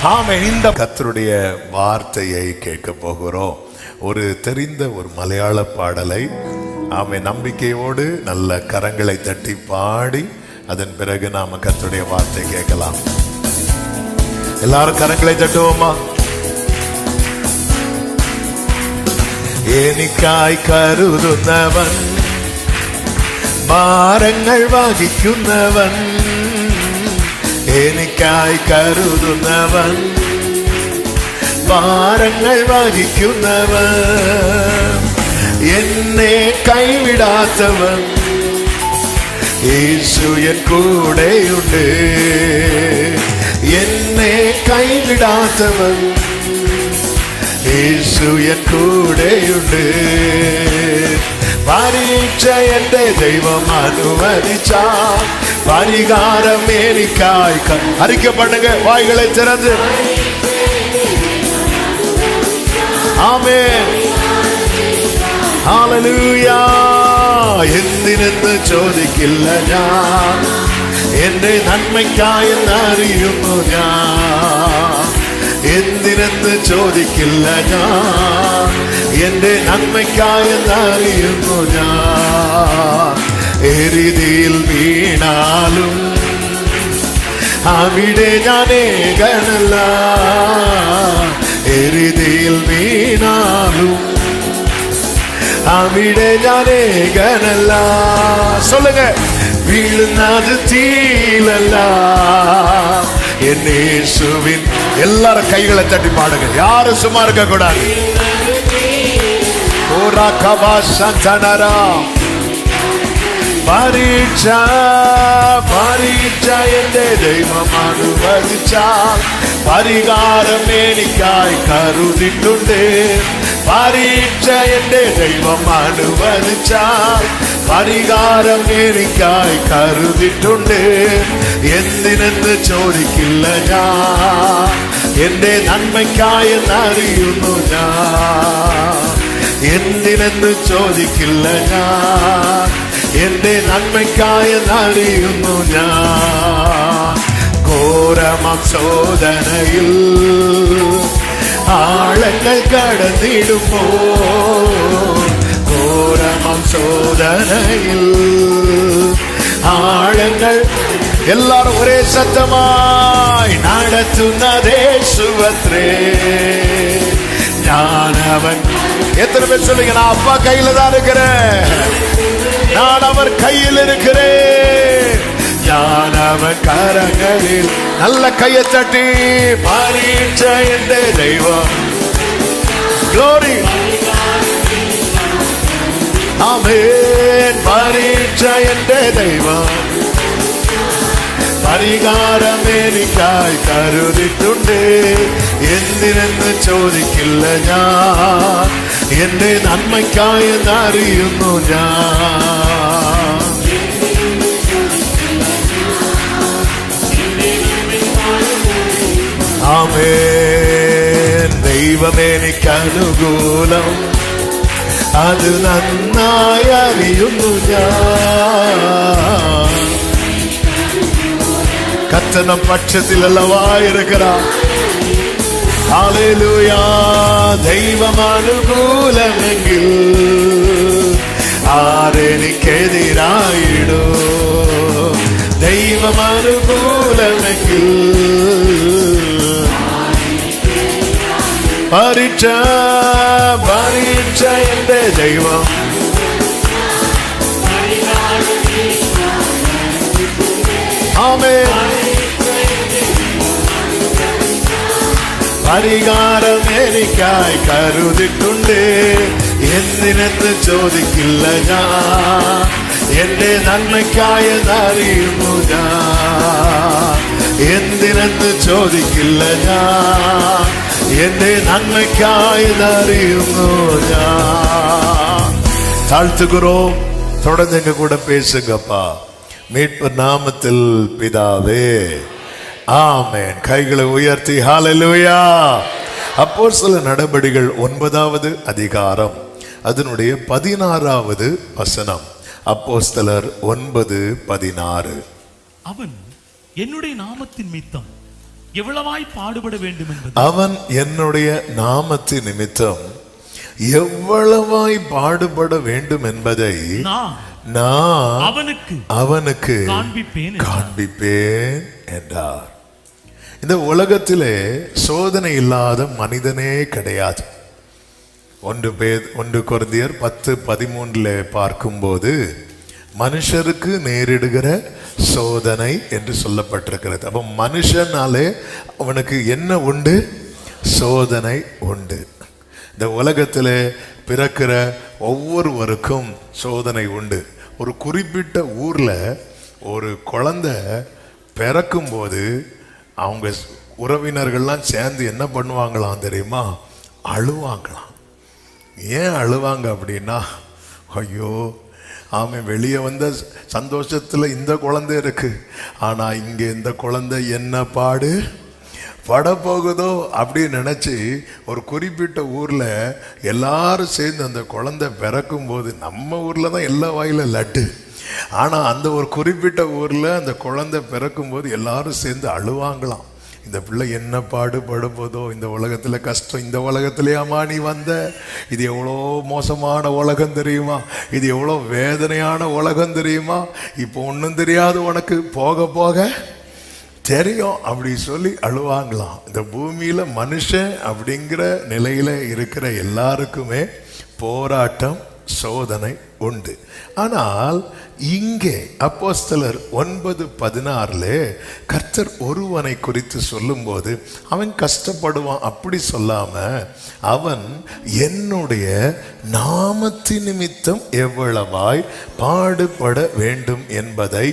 ஆமென். இந்த கர்த்தருடைய வார்த்தையை கேட்க போகிறோம். ஒரு தெரிந்த ஒரு மலையாள பாடலை ஆமென் நம்பிக்கையோடு நல்ல கரங்களை தட்டி பாடி அதன் பிறகு நாம கர்த்தருடைய வார்த்தை கேட்கலாம். எல்லாரும் கரங்களை தட்டுவோமா? എനിക്കായി കരുതുന്നവൻ, ഭാരങ്ങൾ വഹിക്കുന്നവൻ, എനിക്കായി കരുതുന്നവൻ, ഭാരങ്ങൾ വഹിക്കുന്നവൻ, എന്നെ കൈവിടാത്തവൻ, യേശു എൻ കൂടെയുണ്ട്. എന്നെ കൈവിടാത്തവൻ, യേശു എൻ കൂടെയുണ്ട്. പരീക്ഷ എന്റെ ദൈവം അനുവദിച്ചാൽ പരിഹാരം എനിക്കായി. അറിയിക്കപ്പെടുക വായ്കളെ തിറന്ന് ആമേൻ ഹല്ലേലൂയ. എന്തിനെന്ന് ചോദിക്കില്ല ഞാൻ, എന്റെ നന്മയ്ക്കായെന്നറിയുന്നു ഞാൻ. എന്തിനെന്ന് ചോദിക്കില്ല ഞാൻ, എന്റെ നന്മയ്ക്കായെന്നറിയുന്നു ഞാൻ. എരിതിയിൽ വീണാലും അവിടെ ഞാൻ ഏകനല്ല. എരിതിയിൽ വീണാലും അവിടെ ഞാൻ ഏകനല്ല. சொல்லுங்க, വീഴുന്നത് തീയിലല്ല, என் இயேசுவின். எல்லாரும் கைகளை தட்டி பாடுங்க, யாரும் சும்மா இருக்க கூடாது. പരീക്ഷ പരീക്ഷ എന്റെ ദൈവം അനുവദിച്ചാൽ പരിഹാരം എനിക്കായി കരുതിട്ടുണ്ട്. പരീക്ഷ എന്റെ ദൈവം അനുവദിച്ചാൽ പരിഹാരം എനിക്കായി കരുതിട്ടുണ്ട്. എന്തിനെന്ന് ചോദിക്കില്ല ഞാൻ, എന്റെ നന്മയ്ക്കായെന്നറിയുന്നു ഞാൻ. എന്തിനെന്ന് ചോദിക്കില്ല ഞാൻ, എന്റെ നന്മയ്ക്കായെന്നറിയുന്നു ഞാൻ. ഘോരമാം ശോധനയിൽ ആഴങ്ങൾ കടന്നിടുമ്പോൾ, ഘോരമാം ശോധനയിൽ ആഴങ്ങൾ. എല്ലാരും ഒരേ ശബ്ദമായി നടത്തുന്നതേശുവത്രേ ஞானவன். எத்தனை பேர் சொல்லுங்க, நான் அப்பா கையில தான் இருக்கிறேன், நான் அவர் கையில் இருக்கிறேன். ஞானவன் கரங்களில். நல்ல கையை தட்டி பரீட்ச என்ற தெய்வம். க்ளோரி ஆமென். பரீட்ச என்ற தெய்வம் പരിഹാരം എനിക്കായി കരുതിട്ടുണ്ട്. എന്തിനെന്ന് ചോദിക്കില്ല ഞാൻ, എന്റെ നന്മയ്ക്കായെന്നറിയുന്നു ഞാൻ. ആമേൻ. ദൈവം എനിക്കനുകൂലം, അത് നന്നായി അറിയുന്നു ഞാൻ. கர்த்தர் நம் பட்சத்தில் அல்லவா இருக்கிறார். ஹல்லேலூயா. தெய்வம் அனுகூலமெங்கில் ആരെനിക്കെതിരായിടും. ദൈവം അനുകൂലമെങ്കിൽ പരീക്ഷ പരീക്ഷ എന്റെ ദൈവം. ആമേൻ. പരിഹാരം എനിക്കായി കരുതിട്ടുണ്ട്. എന്തിനെന്ന് ചോദിക്കില്ല ഞാൻ, എന്റെ നന്മയ്ക്കായെന്നറിയുന്നു ഞാൻ. എന്തിനെന്ന് ചോദിക്കില്ല ഞാൻ, എന്റെ നന്മയ്ക്കായെന്നറിയുന്നു ഞാൻ. தாழ்த்துகிறோம். தொடர்ந்து எங்க கூட பேசுங்கப்பா. மீட்பு நாமத்தில் பிதாவே, ஆமென். கைகளை உயர்த்தி ஹல்லேலூயா. அப்போஸ்தலர் நடபடிகள் 9வது அதிகாரம் அதனுடைய 16வது வசனம். அப்போஸ்தலர் 9:16. அவன் என்னுடைய நாமத்தின் நிமித்தம் எவ்வளவாய் பாடுபட வேண்டும் என்பது, அவன் என்னுடைய நாமத்தின் நிமித்தம் எவ்வளவாய் பாடுபட வேண்டும் என்பதை நான் அவனுக்கு காண்பிப்பேன் என்றார். இந்த உலகத்திலே சோதனை இல்லாத மனிதனே கிடையாது. 1 கொரிந்தியர் 10:13 பார்க்கும்போது மனுஷருக்கு நேரிடுகிற சோதனை என்று சொல்லப்பட்டிருக்கிறது. அப்ப மனுஷனாலே அவனுக்கு என்ன உண்டு? சோதனை உண்டு. இந்த உலகத்திலே பிறக்கிற ஒவ்வொருவருக்கும் சோதனை உண்டு. ஒரு குறிப்பிட்ட ஊர்ல ஒரு குழந்தை பிறக்கும்போது அவங்க உறவினர்கள்லாம் சேர்ந்து என்ன பண்ணுவாங்களாம் தெரியுமா? அழுவாங்களாம். ஏன் அழுவாங்க அப்படின்னா, ஐயோ அவன் வெளியே வந்த சந்தோஷத்துல இந்த குழந்தை இருக்கு, ஆனா இங்க இந்த குழந்தை என்ன பாடு பட போகுதோ அப்படின்னு நினைச்சு ஒரு குறிப்பிட்ட ஊர்ல எல்லாரும் சேர்ந்து அந்த குழந்தை பிறக்கும் போது, நம்ம ஊர்ல தான் எல்லா வாயில லட்டு, ஆனா அந்த ஒரு குறிப்பிட்ட ஊர்ல அந்த குழந்தை பிறக்கும் போது எல்லாரும் சேர்ந்து அழுவாங்களாம். இந்த பிள்ளை என்ன பாடுபட போதோ, இந்த உலகத்துல கஷ்டம், இந்த உலகத்திலேயாமா நீ வந்த, இது எவ்வளோ மோசமான உலகம் தெரியுமா, இது எவ்வளோ வேதனையான உலகம் தெரியுமா, இப்போ ஒன்றும் தெரியாது உனக்கு, போக போக தெரியும் அப்படி சொல்லி அழுவாங்களாம். இந்த பூமியில மனுஷன் அப்படிங்கிற நிலையில இருக்கிற எல்லாருக்குமே போராட்டம், சோதனை உண்டு. ஆனால் இங்கே அப்போஸ்தலர் 9:16 கர்த்தர் ஒருவனை குறித்து சொல்லும்போது அவன் கஷ்டப்படுவான் அப்படி சொல்லாம, அவன் என்னுடைய நாமத்தின் நிமித்தம் எவ்வளவாய் பாடுபட வேண்டும் என்பதை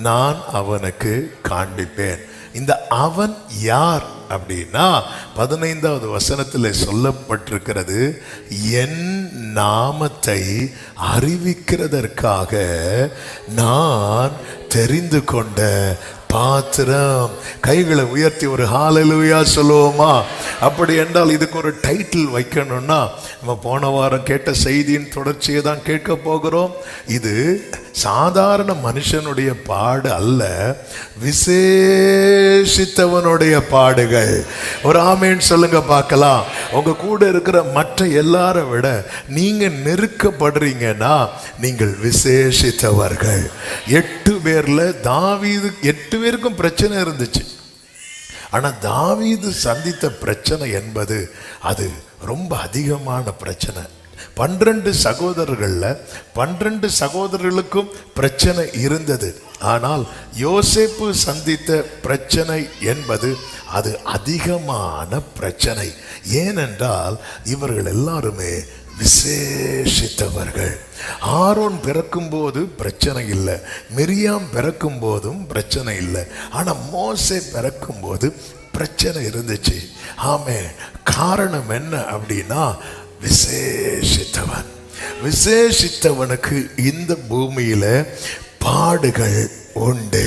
நான் அவனுக்கு காண்பிப்பேன். இந்த அவன் யார் அப்படின்னா 15வது வசனத்தில் சொல்லப்பட்டிருக்கிறது, என் நாமத்தை அறிவிக்கிறதற்காக நான் தெரிந்து கொண்ட பாத்திரம். கைகளை உயர்த்தி ஒரு ஹalleluya சொல்லுவோமா? அப்படி என்றால் இதுக்கு ஒரு டைட்டில் வைக்கணும்னா, நம்ம போன வாரம் கேட்ட செய்தியின் தொடர்ச்சியை தான் கேட்க போகிறோம். இது சாதாரண மனுஷனுடைய பாடு அல்ல, விசேஷித்தவனுடைய பாடுகள். ஒரு ஆமேன் சொல்லுங்க பார்க்கலாம். உங்க கூட இருக்கிற மற்ற எல்லாரை விட நீங்க நெருக்கப்படுறீங்கன்னா நீங்கள் விசேஷித்தவர்கள். 8 பேர்ல தாவீது 8 பேருக்கும் பிரச்சனை இருந்துச்சு. ஆனா தாவீது சந்தித்த பிரச்சனை என்பது அது ரொம்ப அதிகமான பிரச்சனை. 12 சகோதரர்கள்ல 12 சகோதரர்களுக்கும் பிரச்சனை இருந்தது. ஆனால் யோசேப்பு சந்தித்த பிரச்சனை என்பது அது அதிகமான பிரச்சனை. ஏனென்றால் இவர்கள் எல்லாருமே விசேஷித்தவர்கள். ஆரோன் பிறக்கும் போது பிரச்சனை இல்லை, மிரியாம் பிறக்கும் போதும் பிரச்சனை இல்லை, ஆனா மோசே பிறக்கும் போது பிரச்சனை இருந்துச்சு. ஆமே, காரணம் என்ன அப்படின்னா விசேஷித்தவன். விசேஷித்தவனுக்கு இந்த பூமியில பாடுகள் உண்டு.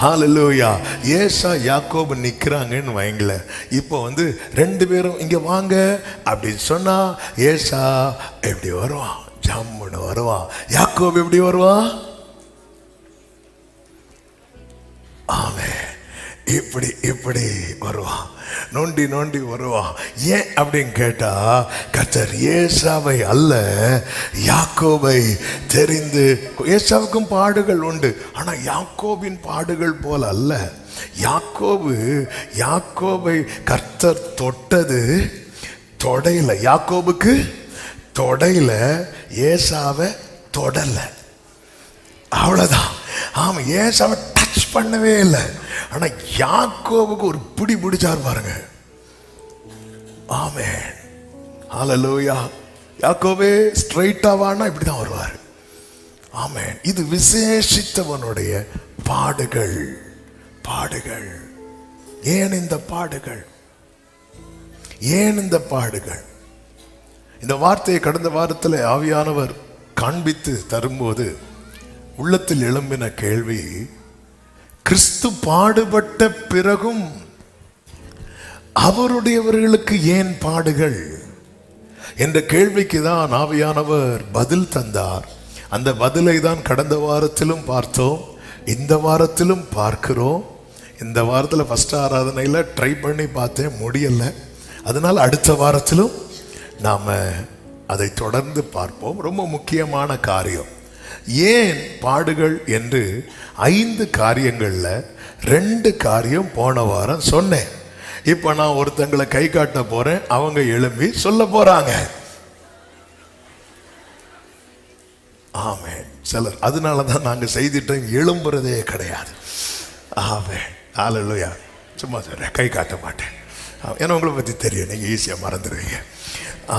ஹalleluya. ஏசா யாக்கோபு நிக்கிறாங்கன்னு வைங்கள, இப்போ 2 பேரும் இங்க வாங்க அப்படின்னு சொன்னா ஏசா எப்படி வருவான்? ஜம்முன்னு வருவான். யாக்கோபு எப்படி வருவான்? ஆமென், இப்படி இப்படி வருவான், நோண்டி நோண்டி வருவான். ஏன் அப்படின்னு கேட்டா, கர்த்தர் ஏசாவை அல்ல யாக்கோபை தெரிந்து. ஏசாவுக்கும் பாடுகள் உண்டு, ஆனா யாக்கோபின் பாடுகள் போல அல்ல. யாக்கோபை கர்த்தர் தொட்டது தொடையில, யாக்கோபுக்கு தொடையில, ஏசாவை தொடல, அவ்வளவுதான். ஆமா, ஏசாவை டச் பண்ணவே இல்லை. ஆனா யாக்கோபுக்கு ஒரு பிடி பிடிச்சார் பாருங்க. ஆமென், ஹalleluya. யாக்கோபே ஸ்ட்ரைட்டா வானா இப்படிதான் வருவார். ஆமென். இது விசேஷித்தவனுடைய பாடுகள். பாடுகள் ஏன் இந்த பாடுகள்? ஏன் இந்த பாடுகள்? இந்த வார்த்தையை கடந்த வாரத்தில் ஆவியானவர் காண்பித்து தரும்போது உள்ளத்தில் எழும்பின கேள்வி, கிறிஸ்து பாடுபட்ட பிறகும் அவருடையவர்களுக்கு ஏன் பாடுகள் என்ற கேள்விக்கு தான் ஆவியானவர் பதில் தந்தார். அந்த பதிலை தான் கடந்த வாரத்திலும் பார்த்தோம், இந்த வாரத்திலும் பார்க்கிறோம். இந்த வாரத்தில் ஃபர்ஸ்ட் ஆராதனையில் ட்ரை பண்ணி பார்த்தேன், முடியலை. அதனால் அடுத்த வாரத்திலும் நாம் அதை தொடர்ந்து பார்ப்போம். ரொம்ப முக்கியமான காரியம். ஏன் பாடுகள் என்று 5 காரியங்களில் 2 காரியம் போன வாரம் சொன்னேன். இப்போ நான் ஒருத்தங்களை கை காட்ட போறேன், அவங்க எழும்பி சொல்ல போறாங்க. ஆமென். சிலர் அதனால தான் நாங்கள் செய்திட்டோம், எழும்புறதே கிடையாது. ஆமென். ஹல்லேலூயா. சும்மா சொல்றேன், கை காட்ட மாட்டேன். ஏன்னா உங்களை பற்றி தெரியும், நீங்கள் ஈஸியாக மறந்துடுவீங்க.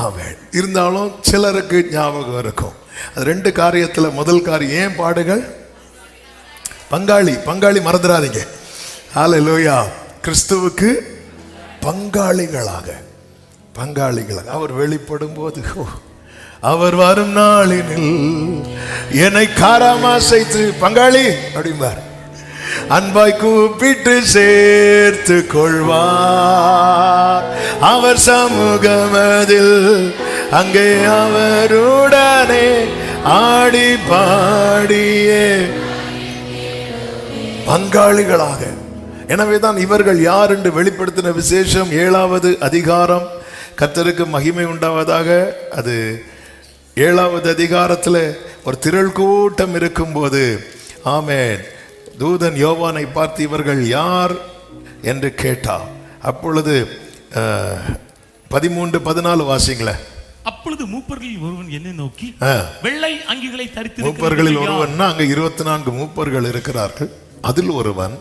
ஆமென். இருந்தாலும் சிலருக்கு ஞாபகம் இருக்கும். அது 2 காரியத்தில் முதல் காரியம் ஏன் பாடுகள்? பங்காளி மறந்துடாதீங்க. ஹல்லேலூயா. கிறிஸ்துவுக்கு பங்காளிகளாக அவர் வெளிப்படும் போது, அவர் வரும் நாளினில் என்னை காராமாசைத்து பங்காளி அப்படிம்பார், அன்பாய் கூப்பிட்டு சேர்த்து கொள்வார். அவர் சமூகமதில் அங்கே அவருடனே ஆடி பாடியே பங்காளிகளாக. எனவேதான் இவர்கள் யார் என்று வெளிப்படுத்தின விசேஷம் 7வது அதிகாரம். கர்த்தருக்கு மகிமை உண்டாவதாக. அது 7வது அதிகாரத்தில் ஒரு திரள் கூட்டம் இருக்கும்போது, ஆமென், தூதன் யோவானை பார்த்து இவர்கள் யார் என்று கேட்டார். அப்பொழுது 13-14 வாசிங்களேன். அப்பொழுது மூப்பர்களில் ஒருவன் என்னை நோக்கி, வெள்ளை அங்கிகளை தரித்து, மூப்பர்களில் ஒருவன், அங்க 24 மூப்பர்கள் இருக்கிறார்கள். அதில் ஒருவன்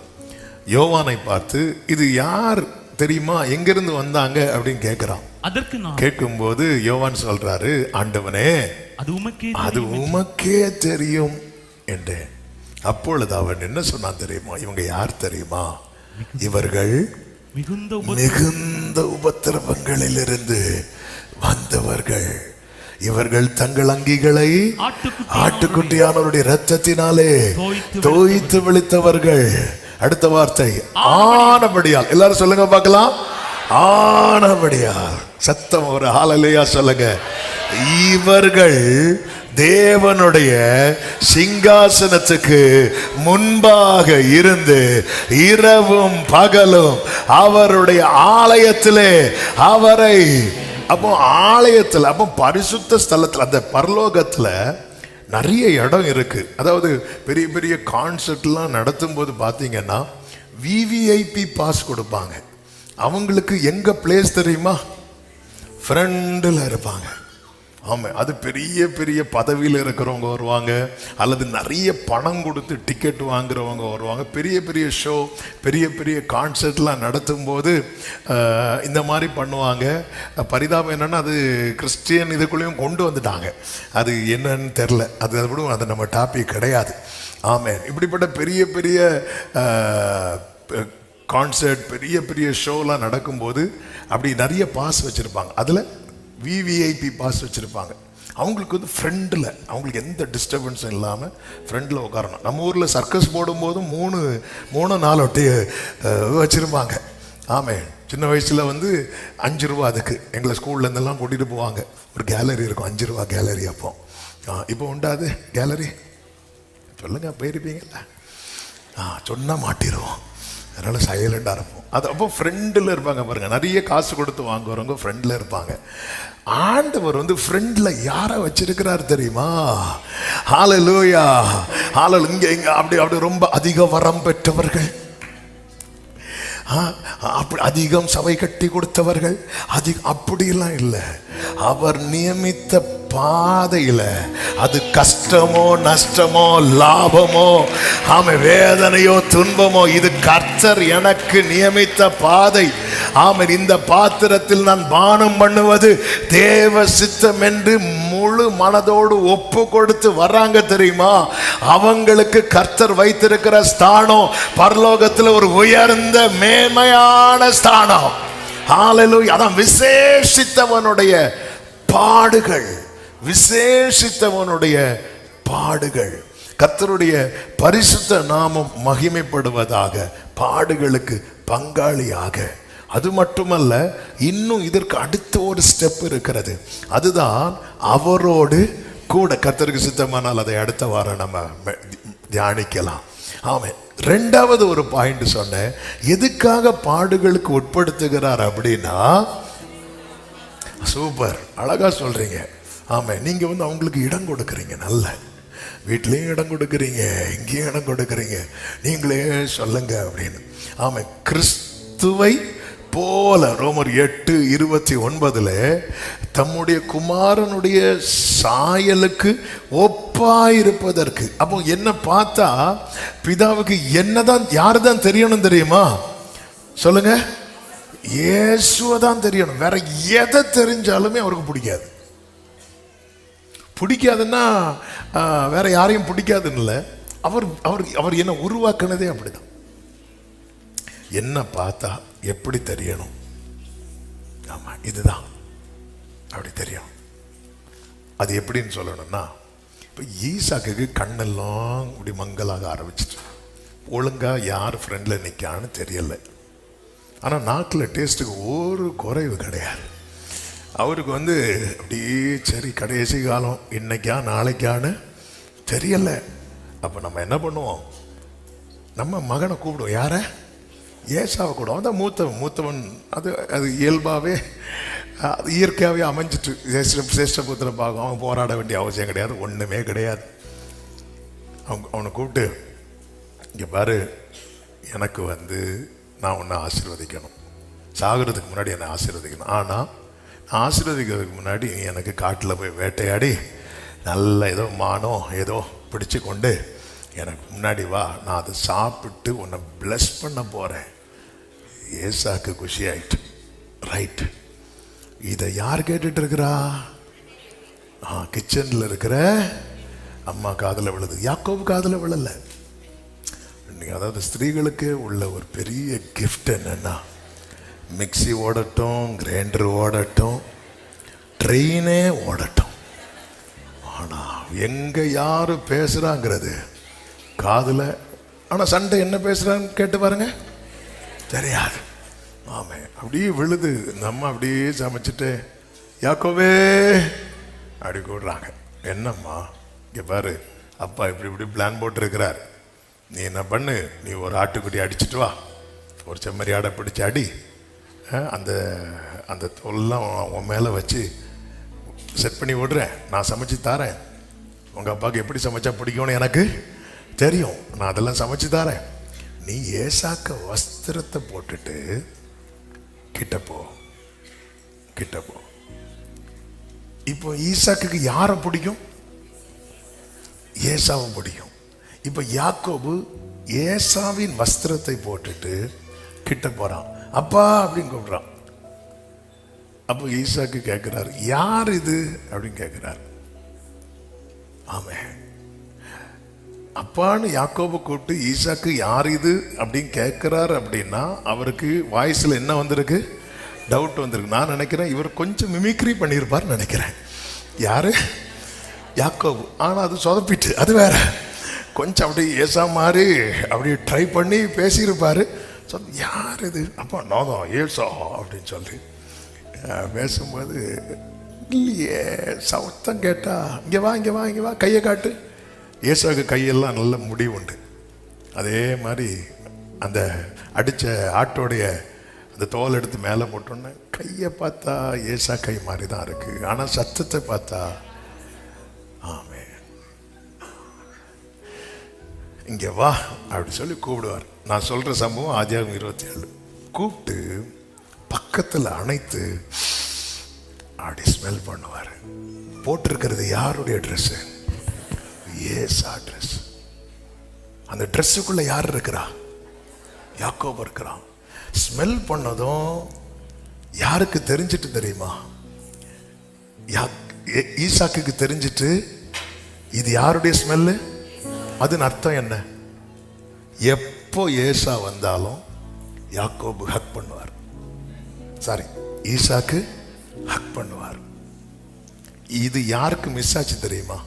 யோவானை பார்த்து, இது யார் தெரியுமா, எங்கிருந்து வந்தாங்க அப்படின்னு கேட்கிறான். அதற்கு நான் கேட்கும்போது யோவான் சொல்றாரு, ஆண்டவனே அது உமக்கே தெரியும் என்றேன். அப்பொழுது அவன் என்ன சொன்னான் தெரியுமா? இவங்க யார் தெரியுமா? இவர்கள் மிகுந்த உபத்திரவங்களிலிருந்து வந்தவர்கள். இவர்கள் தங்கள் அங்கிகளை ஆட்டுக்குட்டியானவருடைய இரத்தத்தினாலே தோய்த்து விழித்தவர்கள். அடுத்த வார்த்தை ஆனபடியால். எல்லாரும் சொல்லுங்க பார்க்கலாம். ஆனபடியால். சத்தம் ஒரு ஹல்லேலூயா சொல்லுங்க. இவர்கள் தேவனுடைய சிங்காசனத்துக்கு முன்பாக இருந்து இரவும் பகலும் அவருடைய ஆலயத்திலே அவரை, அப்போ ஆலயத்தில், அப்போ பரிசுத்த ஸ்தலத்தில், அந்த பரலோகத்தில் நிறைய இடம் இருக்கு. அதாவது பெரிய பெரிய கான்சர்ட்லாம் நடத்தும் போது பார்த்தீங்கன்னா விவிஐபி பாஸ் கொடுப்பாங்க. அவங்களுக்கு எங்க பிளேஸ் தெரியுமா? ஃப்ரண்டில் இருப்பாங்க. ஆமாம், அது பெரிய பெரிய பதவியில் இருக்கிறவங்க வருவாங்க, அல்லது நிறைய பணம் கொடுத்து டிக்கெட் வாங்குறவங்க வருவாங்க. பெரிய பெரிய ஷோ, பெரிய பெரிய கான்சர்ட்லாம் நடத்தும் போது இந்த மாதிரி பண்ணுவாங்க. பரிதாபம் என்னென்னா, அது கிறிஸ்டியன் இதுக்குள்ளேயும் கொண்டு வந்துட்டாங்க. அது என்னன்னு தெரில, அது விட அது நம்ம டாபிக் கிடையாது. ஆமென். இப்படிப்பட்ட பெரிய பெரிய கான்சர்ட், பெரிய பெரிய ஷோலாம் நடக்கும்போது அப்படி நிறைய பாஸ் வச்சுருப்பாங்க. அதில் விவிஐபி பாஸ் வச்சுருப்பாங்க. அவங்களுக்கு வந்து ஃப்ரெண்டில், அவங்களுக்கு எந்த டிஸ்டர்பன்ஸும் இல்லாமல் ஃப்ரெண்டில் உட்காரணும். நம்ம ஊரில் சர்க்கஸ் போடும்போதும் 3-4 வச்சுருப்பாங்க. ஆமாம், சின்ன வயசில் வந்து 5 ரூபா அதுக்கு எங்களை ஸ்கூல்லேருந்தெல்லாம் கூட்டிகிட்டு போவாங்க. ஒரு கேலரி இருக்கும், 5 ரூபா கேலரி. அப்போ இப்போ உண்டாது கேலரி? சொல்லுங்க, போயிருப்பீங்கல்ல. சொன்னால் மாட்டிடுவோம், அதனால் சைலண்டாக இருப்போம். அது அப்போ ஃப்ரெண்டில் இருப்பாங்க பாருங்கள். நிறைய காசு கொடுத்து வாங்குறவங்க ஃப்ரெண்டில் இருப்பாங்க. ஆண்டவர் வந்து ஃப்ரெண்டில் யாரை வச்சிருக்கிறார் தெரியுமா? ஹல்லேலூயா. ஹல்லேலூயா. இங்கே அப்படி ரொம்ப அதிக வரம் பெற்றவர்கள், அப்படி அதிகம் சபை கட்டி கொடுத்தவர்கள், அப்படிலாம் இல்லை. அவர் நியமித்த பாதையில, அது கஷ்டமோ நஷ்டமோ லாபமோ ஆமை வேதனையோ துன்பமோ, இது கர்த்தர் எனக்கு நியமித்த பாதை. ஆமை, இந்த பாத்திரத்தில் நான் பானம் பண்ணுவது தேவ சித்தம் என்று முழு மனதோடு ஒப்பு கொடுத்து வர்றாங்க தெரியுமா? அவங்களுக்கு கர்த்தர் வைத்திருக்கிற ஸ்தானம் பரலோகத்தில் ஒரு உயர்ந்த மேன்மையான ஸ்தானம். ஹல்லேலூயா. அதான் விசேஷித்தவனுடைய பாடுகள், விசேஷித்தவனுடைய பாடுகள். கர்த்தருடைய பரிசுத்த நாமம் மகிமைப்படுவதாக, பாடுகளுக்கு பங்காளியாக. அது மட்டுமல்ல, இன்னும் இதற்கு அடுத்த ஒரு ஸ்டெப் இருக்கிறது. அதுதான் அவரோடு கூட. கர்த்தருக்கு சித்தமானால் அதை அடுத்த வாரம் நம்ம தியானிக்கலாம். ஆமென். ரெண்டாவது ஒரு பாயிண்ட் சொன்னேன், எதுக்காக பாடுகளுக்கு உட்படுத்துகிறார் அப்படின்னா, சூப்பர், அழகா சொல்றீங்க. ஆமா, நீங்க வந்து அவங்களுக்கு இடம் கொடுக்குறீங்க, நல்ல வீட்லயும் இடம் கொடுக்குறீங்க, இங்கேயும் இடம் கொடுக்குறீங்க, நீங்களே சொல்லுங்க அப்படின்னு. ஆமா, கிறிஸ்துவை போல ரோமர் 8:29 தம்முடைய குமாரனுடைய சாயலுக்கு ஒப்பாயிருப்பதற்கு. அப்போ என்ன பார்த்தா பிதாவுக்கு என்னதான் யாருதான் தெரியணும் தெரியுமா? சொல்லுங்க, இயேசுவை தான் தெரியணும். வேற எதை தெரிஞ்சாலுமே அவருக்கு பிடிக்காது. பிடிக்காதுன்னா வேற யாரையும் பிடிக்காதுன்னு இல்லை, அவர் அவர் அவர் என்ன உருவாக்குனதே அப்படிதான். என்ன பார்த்தா எப்படி தெரியணும்? ஆமா, இதுதான் அப்படி தெரியும். அது எப்படின்னு சொல்லணும்னா, இப்போ ஈசாக்கு கண்ணெல்லாம் இப்படி மங்கலாக ஆரம்பிச்சிட்டு, ஒழுங்கா யார் ஃப்ரெண்டில் நிற்கான்னு தெரியல. ஆனால் நாக்கில் டேஸ்ட்டுக்கு ஒரு குறைவு கிடையாது. அவருக்கு வந்து அப்படியே சரி கடைசி காலம், இன்னைக்கா நாளைக்கான்னு தெரியல. அப்போ நம்ம என்ன பண்ணுவோம்? நம்ம மகனை கூப்பிடுவோம். யாரை? ஏசாவை கூடுவோம். அதான் மூத்தவன். அது அது இயல்பாகவே அது இயற்கையாகவே அமைஞ்சிட்டு. சிரேஷ்ட புத்திர பாகம். அவன் போராட வேண்டிய அவசியம் கிடையாது, ஒன்றுமே கிடையாது. அவனை கூப்பிட்டு, இங்கே பாரு, எனக்கு வந்து நான் உன்னை ஆசீர்வதிக்கணும், சாகிறதுக்கு முன்னாடி என்னை ஆசீர்வதிக்கணும். ஆனால் நான் ஆசீர்வதிக்கிறதுக்கு முன்னாடி எனக்கு காட்டில் போய் வேட்டையாடி நல்ல ஏதோ மானோ ஏதோ பிடிச்சு கொண்டு எனக்கு முன்னாடி வா, நான் அதை சாப்பிட்டு உன்னை பிளஸ் பண்ண போகிறேன். ஏசாக்கு குஷி ஆயிட்டு. ரைட், இதை யார் கேட்டுட்டு இருக்கிறா? கிச்சனில் இருக்கிற அம்மா காதில் விழுது, யாக்கோபு காதில் விழல. அதாவது ஸ்திரீகளுக்கு உள்ள ஒரு பெரிய கிஃப்ட் என்னன்னா, மிக்சி ஓடட்டும், கிரைண்டர் ஓடட்டும், ட்ரெயினே ஓடட்டும், ஆனால் எங்க யாரு பேசுறாங்கிறது காதில். ஆனால் சண்டை என்ன பேசுறான்னு கேட்டு பாருங்க, தெரியாது. ஆமே, அப்படியே விழுது. நம்ம அப்படியே சமைச்சிட்டு யாக்கோவே அப்படி கூடுறாங்க. என்னம்மா, இங்கே பாரு, அப்பா இப்படி இப்படி பிளான் போட்டிருக்கிறார், நீ என்ன பண்ணு, நீ ஒரு ஆட்டுக்குட்டி அடிச்சிட்டு வா, ஒரு செம்மறி ஆடை பிடிச்சி அடி, அந்த அந்த தோல்லாம் உன் மேலே வச்சு செட் பண்ணி விடுறேன், நான் சமைச்சு தரேன். உங்கள் அப்பாவுக்கு எப்படி சமைச்சா பிடிக்கும்னு எனக்கு தெரியும், நான் அதெல்லாம் சமைச்சு தரேன். நீ ஏசாக்க வஸ்திரத்தை போட்டுட்டு கிட்டப்போ. இப்போ ஈசாக்கு யாரை பிடிக்கும்? ஏசாவை பிடிக்கும். இப்போ யாக்கோபு ஏசாவின் வஸ்திரத்தை போட்டுட்டு கிட்ட போறான். அப்பா அப்படின்னு கூப்பிடுறான். அப்போ ஈசாக்கு கேட்கிறாரு, யார் இது அப்படின்னு கேட்கிறாரு. ஆமே, அப்பான்னு யாக்கோபு கூப்பிட்டு ஈசாக்கு யார் இது அப்படின்னு கேட்கிறாரு. அப்படின்னா அவருக்கு வாய்ஸ்ல என்ன வந்திருக்கு? டவுட் வந்திருக்கு. நான் நினைக்கிறேன் இவர் கொஞ்சம் மிமிக்ரி பண்ணியிருப்பார் நினைக்கிறேன். யாரு? யாக்கோபு. ஆனால் அது சொதப்பிட்டு, அது வேற. கொஞ்சம் அப்படி ஏசா மாதிரி அப்படி ட்ரை பண்ணி பேசியிருப்பாரு. யார் இது? அப்போ நோதம் ஏசா அப்படின்னு சொல்லி பேசும்போது, இல்லையே சத்தம் கேட்டா, இங்கே வா இங்கே வா இங்கே வா, கையை காட்டு. ஏசாவுக்கு கையெல்லாம் நல்ல முடி உண்டு. அதே மாதிரி அந்த அடித்த ஆட்டோடைய அந்த தோல் எடுத்து மேலே போட்டோன்னே கையை பார்த்தா ஏசா கை மாதிரி தான் இருக்கு. ஆனால் சத்தத்தை பார்த்தா, ஆமே, இங்கே வா அப்படி சொல்லி கூப்பிடுவார். நான் சொல்கிற சம்பவம் ஆதியாகமம் 27. கூப்பிட்டு பக்கத்தில் அணைத்து அப்படி ஸ்மெல் பண்ணுவார். போட்டிருக்கிறது யாருடைய ட்ரெஸ்ஸு? ஏசா ட்ரெஸ். அந்த ட்ரெஸ்ஸுக்குள்ள யார் இருக்கிறா? யாக்கோபு இருக்கிறான். ஸ்மெல் பண்ணதும் யாருக்கு தெரிஞ்சிட்டு தெரியுமா? ஈசாக்கு தெரிஞ்சிட்டு இது யாருடைய ஸ்மெல்லு. அதுன்னு அர்த்தம் என்ன? எப்போ ஏசா வந்தாலும் யாக்கோபு ஹக் பண்ணுவார். சாரி, ஈசாக்கு ஹக் பண்ணுவார். இது யாருக்கு மிஸ் ஆச்சு தெரியுமா?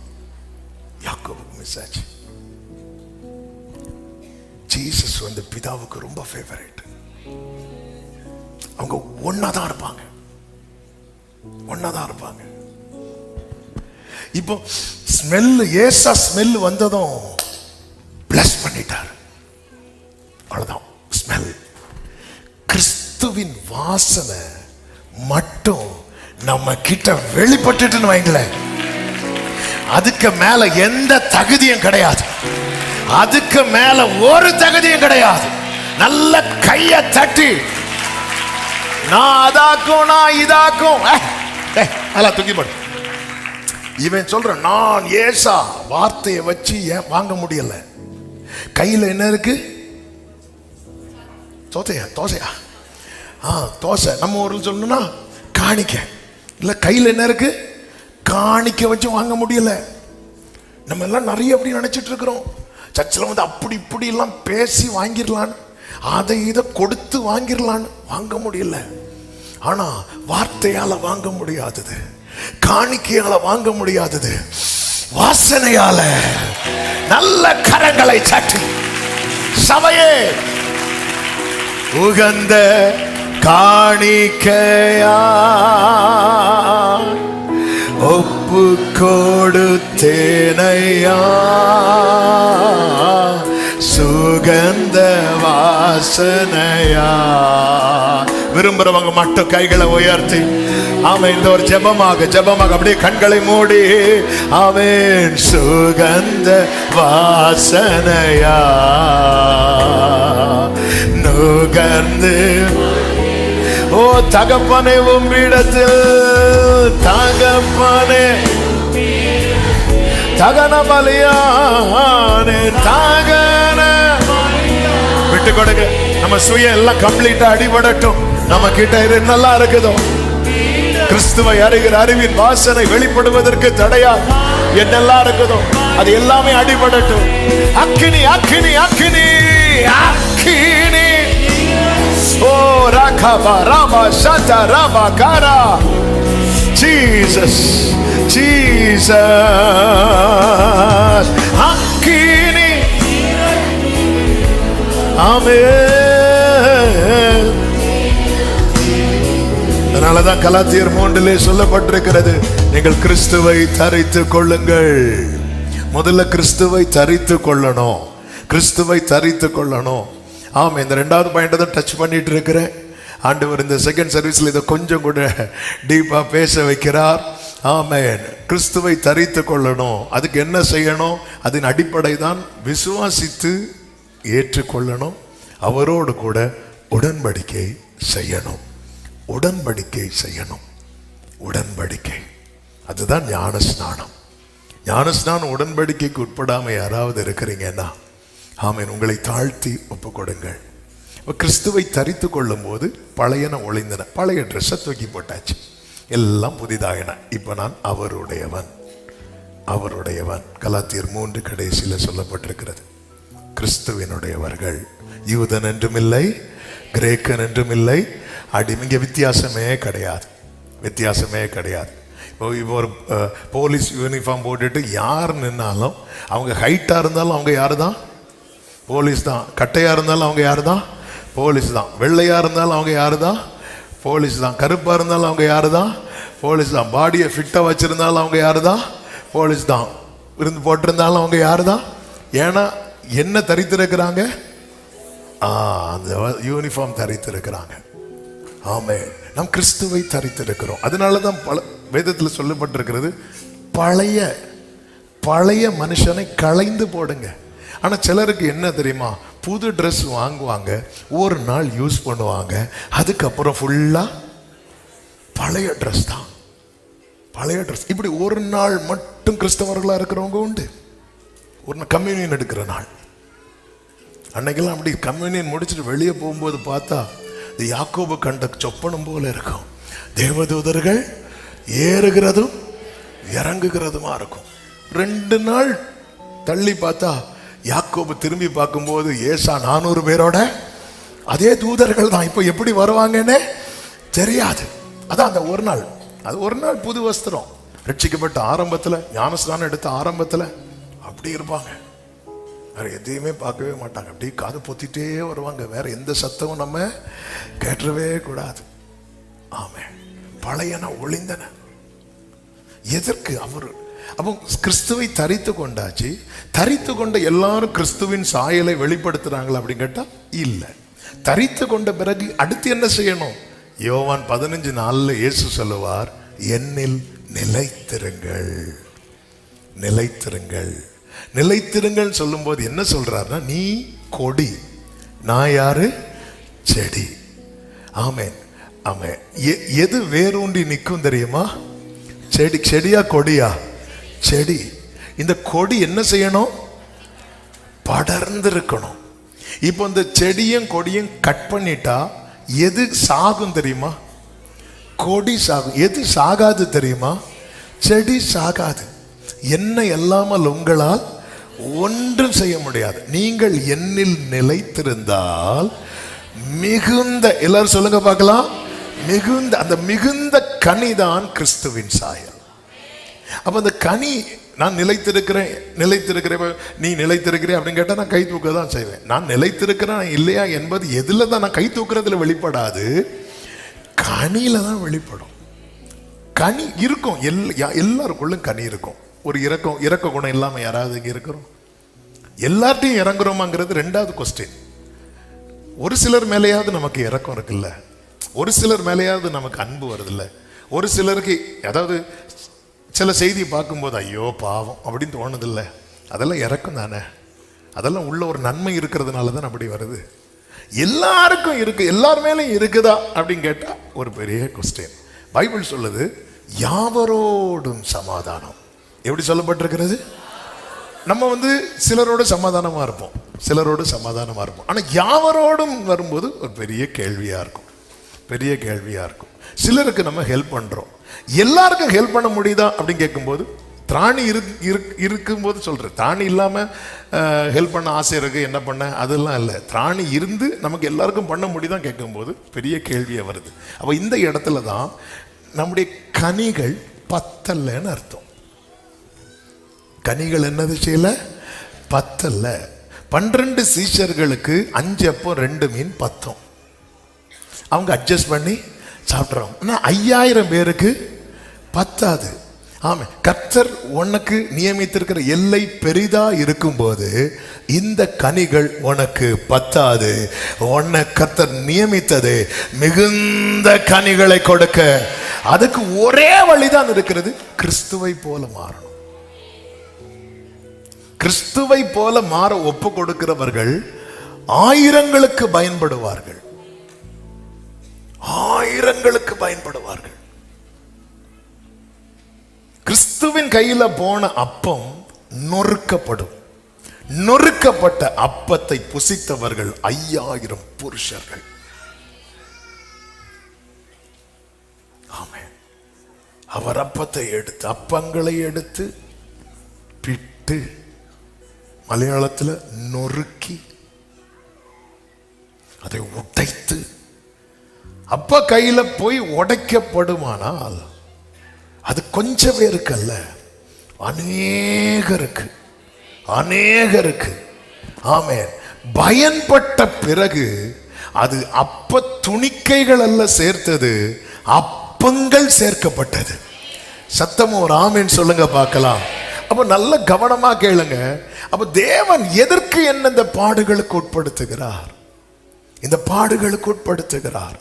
யாக்கோபுக்கு மிஸ் ஆச்சு. ஜீசஸ் வந்து பிதாவுக்கு ரொம்ப ஃபேவரட். அவங்க ஒன்னாதான் இருப்பாங்க. இப்போ ஸ்மெல், ஏசா ஸ்மெல் வந்ததும் பிளஸ் பண்ணிட்டார். கிறிஸ்துவின் வாசனை மட்டும் நம்ம கிட்ட வெளிப்பட்டுன்னு வைங்களேன், அதுக்கு மேல எந்த தகுதியும் கிடையாது, அதுக்கு மேல ஒரு தகுதியும் கிடையாது. நல்ல கைய தட்டி, நான் அதாக்கும் நான் இதாக்கும் அதெல்லாம் தூக்கி போடு. இவன் சொல்ற நான் ஏசா வார்த்தையை வச்சு ஏன் வாங்க முடியல? கையில என்ன இருக்கு? தோசையா தோசை. நம்ம ஊரில் சொல்லணும்னா காணிக்க. இல்ல கையில் என்ன இருக்கு? காணிக்க வச்சு வாங்க முடியல. நம்ம எல்லாம் நிறைய அப்படி நினைச்சிட்டு இருக்கிறோம். சர்ச்சில் வந்து அப்படி இப்படி எல்லாம் பேசி வாங்கிடலான்னு, அதை இதை கொடுத்து வாங்கிடலான்னு வாங்க முடியல. ஆனா வார்த்தையால வாங்க முடியாதது, காணிக்கையால வாங்க முடியாதது, வாசனையால நல்ல கரங்களை சாட்டி சபையே உகந்த காணிக்கையா ஒப்பு கொடுத்தேனையா, சுகந்த வாசனையா. விரும்புறவங்க மட்டும் கைகளை உயர்த்தி ஆமென். இந்த ஒரு ஜெபமாக அப்படியே கண்களை மூடி ஆமென். சுகந்த வாசனையா நுகர்ந்து ஓ தகப்பனே உம்மிடத்தில் தகப்பனே தகன பலியானே தகன விட்டு கொடுங்க. நம்ம சுய எல்லாம் கம்ப்ளீட்டா அடிபடட்டும். நம்ம கிட்ட இது நல்லா இருக்குதோ, கிறிஸ்துவை அறிகிற அறிவின் வாசனை வெளிப்படுவதற்கு தடையா என்னெல்லாம் இருக்குதோ அது எல்லாமே அடிபடட்டும். அக்கினி அக்கினி அக்கினி அக்கினி ஓ ராகபா ராமா சதா ராமா காரா ஜீசஸ் ஜீசஸ் அக்கினி ஆமென். அதனாலதான் கலாத்தியர் 3 சொல்லப்பட்டிருக்கிறது, நீங்கள் கிறிஸ்துவை தரித்துக் கொள்ளுங்கள். முதல்ல கிறிஸ்துவை தரித்துக் கொள்ளணும், கிறிஸ்துவை தரித்துக் கொள்ளணும். ஆமா, இந்த 2வது பாயிண்ட் தான் டச் பண்ணிட்டு இருக்கிறேன். ஆண்டவர் இந்த செகண்ட் சர்வீஸ்ல இதை கொஞ்சம் கூட டீப்பா பேச வைக்கிறார். ஆமென். கிறிஸ்துவை தரித்துக் கொள்ளணும். அதுக்கு என்ன செய்யணும்? அதன் அடிப்படை தான் விசுவாசித்து ஏற்றுக்கொள்ளணும், அவரோடு கூட உடன்படிக்கை செய்யணும். உடன்படிக்கை செய்யணும், உடன்படிக்கை. அதுதான் ஞான ஸ்நானம். ஞான ஸ்நானம் உடன்படிக்கைக்கு உட்படாம யாராவது இருக்கிறீங்கன்னா ஆமென், உங்களை தாழ்த்தி ஒப்பு கொடுங்கள். கிறிஸ்துவை தரித்து கொள்ளும் போது பழையன ஒளிந்தன, பழைய ட்ரெஸ்ஸை தூக்கி போட்டாச்சு, எல்லாம் புதிதாகின. இப்ப நான் அவருடையவன், அவருடையவன். கலாத்தியர் 3 கடைசியில் சொல்லப்பட்டிருக்கிறது, கிறிஸ்துவினுடையவர்கள். யூதன் என்றும் இல்லை, கிரேக்கன் என்றும் இல்லை, இங்க வித்தியாசமே கிடையாது, வித்தியாசமே கிடையாது. இப்போ ஒரு போலீஸ் யூனிஃபார்ம் போட்டுட்டு யார் நின்னாலும், அவங்க ஹைட்டா இருந்தாலும் அவங்க யாரு தான்? போலீஸ் தான். கட்டையா இருந்தாலும் அவங்க யாரு தான்? போலீஸ் தான். வெள்ளையா இருந்தாலும் அவங்க யாரு தான்? போலீஸ் தான். கருப்பா இருந்தாலும் அவங்க யாரு தான்? போலீஸ் தான். பாடியை ஃபிட்டா வச்சிருந்தாலும் அவங்க யாரு தான்? போலீஸ் தான். இருந்து போட்டிருந்தாலும் அவங்க யாரு தான்? ஏன்னா என்ன தரித்திருக்கிறாங்க? அந்த யூனிஃபார்ம் தரித்திருக்கிறாங்க. ஆமே, நாம் கிறிஸ்துவை தரித்திருக்கிறோம். அதனாலதான் வேதத்தில் சொல்லப்பட்டிருக்கிறது, பழைய பழைய மனுஷனை களைந்து போடுங்க. ஆனா சிலருக்கு என்ன தெரியுமா, புது ட்ரெஸ் வாங்குவாங்க, ஒரு நாள் யூஸ் பண்ணுவாங்க, அதுக்கப்புறம் ஃபுல்லா பழைய ட்ரெஸ் தான், பழைய ட்ரெஸ். இப்படி ஒரு நாள் மட்டும் கிறிஸ்தவர்களா இருக்கிறவங்க உண்டு. ஒரு கம்யூனியன் எடுக்கிற நாள், அன்னைக்கெல்லாம் அப்படி கம்யூனியன் முடிச்சுட்டு வெளியே போகும்போது பார்த்தா இந்த யாக்கோபு கண்ட சொப்பனம் போல இருக்கும். தேவதூதர்கள் ஏறுகிறதும் இறங்குகிறதுமா இருக்கும். 2 நாள் தள்ளி பார்த்தா யாக்கோபு திரும்பி பார்க்கும்போது ஏசா 400 பேரோட அதே தூதர்கள் தான். இப்போ எப்படி வருவாங்கன்னு தெரியாது. அதான் அந்த ஒரு நாள், அது ஒரு நாள் புது வஸ்திரம். ரட்சிக்கப்பட்ட ஆரம்பத்தில், ஞானஸ்நானம் எடுத்த ஆரம்பத்தில் அப்படி இருப்பாங்க. வேற எதையுமே பார்க்கவே மாட்டாங்க, அப்படியே காது பொத்திட்டே வருவாங்க. வேற எந்த சத்தமும் நம்ம கேட்டவே கூடாது. ஆமே, பழையன ஒளிந்தன. எதற்கு? அவர் அப்போ கிறிஸ்துவை தரித்து கொண்டாச்சு. தரித்து கொண்ட எல்லாரும் கிறிஸ்துவின் சாயலை வெளிப்படுத்துறாங்களா அப்படின்னு கேட்டா இல்லை. தரித்து கொண்ட பிறகு அடுத்து என்ன செய்யணும்? யோவான் 15:4 இயேசு சொல்லுவார், என்னில் நிலைத்திருங்கள். நிலைத்திருங்கள். நிலைத்திருங்கள் சொல்லும் போது என்ன சொல்றாருன்னா, நீ கொடி, நான் யாரு? செடி. ஆமென். ஆமென். எது வேரூண்டி நிற்கும் தெரியுமா? செடி. செடியா கொடியா? செடி. இந்த கொடி என்ன செய்யணும்? படர்ந்து இருக்கணும். இப்போ இந்த செடியும் கொடியும் கட் பண்ணிட்டா எது சாகும் தெரியுமா? கொடி சாகும். எது சாகாது தெரியுமா? செடி சாகாது. என்ன இல்லாமல் உங்களால் ஒன்றும் செய்ய முடியாது. நீங்கள் என்னில் நிலைத்திருந்தால் மிகுந்த, எல்லாரும் சொல்லுங்க பார்க்கலாம், மிகுந்த, அந்த மிகுந்த கனிதான் கிறிஸ்துவின் சாயல். அப்ப அந்த கனி, நான் நிலைத்திருக்கிறேன், நீ நிலைத்திருக்கிறேன் அப்படின்னு கேட்டா நான் கை தூக்க தான் செய்வேன். நான் நிலைத்திருக்கிறேன் இல்லையா என்பது எதுல தான்? நான் கை தூக்குறதுல வெளிப்படாது, கனியில தான் வெளிப்படும். கனி இருக்கும், எல்லாருக்குள்ளும் கனி இருக்கும். ஒரு இறக்க குணம் இல்லாம யாராவது இங்க இருக்கிறோம்? எல்லார்ட்டையும் இறங்குறோமாங்கிறது ரெண்டாவது கொஸ்டின். ஒரு சிலர் மேலேயாவது நமக்கு இறக்கம் இருக்குல்ல, ஒரு சிலர் மேலேயாவது நமக்கு அன்பு வருதில்ல, ஒரு சிலருக்கு அதாவது சில செய்தி பார்க்கும்போது ஐயோ பாவம் அப்படின்னு தோணுதில்ல, அதெல்லாம் இறக்கம் தானே. அதெல்லாம் உள்ள ஒரு நன்மை இருக்கிறதுனால தான் அப்படி வருது. எல்லாருக்கும் இருக்கு, எல்லார் மேலேயும் இருக்குதா அப்படின்னு கேட்டா ஒரு பெரிய கொஸ்டின். பைபிள் சொல்லுது, யாவரோடும் சமாதானம். எப்படி சொல்லப்பட்டிருக்கிறது? நம்ம சிலரோடு சமாதானமா இருப்போம், சிலரோடு சமாதானமா இருப்போம். ஆனா யாவரோடும் வரும்போது ஒரு பெரிய கேள்வியா இருக்கும், பெரிய கேள்வியா இருக்கும். சிலருக்கு நம்ம ஹெல்ப் பண்றோம், எல்லாருக்கும் ஹெல்ப் பண்ண முடியுதா அப்படின்னு கேட்கும்போது, திராணி இருக்கும்போது சொல்றேன், திராணி இல்லாம ஹெல்ப் பண்ண ஆசை இருக்கு, என்ன பண்ண அதெல்லாம் இல்லை. திராணி இருந்து நமக்கு எல்லாருக்கும் பண்ண முடியுதான் கேட்கும்போது பெரிய கேள்வியா வருது. அப்ப இந்த இடத்துல தான் நம்முடைய கனிகள் பத்தல்லன்னு அர்த்தம். கனிகள் என்னது செய்யல? பத்தல்ல. 12 சீஷர்களுக்கு 5 அப்பம் 2 மீன் பத்தும். அவங்க அட்ஜஸ்ட் பண்ணி சாப்பிட்றோம். ஆனால் 5000 பேருக்கு பத்தாது. ஆமா, கர்த்தர் உனக்கு நியமித்திருக்கிற எல்லை பெரிதா இருக்கும்போது இந்த கனிகள் உனக்கு பத்தாது. உன்னை கர்த்தர் நியமித்தது மிகுந்த கனிகளை கொடுக்க. அதுக்கு ஒரே வழிதான் இருக்கிறது, கிறிஸ்துவை போல மாறணும். கிறிஸ்துவை போல மாற ஒப்பு கொடுக்கிறவர்கள் ஆயிரங்களுக்கு பயன்படுவார்கள், ஆயிரங்களுக்கு பயன்படுவார்கள். கிறிஸ்துவின் கையில போன அப்பம் நொறுக்கப்படும். நொறுக்கப்பட்ட அப்பத்தை புசித்தவர்கள் 5000 புருஷர்கள். ஆமென். அவர் அப்பத்தை எடுத்து, அப்பங்களை எடுத்து பிட்டு, மலையாளத்தில் நொறுக்கி, அதை உடைத்து, அப்ப கையில போய் உடைக்கப்படுமானால் அது கொஞ்சம் பேருக்கு அல்ல, அநேகருக்கு, அநேகருக்கு. ஆமென். பயன்பட்ட பிறகு அது அப்ப துணிக்கைகள் அல்ல சேர்த்தது, அப்பங்கள் சேர்க்கப்பட்டது. சத்தமோ ஒரு ஆமென் சொல்லுங்க பார்க்கலாம். அப்ப நல்ல கவனமா கேளுங்க. அப்ப தேவன் எதற்கு என்ன இந்த பாடுகளுக்கு உட்படுத்துகிறார்? இந்த பாடுகளுக்கு உட்படுத்துகிறார்.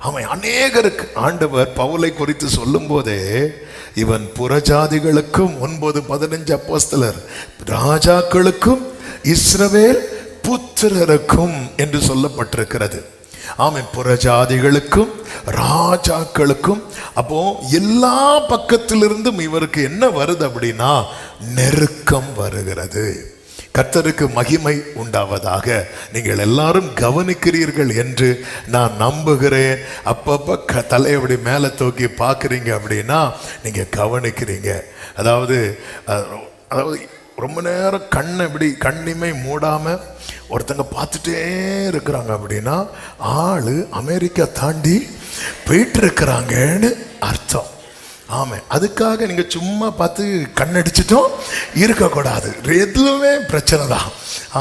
அவன் அநேகருக்கு. ஆண்டவர் பவுலை குறித்து சொல்லும் போதே, இவன் புறஜாதிகளுக்கும் 9-15 அப்போஸ்தலர், ராஜாக்களுக்கும் இஸ்ரவேல் புத்திரருக்கும் என்று சொல்லப்பட்டிருக்கிறது. ஆமென். புறஜாதிகளுக்கும் ராஜாக்களுக்கும். அப்போ எல்லா பக்கத்திலிருந்தும் இவருக்கு என்ன வருது அப்படின்னா, நெருக்கம் வருகிறது. கர்த்தருக்கு மகிமை உண்டாவதாக. நீங்கள் எல்லாரும் கவனிக்கிறீர்கள் என்று நான் நம்புகிறேன். அப்பப்ப தலையை அப்படி மேலே தூக்கி பார்க்குறீங்க அப்படின்னா நீங்க கவனிக்கிறீங்க. அதாவது ரொம்ப நேரம் கண்ணை இப்படி கண்ணிமை மூடாம ஒருத்தங்க பார்த்துட்டே இருக்கிறாங்க அப்படின்னா ஆளு அமெரிக்கா தாண்டி போயிட்டு இருக்கிறாங்கன்னு அர்த்தம். ஆமா, அதுக்காக நீங்க சும்மா பார்த்து கண்ணடிச்சிட்டோம் இருக்கக்கூடாது. எதுவுமே பிரச்சனை தான்.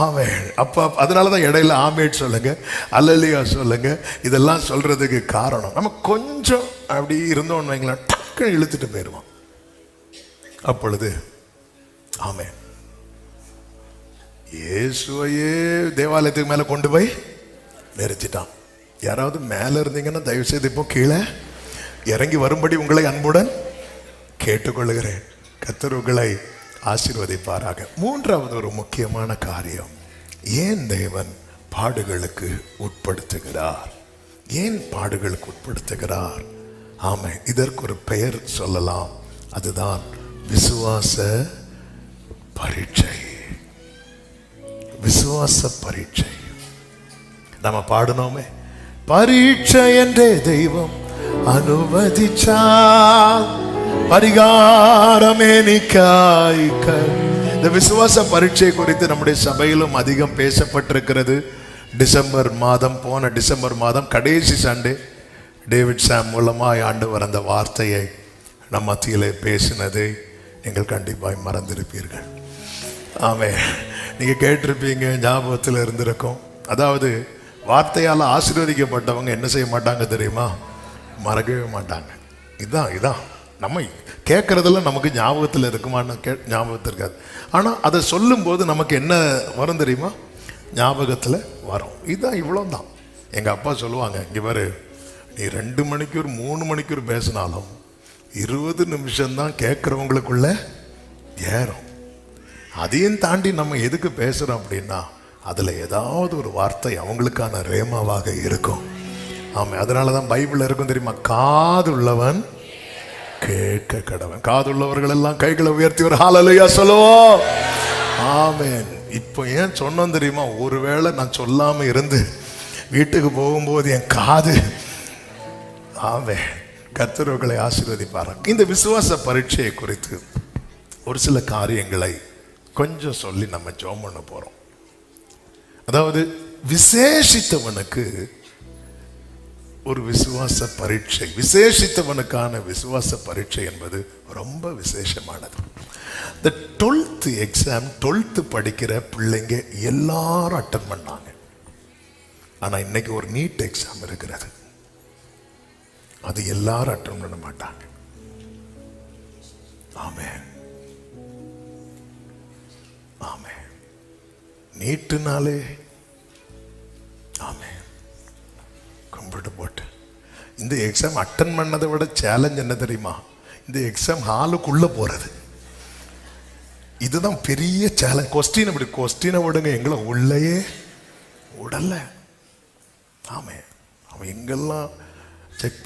ஆமே. அப்ப அதனாலதான் இடையில ஆமேட் சொல்லுங்க, அல்லேலூயா சொல்லுங்க. இதெல்லாம் சொல்றதுக்கு காரணம், நம்ம கொஞ்சம் அப்படி இருந்தோம்னு வைங்களேன், டக்குன்னு இழுத்துட்டு போயிடுவோம். அப்பொழுது ஆமென், இயேசுவையே தேவாலயத்துக்கு மேல கொண்டு போய் நிறுத்திட்டான். யாராவது மேல இருந்தீங்கன்னா தயவு செய்து இப்போ கீழே இறங்கி வரும்படி உங்களை அன்புடன் கேட்டுக்கொள்கிறேன். கர்த்தர் உங்களை ஆசீர்வதிப்பாராக. மூன்றாவது ஒரு முக்கியமான காரியம், ஏன் தேவன் பாடுகளுக்கு உட்படுத்துகிறார்? ஏன் பாடுகளுக்கு உட்படுத்துகிறார்? ஆமா, இதற்கு ஒரு பெயர் சொல்லலாம். அதுதான் விசுவாச பரீட்சை. விசுவாச பரீட்சை. நம்ம பாடணுமே, பரீட்சை என்றே தெய்வம் அனுமதிச்சால் பரிகாரமே நிக்காய். இந்த விசுவாச பரீட்சை குறித்து நம்முடைய சபையிலும் அதிகம் பேசப்பட்டிருக்கிறது. போன டிசம்பர் மாதம் கடைசி சண்டே டேவிட் சாம் மூலமாய் ஆண்டவர் அந்த வார்த்தையை நம் மத்தியிலே பேசினதை நீங்கள் கண்டிப்பாய் மறந்திருப்பீர்கள். ஆமே, நீங்க கேட்டிருப்பீங்க, ஞாபகத்தில் இருந்திருக்கும். அதாவது வார்த்தையால் ஆசீர்வதிக்கப்பட்டவங்க என்ன செய்ய மாட்டாங்க தெரியுமா? மறக்கவே மாட்டாங்க. இதான் நம்ம கேட்கறதெல்லாம் நமக்கு ஞாபகத்தில் இருக்குமான்னு ஞாபகத்தில் இருக்காது. ஆனால் அதை சொல்லும்போது நமக்கு என்ன வரும் தெரியுமா? ஞாபகத்தில் வரும். இதுதான், இவ்வளோதான். எங்கள் அப்பா சொல்லுவாங்க, இங்கே பாரு, நீ 2 மணிக்கூர் 3 மணிக்கூர் பேசினாலும் 20 நிமிஷம்தான் கேட்குறவங்களுக்குள்ள ஏறும். அதையும் தாண்டி நம்ம எதுக்கு பேசுகிறோம் அப்படின்னா, அதில் ஏதாவது ஒரு வார்த்தை அவங்களுக்கான ரேமாவாக இருக்கும். ஆமாம், அதனால தான் பைபிளில் இருக்கும் தெரியுமா, காது உள்ளவன் கேட்க கடவன். காது உள்ளவர்கள் எல்லாம் கைகளை உயர்த்தி ஒரு ஹல்லேலூயா சொல்லுவோம். ஆமென். இப்போ ஏன் சொன்னோம் தெரியுமா? ஒருவேளை நான் சொல்லாம இருந்து வீட்டுக்கு போகும்போது என் காது, ஆமென், கர்த்தர்களை ஆசீர்வதிப்பாராம். இந்த விசுவாச பரீட்சையை குறித்து ஒரு சில காரியங்களை கொஞ்சம் சொல்லி நம்ம ஜெபம் பண்ண போறோம். அதாவது விசேஷித்தவனுக்கு ஒரு விசுவாச பரீட்சை, விசேஷித்தவனுக்கான விசுவாச பரீட்சை என்பது ரொம்ப விசேஷமானது. இந்த 12th எக்ஸாம், 12th படிக்கிற பிள்ளைங்க எல்லாரும் அட்டன் பண்ணாங்க. ஆனா இன்னைக்கு ஒரு நீட் எக்ஸாம் இருக்கிறது, அது எல்லாரும் அட்டன் பண்ண மாட்டாங்க. ஆமென், ஆமென். நீட்டுனாலே ஆமென் கும்பிட்டு போட்டு இந்த எக்ஸாம் அட்டன் பண்ணதை விட சேலஞ்ச் என்ன தெரியுமா? இந்த எக்ஸாம் ஹாலுக்குள்ள போறது. இதுதான் பெரிய சேலஞ்ச். கொஸ்டினை விடுங்க, எங்களை உள்ளேயே விடல. ஆமே, அவன் எங்கெல்லாம் செக்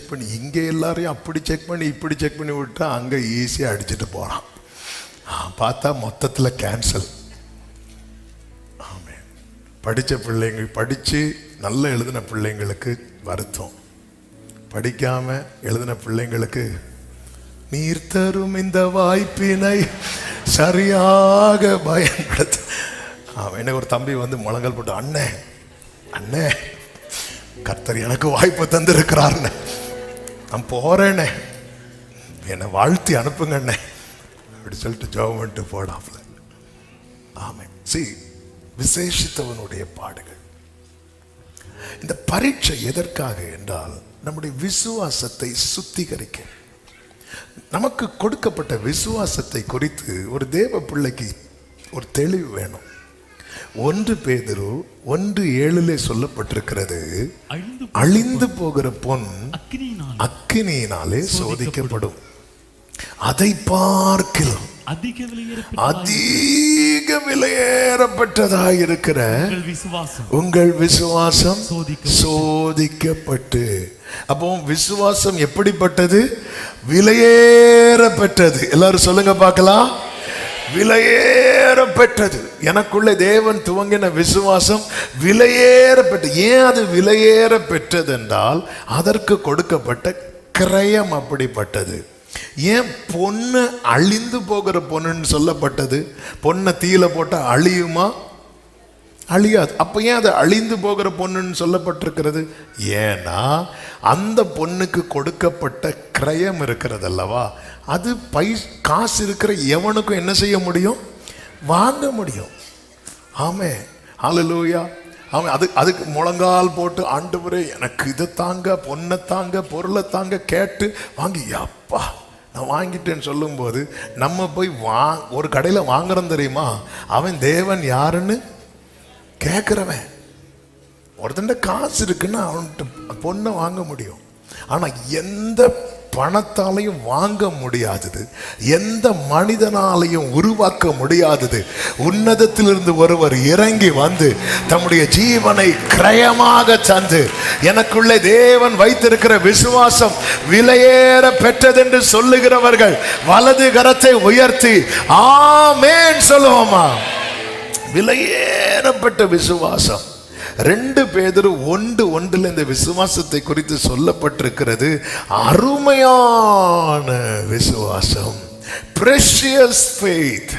பண்ணி இங்கே எல்லாரையும் அப்படி செக் பண்ணி இப்படி செக் பண்ணி விட்டா அங்கே ஈஸியாக அடிச்சுட்டு போகிறான். பார்த்தா மொத்தத்தில் கேன்சல். ஆமே, படித்த பிள்ளைங்க, படித்து நல்லா எழுதின பிள்ளைங்களுக்கு வருத்தம், படிக்காம எழுதின பிள்ளைங்களுக்கு நீர் தரும் இந்த வாய்ப்பினை சரியாக பயன்படுத்த. எனக்கு ஒரு தம்பி வந்து முழங்கல் போட்டு, அண்ணே அண்ணே கர்த்தர் எனக்கு வாய்ப்பு தந்திருக்கிறார்ண்ணே, நான் போறேனே, என்னை வாழ்த்தி அனுப்புங்க அண்ணே அப்படி சொல்லிட்டு ஜெபம் பண்ணிட்டு போடாப்ல. ஆமென். விசேஷித்தவனுடைய பாடுகள். இந்த பரீட்சை எதற்காக என்றால் நம்முடைய விசுவாசத்தை சுத்திகரிக்க. நமக்கு கொடுக்கப்பட்ட விசுவாசத்தை குறித்து ஒரு தேவ பிள்ளைக்கு ஒரு தெளிவு வேணும். 1 பேதுரு 1:7 சொல்லப்பட்டிருக்கிறது, அழிந்து போகிற பொன் அக்கினியினாலே சோதிக்கப்படும், அதை பார்க்கலாம் அதிக விலையேறப்பட்டதாக இருக்கிற உங்கள் விசுவாசம் சோதிக்கப்பட்டு. அப்போ விசுவாசம் எப்படிப்பட்டது? விலையேறப்பட்டது. எல்லாரும் சொல்லுங்க பார்க்கலாம். விலையேறப்பட்டது. எனக்குள்ள தேவன் துவங்கின விசுவாசம் விலையேறப்பட்டது. ஏன் அது விலையேறப்பட்டது என்றால் அதற்கு கொடுக்கப்பட்ட கிரயம் அப்படிப்பட்டது. ஏன் பொண்ணு அழிந்து போகிற பொண்ணுன்னு சொல்லப்பட்டது? பொண்ணை தீயில போட்டா அழியுமா? அழியாது. அப்ப ஏன் அது அழிந்து போகிற பொண்ணுன்னு சொல்லப்பட்டிருக்கிறது? ஏன்னா அந்த பொண்ணுக்கு கொடுக்கப்பட்ட கிரயம் இருக்கிறது அல்லவா, அது காசு இருக்கிற எவனுக்கும் என்ன செய்ய முடியும்? வாங்க முடியும். ஆமே, ஹல்லேலூயா. அவன் அதுக்கு முழங்கால் போட்டு, ஆண்டவரே எனக்கு இதை தாங்க, பொண்ணை தாங்க, பொருளை தாங்க கேட்டு வாங்கி, அப்பா நான் வாங்கிட்டேன்னு சொல்லும்போது நம்ம போய் ஒரு கடையில் வாங்குறோம் தெரியுமா, அவன் தேவன் யாருன்னு கேட்குறவன். ஒருத்தன் காசு இருக்குன்னா அவன்கிட்ட பொண்ணை வாங்க முடியும். ஆனா எந்த பணத்தாலையும் வாங்க முடியாதது, எந்த மனிதனாலையும் உருவாக்க முடியாதது, உன்னதத்திலிருந்து ஒருவர் இறங்கி வந்து தம்முடைய ஜீவனை கிரயமாக தந்து எனக்குள்ளே தேவன் வைத்திருக்கிற விசுவாசம் விலையேற பெற்றதென்று சொல்லுகிறவர்கள் வலது கரத்தை உயர்த்தி ஆமென் சொல்லுவோமா? விலையேறப்பட்ட விசுவாசம். 2 பேதுரு 1:1 இந்த விசுவாசத்தை குறித்து சொல்லப்பட்டிருக்கிறது. அருமையான விசுவாசம், precious faith,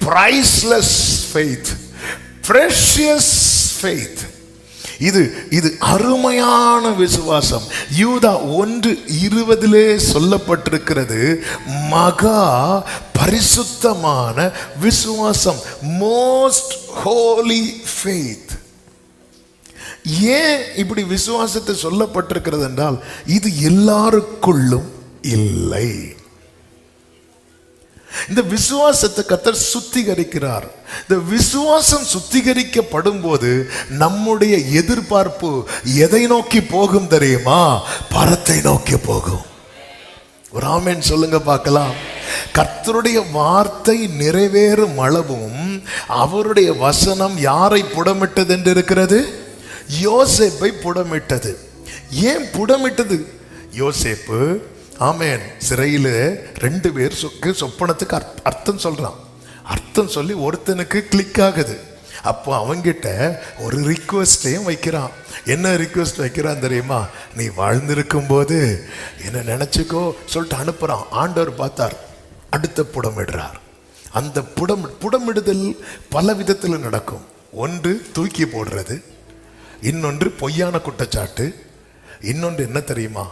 priceless faith, precious faith. இது அருமையான விசுவாசம். யூதா 1:20 சொல்லப்பட்டிருக்கிறது, மகா பரிசுத்தமான விசுவாசம், மோஸ்ட் ஹோலி ஃபெய்த். ஏன் இப்படி விசுவாசத்தை சொல்லப்பட்டிருக்கிறது என்றால் இது எல்லாருக்குள்ளும் இல்லை. இந்த விசுவாசத்தை கர்த்தர் சுத்திகரிக்கிறார். இந்த விசுவாசம் சுத்திகரிக்கப்படும் போது நம்முடைய எதிர்பார்ப்பு எதை நோக்கி போகும் தெரியுமா? பரத்தை நோக்கி போகும். ஒரு ஆமென் சொல்லுங்க பார்க்கலாம். கர்த்தருடைய வார்த்தை நிறைவேறும் அளவும் அவருடைய வசனம் யாரை புடமிட்டது என்று இருக்கிறது? யோசேப்பை புடமிட்டது. ஏன் புடமிட்டது? யோசேப்பு ஆமென் சிறையில் 2 பேர் சொப்பனத்துக்கு அர்த்தம் சொல்றான். அர்த்தம் சொல்லி ஒருத்தனுக்கு கிளிக் ஆகுது. அப்போ அவங்கிட்ட ஒரு ரிக்வெஸ்டையும் வைக்கிறான். என்ன ரிக்வெஸ்ட் வைக்கிறான் தெரியுமா? நீ வாழ்ந்திருக்கும் போது என்ன நினைச்சுக்கோ சொல்லிட்டு அனுப்புறான். ஆண்டவர் பார்த்தார், அடுத்த புடமிடுறார். அந்த புடமிடுதல் பல விதத்தில் நடக்கும். ஒன்று தூக்கி போடுறது, இன்னொன்று பொய்யான குற்றச்சாட்டு, இன்னொன்று என்ன தெரியுமா?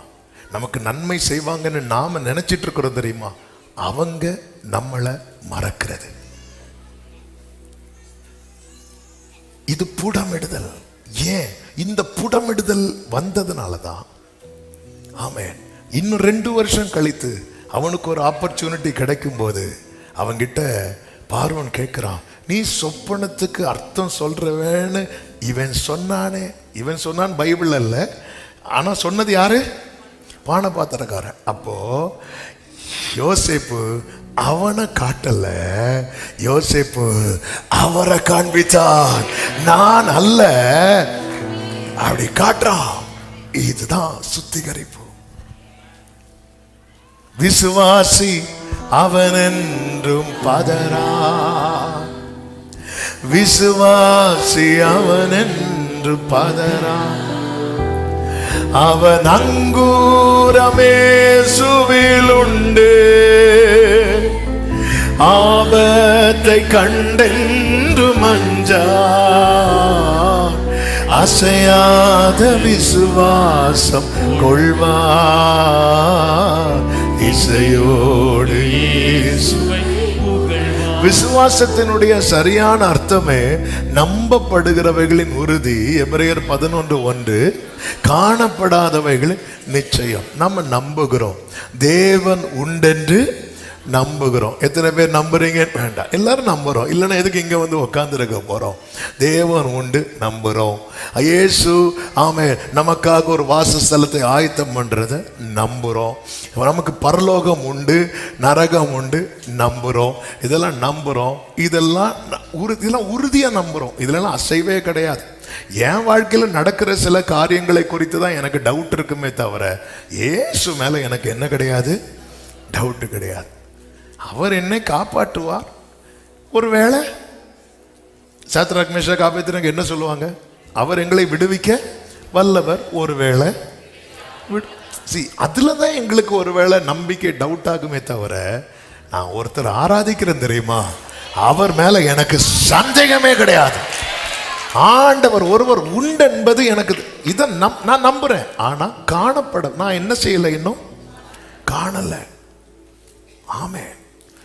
நமக்கு நன்மை செய்வாங்கன்னு நாம நினைச்சிட்டு இருக்கிறோம் தெரியுமா? அவங்க நம்மளை மறக்கிறது. இது புடமிடுதல். ஏன் இந்த புடமிடுதல் வந்ததுனாலதான் ஆமென் இன்னும் 2 வருஷம் கழித்து அவனுக்கு ஒரு ஆப்பர்ச்சுனிட்டி கிடைக்கும் போது அவங்கிட்ட பார்வன் கேட்கிறான், நீ சொப்பனத்துக்கு அர்த்தம் சொல்றவேன்னு இவன் சொன்னானே. இவன் சொன்னான் பைபிள் அல்ல, ஆனா சொன்னது யாரு? பானபாத்திரக்காரன். அப்போ யோசேப்பு அவனை காட்டல, யோசேப்பு அவரை காண்பித்தான். நான் அல்ல அப்படி காட்டுறான். இதுதான் சுத்திகரிப்பு. விசுவாசி அவன் என்றும் பதறா, விசுவாசி அவன் என்று பதறா, அவன் அங்கூரமேசுவில் உண்டு, ஆபத்தை கண்டென்று மஞ்சா, அசையாத விசுவாசம் கொள்வார், இசையோடு இயேசுவை புகழ்வார். விசுவாசத்தினுடைய சரியான அர்த்தமே நம்பப்படுகிறவைகளின் உறுதி. எபிரேயர் 11:1 காணப்படாதவைகளின் நிச்சயம். நம்ம நம்புகிறோம், தேவன் உண்டென்று நம்புகிறோம். எத்தனை பேர் நம்புறீங்க? வேண்டாம், எல்லாரும் நம்புறோம். இல்லைன்னா எதுக்கு இங்க வந்து உட்கார்ந்துருக்க போறோம்? தேவன் உண்டு, நம்புறோம். இயேசு ஆமென் நமக்காக ஒரு வாசஸ்தலத்தை ஆயத்தம் பண்றதை நம்புறோம். நமக்கு பரலோகம் உண்டு, நரகம் உண்டு, நம்புறோம். இதெல்லாம் நம்புறோம். இதெல்லாம் உறுதியா நம்புறோம். இதெல்லாம் அசைவே கிடையாது. என் வாழ்க்கையில் நடக்கிற சில காரியங்களை குறித்து தான் எனக்கு டவுட் இருக்குமே தவிர இயேசு மேல எனக்கு என்ன கிடையாது? டவுட் கிடையாது. அவர் என்னை காப்பாற்றுவார். ஒருவேளை சாத்ராக் மேஷாக் ஆபேத்நேகோ என்ன சொல்லுவாங்க? அவர் எங்களை விடுவிக்க வல்லவர். ஒருவேளை அதுலதான் எங்களுக்கு ஒருவேளை நம்பிக்கை டவுட் ஆகுமே தவிர நான் ஒருத்தர் ஆராதிக்கிறேன் தெரியுமா, அவர் மேல எனக்கு சந்தேகமே கிடையாது. ஆண்டவர் ஒருவர் உண்டு என்பது எனக்கு இதை நான் நம்புறேன். ஆனா காணப்பட நான் என்ன செய்யல, இன்னும் காணல. ஆமே,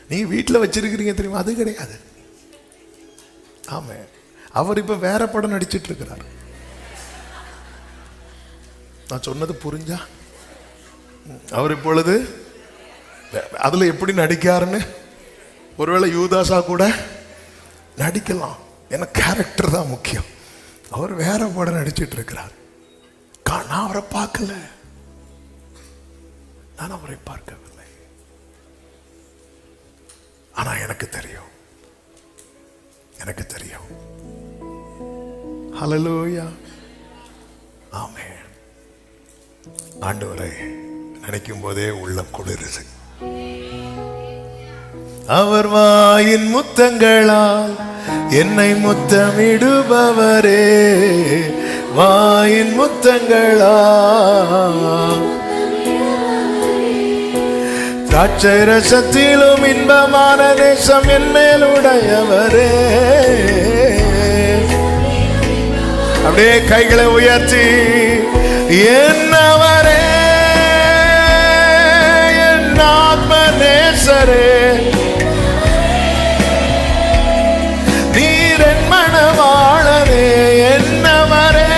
நீ வீட்டில் வச்சிருக்கிறீங்க தெரியுமா, அது கிடையாது. ஆமே, அவர் இப்ப வேற படம் நடிச்சிட்டு இருக்கிறார். நான் சொன்னது புரிஞ்சா? அவர் இப்பொழுது அதுல எப்படி நடிக்காருன்னு ஒருவேளை யூதாசா கூட நடிக்கலாம். ஏன்னா கேரக்டர் தான் முக்கியம். அவர் வேற படம் நடிச்சிட்டு இருக்கிறார். நான் அவரை பார்க்கல, நான் அவரை பார்க்கவில்லை. ஆனா எனக்கு தெரியும், எனக்கு தெரியும். ஹல்லேலூயா, ஆமென். ஆண்டவரை நினைக்கும் போதே உள்ளம் குளிருது. அவர் வாயின் முத்தங்களால் என்னை முத்தமிடுபவரே, வாயின் முத்தங்களால் திராட்சை ரசத்திலும் இன்பமான நேசம் என் மேலுடையவரே. அப்படியே கைகளை உயர்த்தி, என்னவரே என் ஆத்ம நேசரே, நீர் என் மணவாளரே, என்னவரே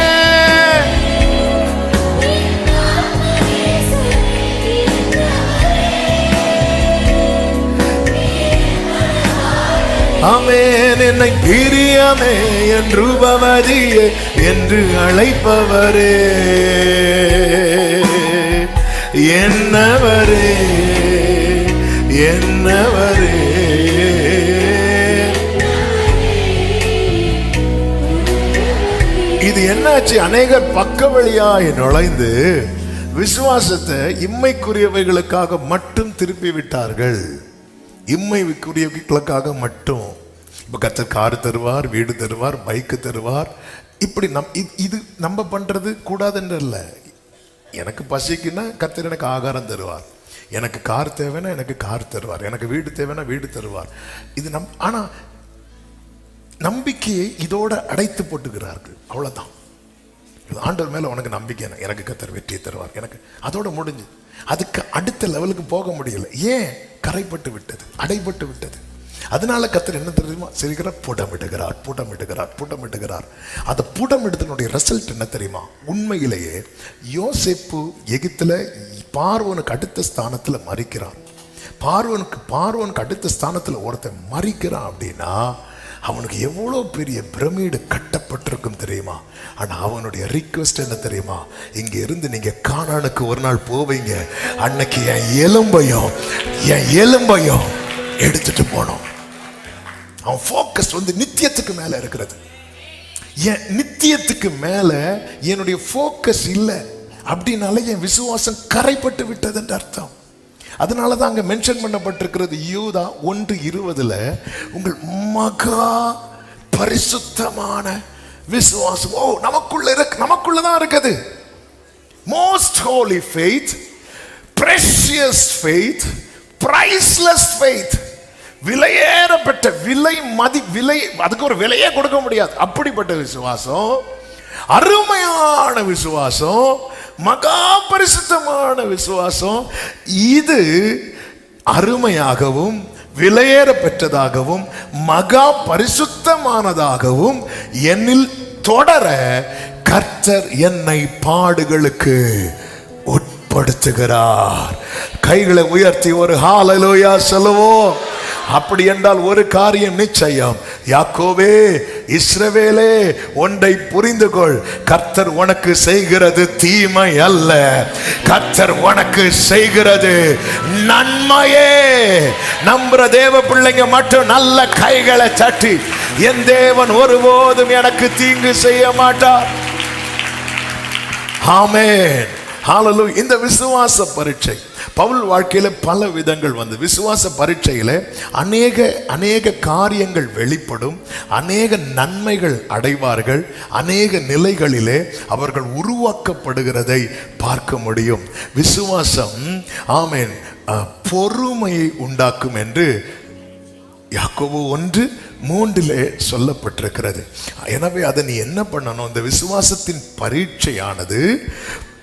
ஆமென். என்னை பிரியமே என்று ரூபவதியே என்று அழைப்பவரே, என்னவரே என்னவரே. இது என்னாச்சு? அநேகர் பக்க வழியாய் நுழைந்து விசுவாசத்தை இம்மைக்குரியவைகளுக்காக மட்டும் திருப்பி விட்டார்கள். இம்மைக்குரியவைகளுக்காக மட்டும். இப்ப கர்த்தர் கார் தருவார், வீடு தருவார், பைக்கு தருவார். இப்படி இது நம்ம பண்றது கூடாதுன்னு இல்லை. எனக்கு பசிக்குன்னா கர்த்தர் எனக்கு ஆகாரம் தருவார், எனக்கு கார் தேவைன்னா எனக்கு கார் தருவார், எனக்கு வீடு தேவைன்னா வீடு தருவார். இது ஆனா நம்பிக்கையை இதோட அடைத்து போட்டுக்கிறார்கள். அவ்வளவுதான். ஆண்டவர் மேல உனக்கு நம்பிக்கை, எனக்கு கர்த்தர் வெற்றியை தருவார், எனக்கு அதோட முடிஞ்சு. அதுக்கு அடுத்த லெவலுக்கு போக முடியல. ஏன்? கரைப்பட்டு விட்டது, அடைபட்டு விட்டது. அதனால கர்த்தர் என்ன தெரியுமா செய்கிறார்? புடமிடுகிறார், புடமிடுகிறார், புடமிடுகிறார். அந்த புடமிடுதனுடைய ரிசல்ட் என்ன தெரியுமா? உண்மையிலேயே யோசேப்பு எகிப்துல பார்வோனுக்கு அடுத்த ஸ்தானத்துல மறிக்கிறான். பார்வோனுக்கு அடுத்த ஸ்தானத்துல ஒருத்தன் மறிக்கிறான் அப்படின்னா அவனுக்கு எவ்வளோ பெரிய பிரமிடு கட்டப்பட்டிருக்கும் தெரியுமா? ஆனா அவனுடைய ரிக்வெஸ்ட் என்ன தெரியுமா? இங்க இருந்து நீங்க கானானுக்கு ஒரு நாள் போவீங்க, அன்னைக்கு என் எலும்பையும் எடுத்துட்டு போனோம். அவன் ஃபோக்கஸ் நித்தியத்துக்கு மேல இருக்கிறது. என் நித்தியத்துக்கு மேல என்னுடைய ஃபோக்கஸ் இல்லை அப்படின்னால என் விசுவாசம் கரைப்பட்டு விட்டது என்று அர்த்தம். அதனாலதான் அங்க மென்ஷன் பண்ணப்பட்டிருக்கிறது யூதா 1:20 உங்கள் மகா பரிசுத்தமான விசுவாசம். ஓ, நமக்குள்ளதான் இருக்குது. Most holy faith, precious faith, priceless faith. விலையேறப்பட்ட விலை, அதுக்கு ஒரு விலையே கொடுக்க முடியாது அப்படிப்பட்ட விசுவாசம், அருமையான விசுவாசம், மகா பரிசுத்தமான விசுவாசம். இது அருமையாகவும் விலையேற பெற்றதாகவும் மகா பரிசுத்தமானதாகவும் என்னில் தொடர கர்த்தர் என்னை பாடுகளுக்கு உட்படுத்துகிறார். கைகளை உயர்த்தி ஒரு ஹல்லேலூயா சொல்லுவோம். அப்படி என்றால் ஒரு காரியம் நிச்சயம். யாக்கோபே, இஸ்ரவேலே, ஒன்றை புரிந்து கொள். கர்த்தர் உனக்கு செய்கிறது தீமை அல்ல, கர்த்தர் உனக்கு செய்கிறது நன்மையே. நம்புற தேவ பிள்ளைங்க மட்டும் நல்ல கைகளை தட்டி, என் தேவன் ஒருபோதும் எனக்கு தீங்கு செய்ய மாட்டார். ஆமென், ஹல்லேலூயா. இந்த விசுவாச பரீட்சை பவுல் வாழ்க்கையில பல விதங்கள் விசுவாச பரீட்சையில அநேக காரியங்கள் வெளிப்படும், அநேக நன்மைகள் அடைவார்கள், அநேக நிலைகளிலே அவர்கள் உருவாக்கப்படுகிறதை பார்க்க முடியும். விசுவாசம் ஆமென் பொறுமையை உண்டாக்கும் என்று யாக்கோபு 1:3 சொல்லப்பட்டிருக்கிறது. எனவே அதை நீ என்ன பண்ணணும்? இந்த விசுவாசத்தின் பரீட்சையானது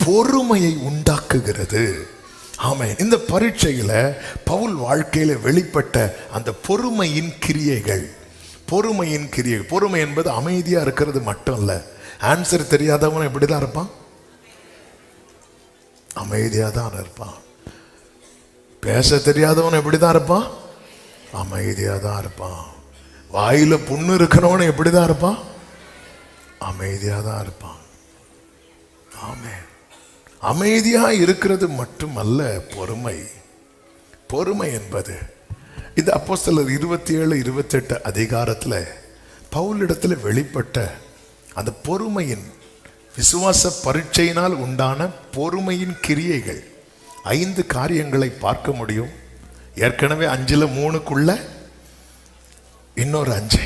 பொறுமையை உண்டாக்குகிறது. ஆமென். இந்த பரீட்சையில பவுல் வாழ்க்கையில வெளிப்பட்ட அந்த பொறுமையின் கிரியைகள். பொறுமை என்பது அமைதியா இருக்கிறது மட்டும் இல்ல. ஆன்சர் தெரியாதவன் எப்படிதான் இருப்பான்? அமைதியா தான் இருப்பான். பேச தெரியாதவன் எப்படிதான் இருப்பான்? அமைதியா தான் இருப்பான். வாயில புண்ணு இருக்கிறவன் எப்படிதான் இருப்பான்? அமைதியா தான் இருப்பான். ஆமென். அமைதியா இருக்கிறது மட்டுமல்ல பொறுமை. பொறுமை என்பது இந்த அப்போஸ்தலர் 27-28 அதிகாரத்துல பவுலிடத்துல வெளிப்பட்ட அந்த பொறுமையின் விசுவாச பரீட்சையினால் உண்டான பொறுமையின் கிரியைகள் 5 காரியங்களை பார்க்க முடியும். ஏற்கனவே 5ல் 3க்குள்ள இன்னொரு 5.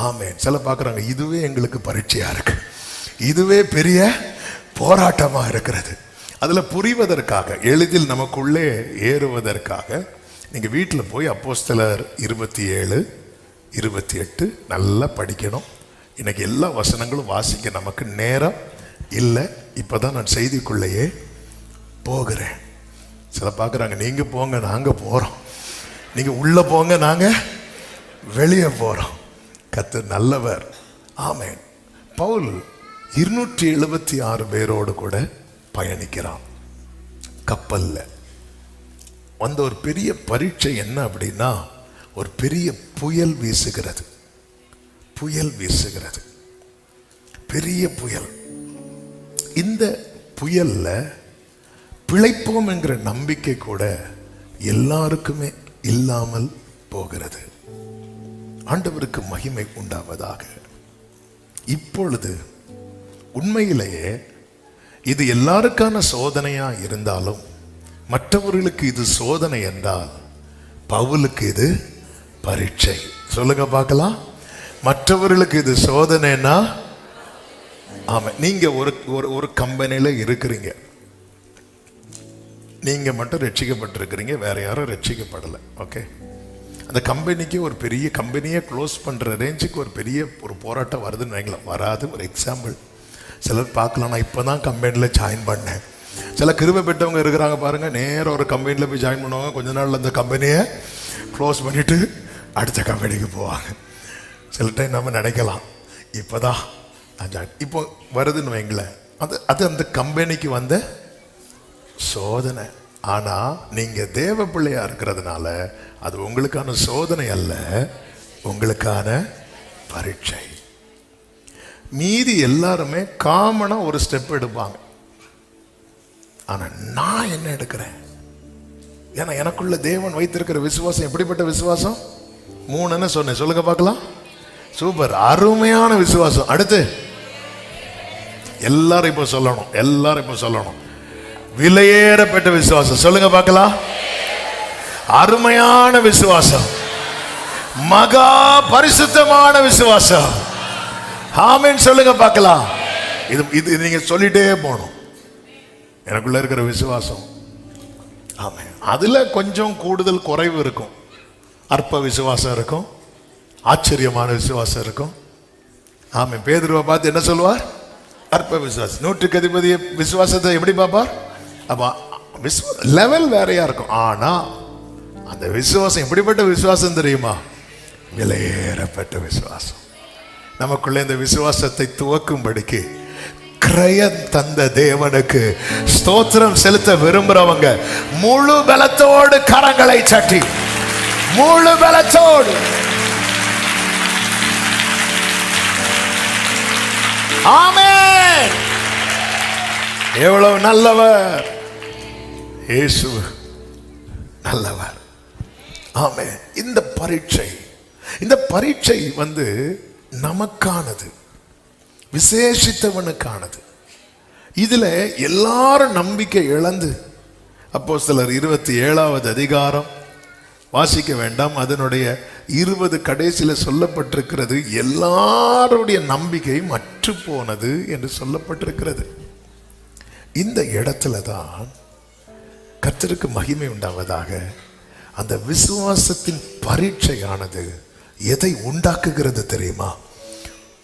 ஆமென். சில பார்க்குறாங்க இதுவே எங்களுக்கு பரீட்சையா இருக்கு, இதுவே பெரிய போராட்டமா இருக்கிறது. அதுல புரிவதற்காக, எளிதில் நமக்குள்ளே ஏறுவதற்காக நீங்க வீட்டில் போய் அப்போஸ்தலர் 27-28 நல்லா படிக்கணும். இன்னைக்கு எல்லா வசனங்களும் வாசிக்க நமக்கு நேரம் இல்லை. இப்பதான் நான் செய்திக்குள்ளேயே போகிறேன். சில பார்க்குறாங்க நீங்க போங்க நாங்க போறோம், நீங்க உள்ள போங்க நாங்க வெளியே போறோம். கர்த்தர் நல்லவர். ஆமென். பவுல் 276 பேரோடு கூட பயணிக்கிறான். கப்பல்ல வந்த ஒரு பெரிய பரீட்சை என்ன அப்படின்னா, ஒரு பெரிய புயல் வீசுகிறது. புயல் வீசுகிறது, பெரிய புயல். இந்த புயல்ல பிழைப்போம் என்கிற நம்பிக்கை கூட எல்லாருக்குமே இல்லாமல் போகிறது. ஆண்டவருக்கு மகிமை உண்டாவதாக. இப்பொழுது உண்மையிலேயே இது எல்லாருக்கான சோதனையா இருந்தாலும் மற்றவர்களுக்கு இது சோதனை என்றால் பவுலுக்கு இது பரீட்சை. சொல்லுங்க பார்க்கலாம். மற்றவர்களுக்கு இது சோதனைன்னா, ஆமா, நீங்க ஒரு கம்பெனியில இருக்கிறீங்க, நீங்க மட்டும் ரட்சிக்கப்பட்டிருக்கிறீங்க, வேற யாரும் ரட்சிக்கப்படலை. ஓகே, அந்த கம்பெனிக்கு ஒரு பெரிய கம்பெனியை க்ளோஸ் பண்ற ரேஞ்சுக்கு ஒரு போராட்டம் வருதுன்னு வைங்களேன். வராது. ஒரு எக்ஸாம்பிள், சிலர் பார்க்கலாம், நான் இப்போதான் கம்பெனியில் ஜாயின் பண்ணேன். சில கிருபை பெற்றவங்க இருக்கிறாங்க பாருங்க, நேரம் ஒரு கம்பெனியில் போய் ஜாயின் பண்ணுவாங்க, கொஞ்ச நாள் அந்த கம்பெனியை க்ளோஸ் பண்ணிட்டு அடுத்த கம்பெனிக்கு போவாங்க. சில டைம் நம்ம நினைக்கலாம் இப்போதான் நான் ஜாயின், இப்போ வருதுன்னு வைங்களேன், அது அந்த கம்பெனிக்கு வந்த சோதனை. ஆனா நீங்க தேவ பிள்ளையா இருக்கிறதுனால அது உங்களுக்கான சோதனை அல்ல, உங்களுக்கான பரீட்சை. மீதி எல்லாருமே காமனா ஒரு ஸ்டெப் எடுப்பாங்க. ஆனா நான் என்ன எடுக்கிறேன்? ஏன்னா எனக்குள்ள தேவன் வைத்திருக்கிற விசுவாசம் எப்படிப்பட்ட விசுவாசம்? 3 சொன்னேன், சொல்லுங்க பார்க்கலாம். சூப்பர், அருமையான விசுவாசம். அடுத்து எல்லாரும் இப்ப சொல்லணும், விலையேறப்பட்ட விசுவாசம். சொல்லுங்க பார்க்கலாம். அருமையான விசுவாசம், மகா பரிசுத்தமான விசுவாசம். ஆமென். சொல்லுங்க பார்க்கலாம். இது நீங்க சொல்லிட்டே போகணும். எனக்குள்ள இருக்கிற விசுவாசம். ஆமென். அதுல கொஞ்சம் கூடுதல் குறைவு இருக்கும். அற்ப விசுவாசம் இருக்கும், ஆச்சரியமான விசுவாசம் இருக்கும். ஆமென். பேதுருவை பார்த்து என்ன சொல்லுவார்? அற்ப விசுவாசம். 100க்கு அதிபதி விசுவாசத்தை எப்படி பார்ப்பார்? அப்ப லெவல் வேறையா இருக்கும். ஆனா அந்த விசுவாசம் எப்படிப்பட்ட விசுவாசம் தெரியுமா? விலையேறப்பட்ட விசுவாசம். நமக்குள்ள இந்த விசுவாசத்தை துவக்கும்படிக்கு கிரயம் தந்த தேவனுக்கு ஸ்தோத்திரம் செலுத்த விரும்புறவங்க முழு பலத்தோடு கரங்களை தட்டி, முழு பலத்தோடு ஆமென். எவ்வளவு நல்லவர் இயேசு, நல்லவர். ஆமென். இந்த பரீட்சை நமக்கானது, விசேஷித்தவனுக்கானது. இதுல எல்லாரும் நம்பிக்கை இழந்து, அப்போஸ்தலர் 27வது அதிகாரம் வாசிக்க வேண்டாம், அதனுடைய 20 கடைசியில சொல்லப்பட்டிருக்கிறது, எல்லாருடைய நம்பிக்கை மற்று போனது என்று சொல்லப்பட்டிருக்கிறது. இந்த இடத்துல தான் கர்த்தருக்கு மகிமை உண்டாவதாக. அந்த விசுவாசத்தின் பரீட்சையானது எதை உண்டாக்குகிறது தெரியுமா?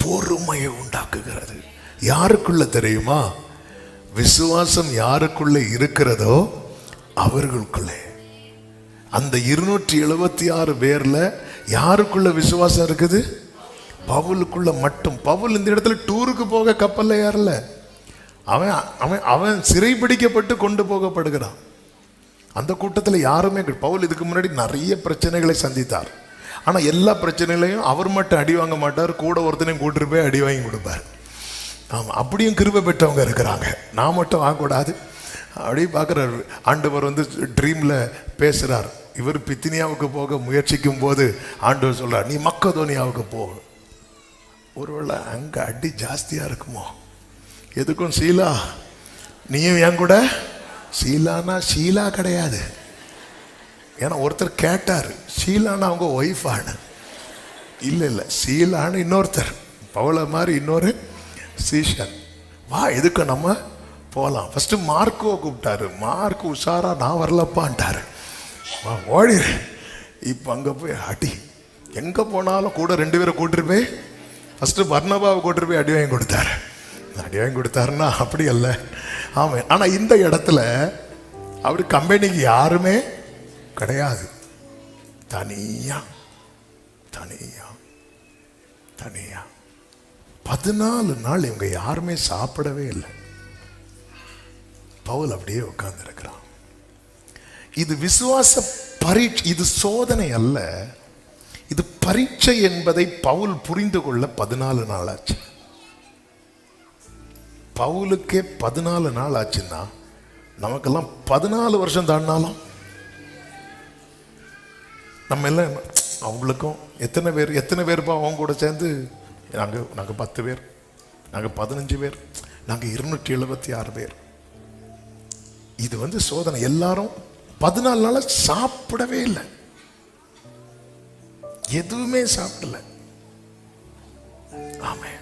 பொறுமையை உண்டாக்குகிறது. யாருக்குள்ள தெரியுமா? விசுவாசம் யாருக்குள்ள இருக்கிறதோ அவர்களுக்குள்ளே. அந்த 276 பேர்ல யாருக்குள்ள விசுவாசம் இருக்குது? பவுலுக்குள்ள மட்டும். பவுல் இந்த இடத்துல டூருக்கு போக கப்பல்ல ஏறல. அவன் சிறைபிடிக்கப்பட்டு கொண்டு போகப்படுகிறான். அந்த கூட்டத்தில் யாருமே, பவுல் இதுக்கு முன்னாடி நிறைய பிரச்சனைகளை சந்தித்தார். ஆனா எல்லா பிரச்சனைகளையும் அவர் மட்டும் அடி வாங்க மாட்டார், கூட ஒருத்தனையும் கூட்டிட்டு போய் அடி வாங்கி கொடுப்பார். ஆமா, அப்படியும் கிருபை பெற்றவங்க இருக்கிறாங்க. நான் மட்டும் வாங்கக்கூடாது அப்படி பார்க்குறாரு. ஆண்டவர் வந்து ட்ரீம்ல பேசுறார். இவர் பித்தினியாவுக்கு போக முயற்சிக்கும் போது ஆண்டவர் சொல்றார், நீ மக்கதோனியாவுக்கு போ. ஒருவேளை அங்க அடி ஜாஸ்தியா இருக்குமோ? எதுக்கும் ஷீலா நீயும் என் கூட. ஷீலானா ஷீலா கிடையாது. ஏன்னா ஒருத்தர் கேட்டார், ஷீலானா அவங்க ஒய்ஃபானு. இல்லை ஷீலான்னு இன்னொருத்தர், பவுல மாதிரி இன்னொரு சீஷன். வா, எதுக்கு நம்ம போகலாம். ஃபர்ஸ்ட் மார்க்கோ கூப்பிட்டாரு. மார்க் உஷாரா, நான் வரலப்பான்ட்டாரு. வா ஓடிடு. இப்போ அங்கே போய் அடி. எங்கே போனாலும் கூட 2 பேரை கூட்டிட்டு போய் ஃபர்ஸ்ட் பர்னபாவை கூட்டிட்டு போய் அடி வாங்கி கொடுத்தாரு. அடி வாங்கி கொடுத்தாருன்னா அப்படி அல்ல. ஆமாம். ஆனால் இந்த இடத்துல அவர் கம்பெனிக்கு யாருமே கிடையாது. தனியா 14 நாள் இவங்க யாருமே சாப்பிடவே இல்லை. பவுல் அப்படியே உட்கார்ந்து இருக்கிறான். இது விசுவாச பரீட்சை, இது சோதனை அல்ல, இது பரீட்சை என்பதை பவுல் புரிந்து கொள்ள 14 நாள் ஆச்சு. பவுலுக்கே 14 நாள் ஆச்சுன்னா நமக்கெல்லாம் 14 வருஷம் தாண்டினாலும் நம்ம எல்லாம் அவங்களுக்கும் எத்தனை பேர் அவங்க கூட சேர்ந்து நாங்கள் 10 பேர், நாங்கள் 15 பேர், நாங்கள் 276 பேர். இது வந்து சோதனை. எல்லாரும் 14 நாளா சாப்பிடவே இல்லை, எதுவுமே சாப்பிடல. ஆமே.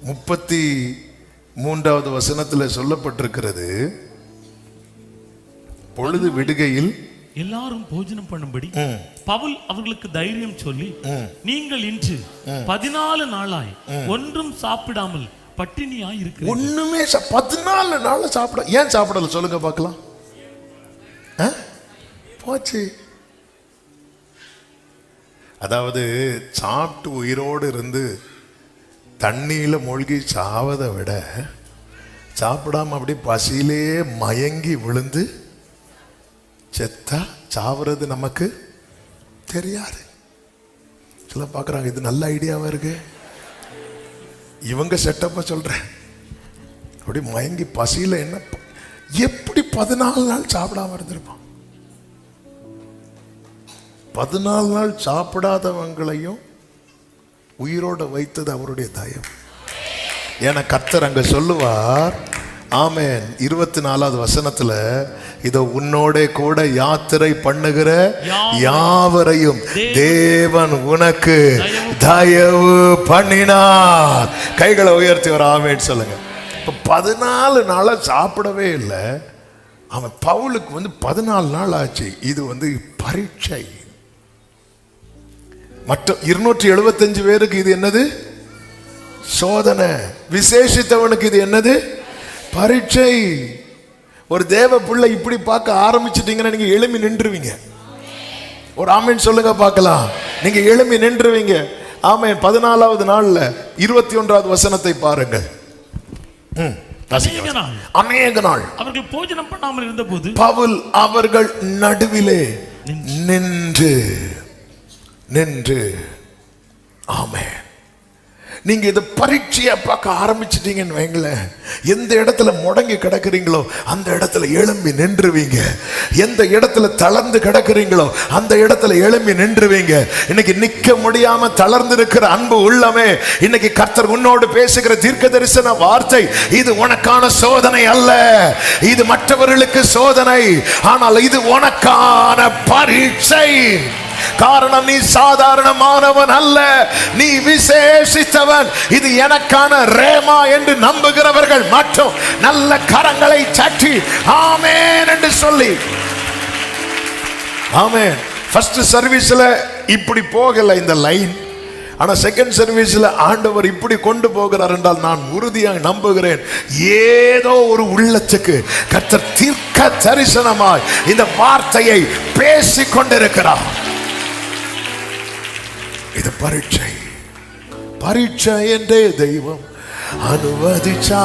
33வது வசனத்தில் சொல்லப்பட்டிருக்கிறது, பொழுது விடுகையில் எல்லாரும் போஜனம் பண்ணும்படி பவுல் அவர்களுக்கு தைரியம் சொல்லி, நீங்கள் இன்று 14 நாளாய் ஒன்றும் சாப்பிடாமல் பட்டினியாய் இருக்கு. ஒண்ணுமே 14 நாள் சாப்பிட. ஏன் சாப்பிடல சொல்லுங்க பார்க்கலாம். போச்சு. அதாவது சாப்பிட்டு உயிரோடு இருந்து தண்ணியில மூழ்கி சாவதை விட சாப்பிடாம அப்படி பசியிலே மயங்கி விழுந்து செத்தா சாவுறது நமக்கு தெரியாது. சில பார்க்குறாங்க, இது நல்ல ஐடியாவா இருக்கு. இவங்க செட்டப்ப சொல்றேன். அப்படி மயங்கி பசியில என்ன எப்படி 14 நாள் சாப்பிடாம இருந்திருப்பான். 14 நாள் சாப்பிடாதவங்களையும் உயிரோட வைத்தது அவருடைய தயவு. ஏன்னா கர்த்தர் அங்க சொல்லுவார், ஆமென், 24வது வசனத்துல, இதோ உன்னோட கூட யாத்திரை பண்ணுகிற யாவரையும் தேவன் உனக்கு தயவு பண்ணினார். கைகளை உயர்த்தி ஒரு ஆமென் சொல்லுங்க. இப்ப 14 நாளா சாப்பிடவே இல்லை. அவன் பவுலுக்கு வந்து 14 நாள் ஆச்சு. இது வந்து பரீட்சை. மற்ற 275 பேருக்கு இது என்னது? சோதனை. விசேஷித்தவனுக்கு இது என்னது? பரீட்சை. ஒரு தேவ பிள்ளை இப்படி பார்க்க ஆரம்பிச்சிட்டீங்கன்னா நீங்க எழும்பி நின்றுவீங்க. ஒரு ஆமென் சொல்லுங்க பார்க்கலாம். நீங்க எழும்பி நின்றுவீங்க. ஆமென். 14வது நாள்ல 21வது வசனத்தை பாருங்கள். அநேக நாள் அவர்கள் போஜனம் பண்ணாமல் இருந்தபோது பவுல் அவர்கள் நடுவிலே நின்று ஆமென். நீங்க இதை பரீட்சையா பார்க்க ஆரம்பிச்சிட்டீங்கன்னு வைங்களேன், எந்த இடத்துல முடங்கி கிடக்குறீங்களோ அந்த இடத்துல எழும்பி நின்றுவீங்க. எந்த இடத்துல தளர்ந்து கிடக்குறீங்களோ அந்த இடத்துல எழும்பி நின்றுவீங்க. இன்னைக்கு நிக்க முடியாம தளர்ந்து இருக்கிற அன்பு உள்ளமே, இன்னைக்கு கர்த்தர் உன்னோடு பேசுகிற தீர்க்க தரிசன வார்த்தை, இது உனக்கான சோதனை அல்ல, இது மற்றவர்களுக்கு சோதனை, ஆனால் இது உனக்கான பரீட்சை. காரணம், நீ சாதாரணமானவன் அல்ல, நீ விசேஷித்தவன். இது எனக்கான ரேமா என்று நம்புகிறவர்கள் மட்டும் நல்ல கரங்களை தட்டி ஆமென் என்று சொல்லி. ஆமென். ஃபர்ஸ்ட் சர்வீஸ்ல இப்படி போகல இந்த லைன், ஆனா செகண்ட் சர்வீஸ்ல ஆண்டவர் இப்படி கொண்டு போகிறார் என்றால் நான் உறுதியாக நம்புகிறேன், ஏதோ ஒரு உள்ளத்துக்கு கர்த்தர் தீர்க்க தரிசனமாய் இந்த வார்த்தையை பேசிக் கொண்டிருக்கிறார். இது பரீட்சை. பரீட்சை என்றே தெய்வம் அனுமதிச்சா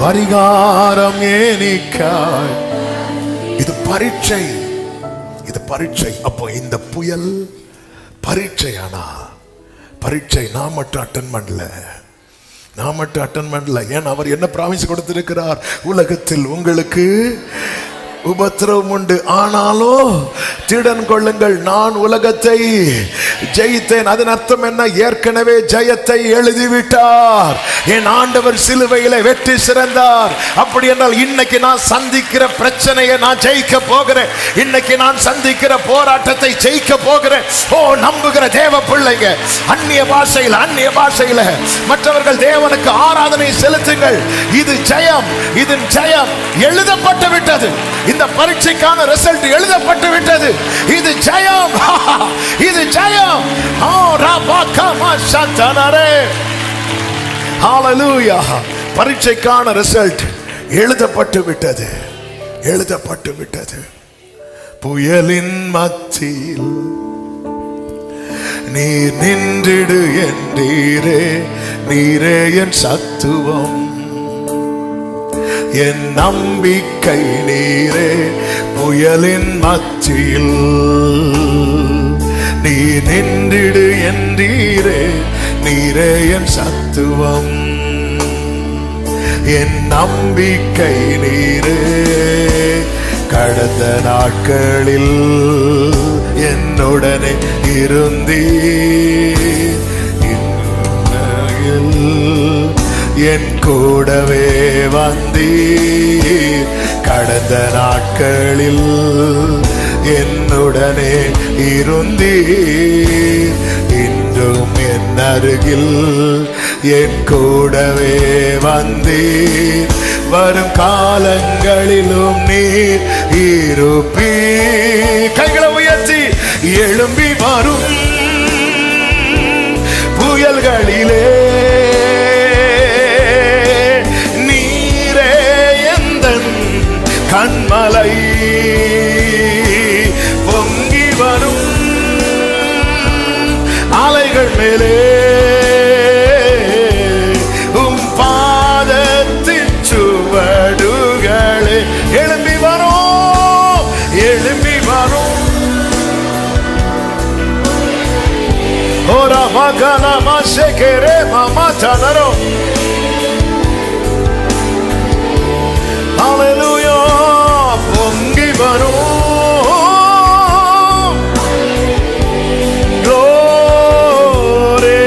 பரிகாரம் ஏனிக்காய். இது பரீட்சை, இது பரீட்சை. அப்போ இந்த புயல் பரீட்சையானா? பரீட்சை நான் மட்டும் அட்டன் பண்ணல, நான் மட்டும் அட்டன் பண்ணல. ஏன் அவர் என்ன பிராமிஸ் கொடுத்திருக்கிறார்? உலகத்தில் உங்களுக்கு உபத்திரவம் உண்டு, ஆனாலும் திடன் கொள்ளுங்கள், நான் உலகத்தை ஜெயித்தேன். அதன் அர்த்தம் என்ன? ஏற்கனவே ஜெயத்தை எழுதிவிட்டார். என் ஆண்டவர் சிலுவையிலே வெற்றி சிறந்தார். அப்படி என்றால் இன்னைக்கு நான் சந்திக்கிற பிரச்சனையை நான் ஜெயிக்க போகிறேன். இன்னைக்கு நான் சந்திக்கிற போராட்டத்தை ஜெயிக்க போகிறேன். ஓ நம்புகிற தேவ பிள்ளைங்க, அந்நிய பாஷையில மற்றவர்கள் தேவனுக்கு ஆராதனை செலுத்துங்கள். இது ஜெயம், இது ஜெயம் எழுதப்பட்டு விட்டது. இந்த பரீட்சைக்கான ரிசல்ட் எழுதப்பட்டு விட்டது. இது ஜெயம், இது ஜெயம். ஹalleluya. பரீட்சைக்கான ரிசல்ட் எழுதப்பட்டு விட்டது, எழுதப்பட்டு விட்டது. புயலின் மத்தியில் நீர் நின்றிடு என்றீரே, நீரே என் சத்துவம், என் நம்பிக்கை நீரே. புயலின் மத்தியில் நீ நின்றிடு என்றீரே, நீரே என் சத்துவம், என் நம்பிக்கை நீரே. கடந்த நாட்களில் என்னுடனே இருந்தீர், என் கூடவே வந்தீர். கடந்த நாட்களில் என்னுடனே இருந்தீர், இன்றும் என் அருகில் என் கூடவே வந்தீர். வரும் காலங்களிலும் நீர் இருப்பீர். கைகளை உயர்த்தி எழும்பி வரும் புயல்களிலே கண்மலை பொங்கி வரும் அலைகள் மேலே உம் பாதத்தின் சுவடுகளே. எழும்பி வரும், எழும்பி வரும். ஓரா மகனா மாசேகரே மாமா தனரோ. ஹalleluya. பொங்கி வரும் glory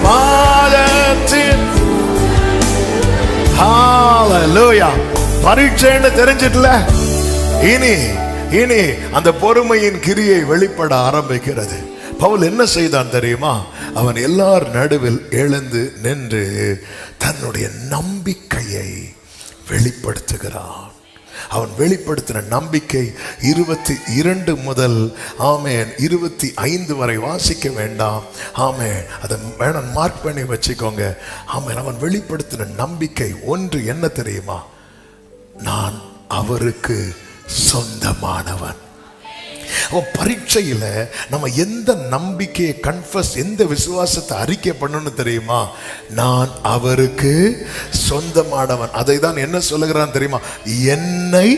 பாதத்தின். ஹalleluya. பரீட்சைன்னு தெரிஞ்சிட்டல, இனி அந்த பொறுமையின் கிரியை வெளிப்பட ஆரம்பிக்கிறது. பவுல் என்ன செய்தான் தெரியுமா? அவன் எல்லார் நடுவில் எழுந்து நின்று தன்னுடைய நம்பிக்கையை வெளிப்படுத்துகிறான். அவன் வெளிப்படுத்தின நம்பிக்கை 22 முதல் 25 வரை வாசிக்க வேண்டாம். அதை வேணாம், மார்க் பண்ணி வச்சுக்கோங்க. அவன் வெளிப்படுத்தின நம்பிக்கை ஒன்று என்ன தெரியுமா? நான் அவருக்கு சொந்தமானவன். பரீட்சையில நம்ம எந்த நம்பிக்கையை கன்ஃபஸ், எந்த விசுவாசத்தை அறிக்கை பண்ணணும் தெரியுமா? நான் அவருக்கு சொந்தமானவன். அதை தான் என்ன சொல்லுகிறான் தெரியுமா? என்னை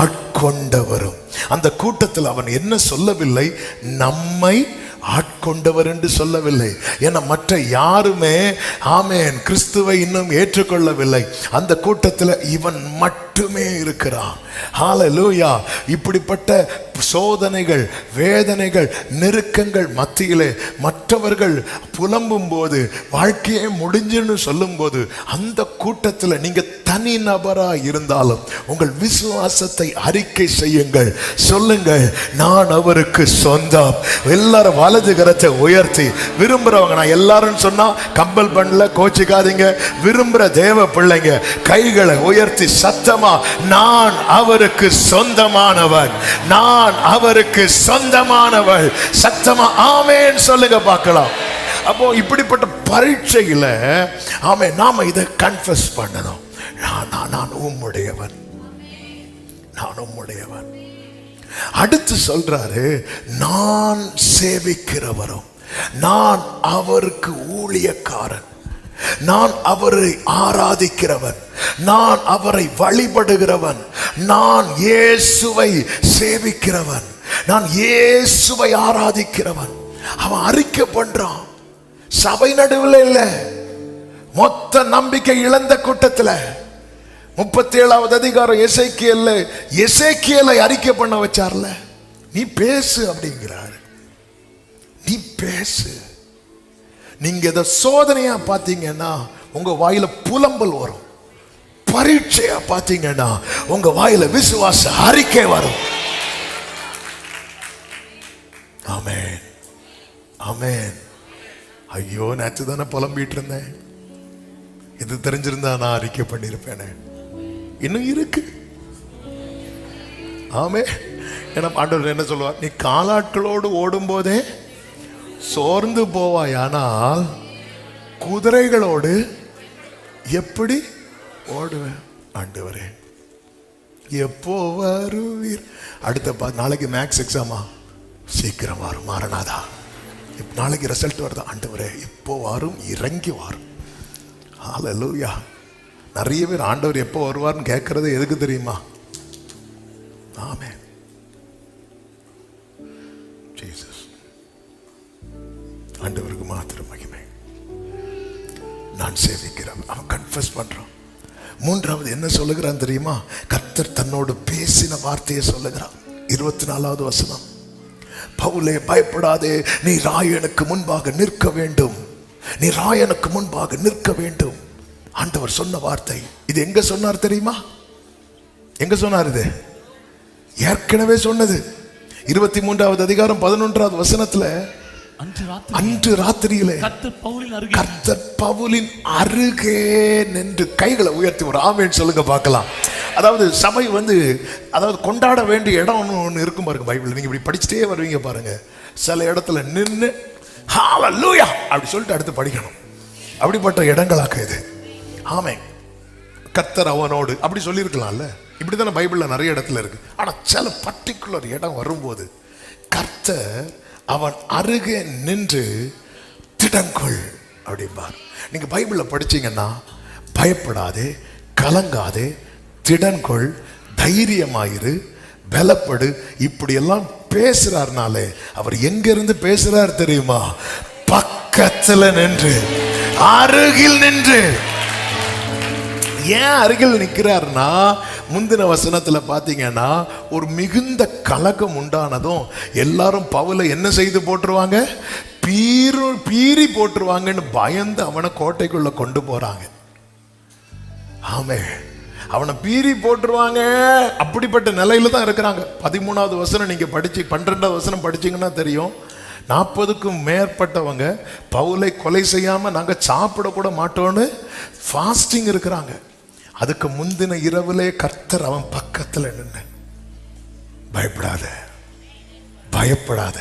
ஆட்கொண்டவரும். அந்த கூட்டத்தில் அவன் என்ன சொல்லவில்லை? நம்மை ஆட்கொண்டவர் என்று சொல்லவில்லை. ஏன்னா மற்ற யாருமே கிறிஸ்துவை இன்னும் ஏற்றுக்கொள்ளவில்லை. அந்த கூட்டத்தில் இவன் மட்டுமே இருக்கிறான். ஹalleluya. இப்படிப்பட்ட சோதனைகள், வேதனைகள், நெருக்கங்கள் மத்தியிலே மற்றவர்கள் புலம்பும் போது, வாழ்க்கையே முடிஞ்சுன்னு சொல்லும் போது, அந்த கூட்டத்தில் நீங்க தனி நபரா இருந்தாலும் உங்கள் விசுவாசத்தை அறிக்கை செய்யுங்கள். சொல்லுங்கள், நான் அவருக்கு சொந்தம். எல்லாரும் வலது கரத்தை உயர்த்தி விரும்புறவங்க, நான் எல்லாரும் சொன்னா கம்பல் பண்ணல, கோச்சிக்காதீங்க. விரும்புற தேவ பிள்ளைங்க கைகளை உயர்த்தி சத்தமா, நான் அவருக்கு சொந்தமானவன், நான் அவருக்கு சொந்தமானவள். சத்தமா ஆமென் சொல்லுங்க பார்க்கலாம். அப்போ இப்படிப்பட்ட பரீட்சையில நாம இதை கன்ஃபஸ் பண்ணணும். நான் உம்முடையவன், நான் உம்முடையவன். அடுத்து சொல்றாரு, நான் சேவிக்கிறவரும், நான் அவருக்கு ஊழியக்காரன், நான் அவரை ஆராதிக்கிறவன், நான் அவரை வழிபடுகிறவன், நான் இயேசுவை சேவிக்கிறவன், நான் இயேசுவை ஆராதிக்கிறவன். அவன் அறிக்கை பண்றான். சபை நடுவில் இல்ல, மொத்த நம்பிக்கை இழந்த கூட்டத்துல 37வது அதிகாரம் எசேக்கியேலை அறிக்கை பண்ண வச்சார்ல, நீ பேசு அப்படிங்கிறார். நீ பேசு. நீங்க இத சோதனையா பாத்தீங்கன்னா உங்க வாயில புலம்பல் வரும். பரீட்சையா பாத்தீங்கன்னா உங்க வாயில விசுவாச அறிக்கை வரும். ஆமென், ஆமென். ஐயோ, நேற்று தானே புலம்பிட்டு இருந்தேன், இது தெரிஞ்சிருந்தா நான் அறிக்கை பண்ணிருப்பேனே. இன்னும் இருக்கு. ஆமென். ஏன்னா ஆண்டவர் என்ன சொல்லுவார், நீ காலாட்களோடு ஓடும் போதே சோர்ந்து போவாய், ஆனால் குதிரைகளோடு எப்படி ஓடுவேன். ஆண்டவரே எப்போ வருவீர்? அடுத்த நாளைக்கு மேக்ஸ் எக்ஸாமா, சீக்கிரம் வரும் மாறனாதா. நாளைக்கு ரிசல்ட் வருதா, ஆண்டவரே இப்போ வரும், இறங்கி வரும். ஹல்லேலூயா. நிறைய பேர் ஆண்டவர் எப்போ வருவார்னு கேட்கறது எதுக்கு தெரியுமா? ஆமென். ஜீசஸ். ஆண்டவருக்கு மாத்திரம் மகிமை. நான் சேவிக்கிறேன். அவன் கன்ஃபஸ் பண்றான். மூன்றாவது என்ன சொல்லுகிறான் தெரியுமா? கர்த்தர் தன்னோடு பேசின வார்த்தையை சொல்லுகிறான். 24வது வசனம், பவுலே பயப்படாதே, நீ ராயனுக்கு முன்பாக நிற்க வேண்டும், நீ ராயனுக்கு முன்பாக நிற்க வேண்டும். ஆண்டவர் சொன்ன வார்த்தை இது. எங்க சொன்னார் தெரியுமா? எங்க சொன்னார்? இது ஏற்கனவே சொன்னது. 23வது அதிகாரம் 11வது வசனத்துல, அன்று ராத்திரியிலே கர்த்தர் பவுலின் அருகே நின்று கைகளை உயர்த்தி ஒரு ஆமென் சொல்லுங்க பார்க்கலாம். அதாவது சபை அதாவது கொண்டாட வேண்டிய இடம் ஒன்று இருக்கும் பாருங்க. பைபிள் நீங்க இப்படி படிச்சுட்டே வருவீங்க பாருங்க. சில இடத்துல நின்று ஹல்லேலூயா அப்படி சொல்லிட்டு அடுத்து படிக்கணும். அப்படிப்பட்ட இடங்களாக்க இது. ஆமென். கர்த்தர் அவனோடு அப்படி சொல்லியிருக்கலாம்ல. இப்படித்தானே பைபிள்ல நிறைய இடத்துல இருக்கு. ஆனா சில பர்டிகுலர் இடம் வரும்போது கர்த்தர் அவன் அருகே நின்று திடங்கொள் அப்படிம்பார். நீங்க பைபிள்ல படிச்சீங்கன்னா, பயப்படாதே, கலங்காதே, திடன்கொள், தைரியமாயிரு, பலப்படு, இப்படி எல்லாம் பேசுறாருனாலே அவர் எங்க இருந்து பேசுறார் தெரியுமா? பக்கத்துல நின்று, அருகில் நின்று. ஏன் அருகில் நிற்கிறார்னா, முந்தின வசனத்துல பாத்தீங்கன்னா ஒரு மிகுந்த கலக்கம் உண்டானதும் எல்லாரும் பவுலை என்ன செய்து போட்டுருவாங்க? பீறி போட்டுருவாங்கன்னு பயந்து அவனை கோட்டைக்குள்ள கொண்டு போறாங்க. ஆமே, அவனை பீறி போட்டுருவாங்க. அப்படிப்பட்ட நிலையில தான் இருக்கிறாங்க. 13வது வசனம் நீங்க படிச்சு 12வது வசனம் படிச்சீங்கன்னா தெரியும். 40க்கும் மேற்பட்டவங்க பவுலை கொலை செய்யாம நாங்க சாப்பிட கூட மாட்டோம்னு ஃபாஸ்டிங் இருக்கிறாங்க. அதுக்கு முந்தின இரவுலே கர்த்தர் அவன் பக்கத்துல நின்று, பயப்படாத, பயப்படாத,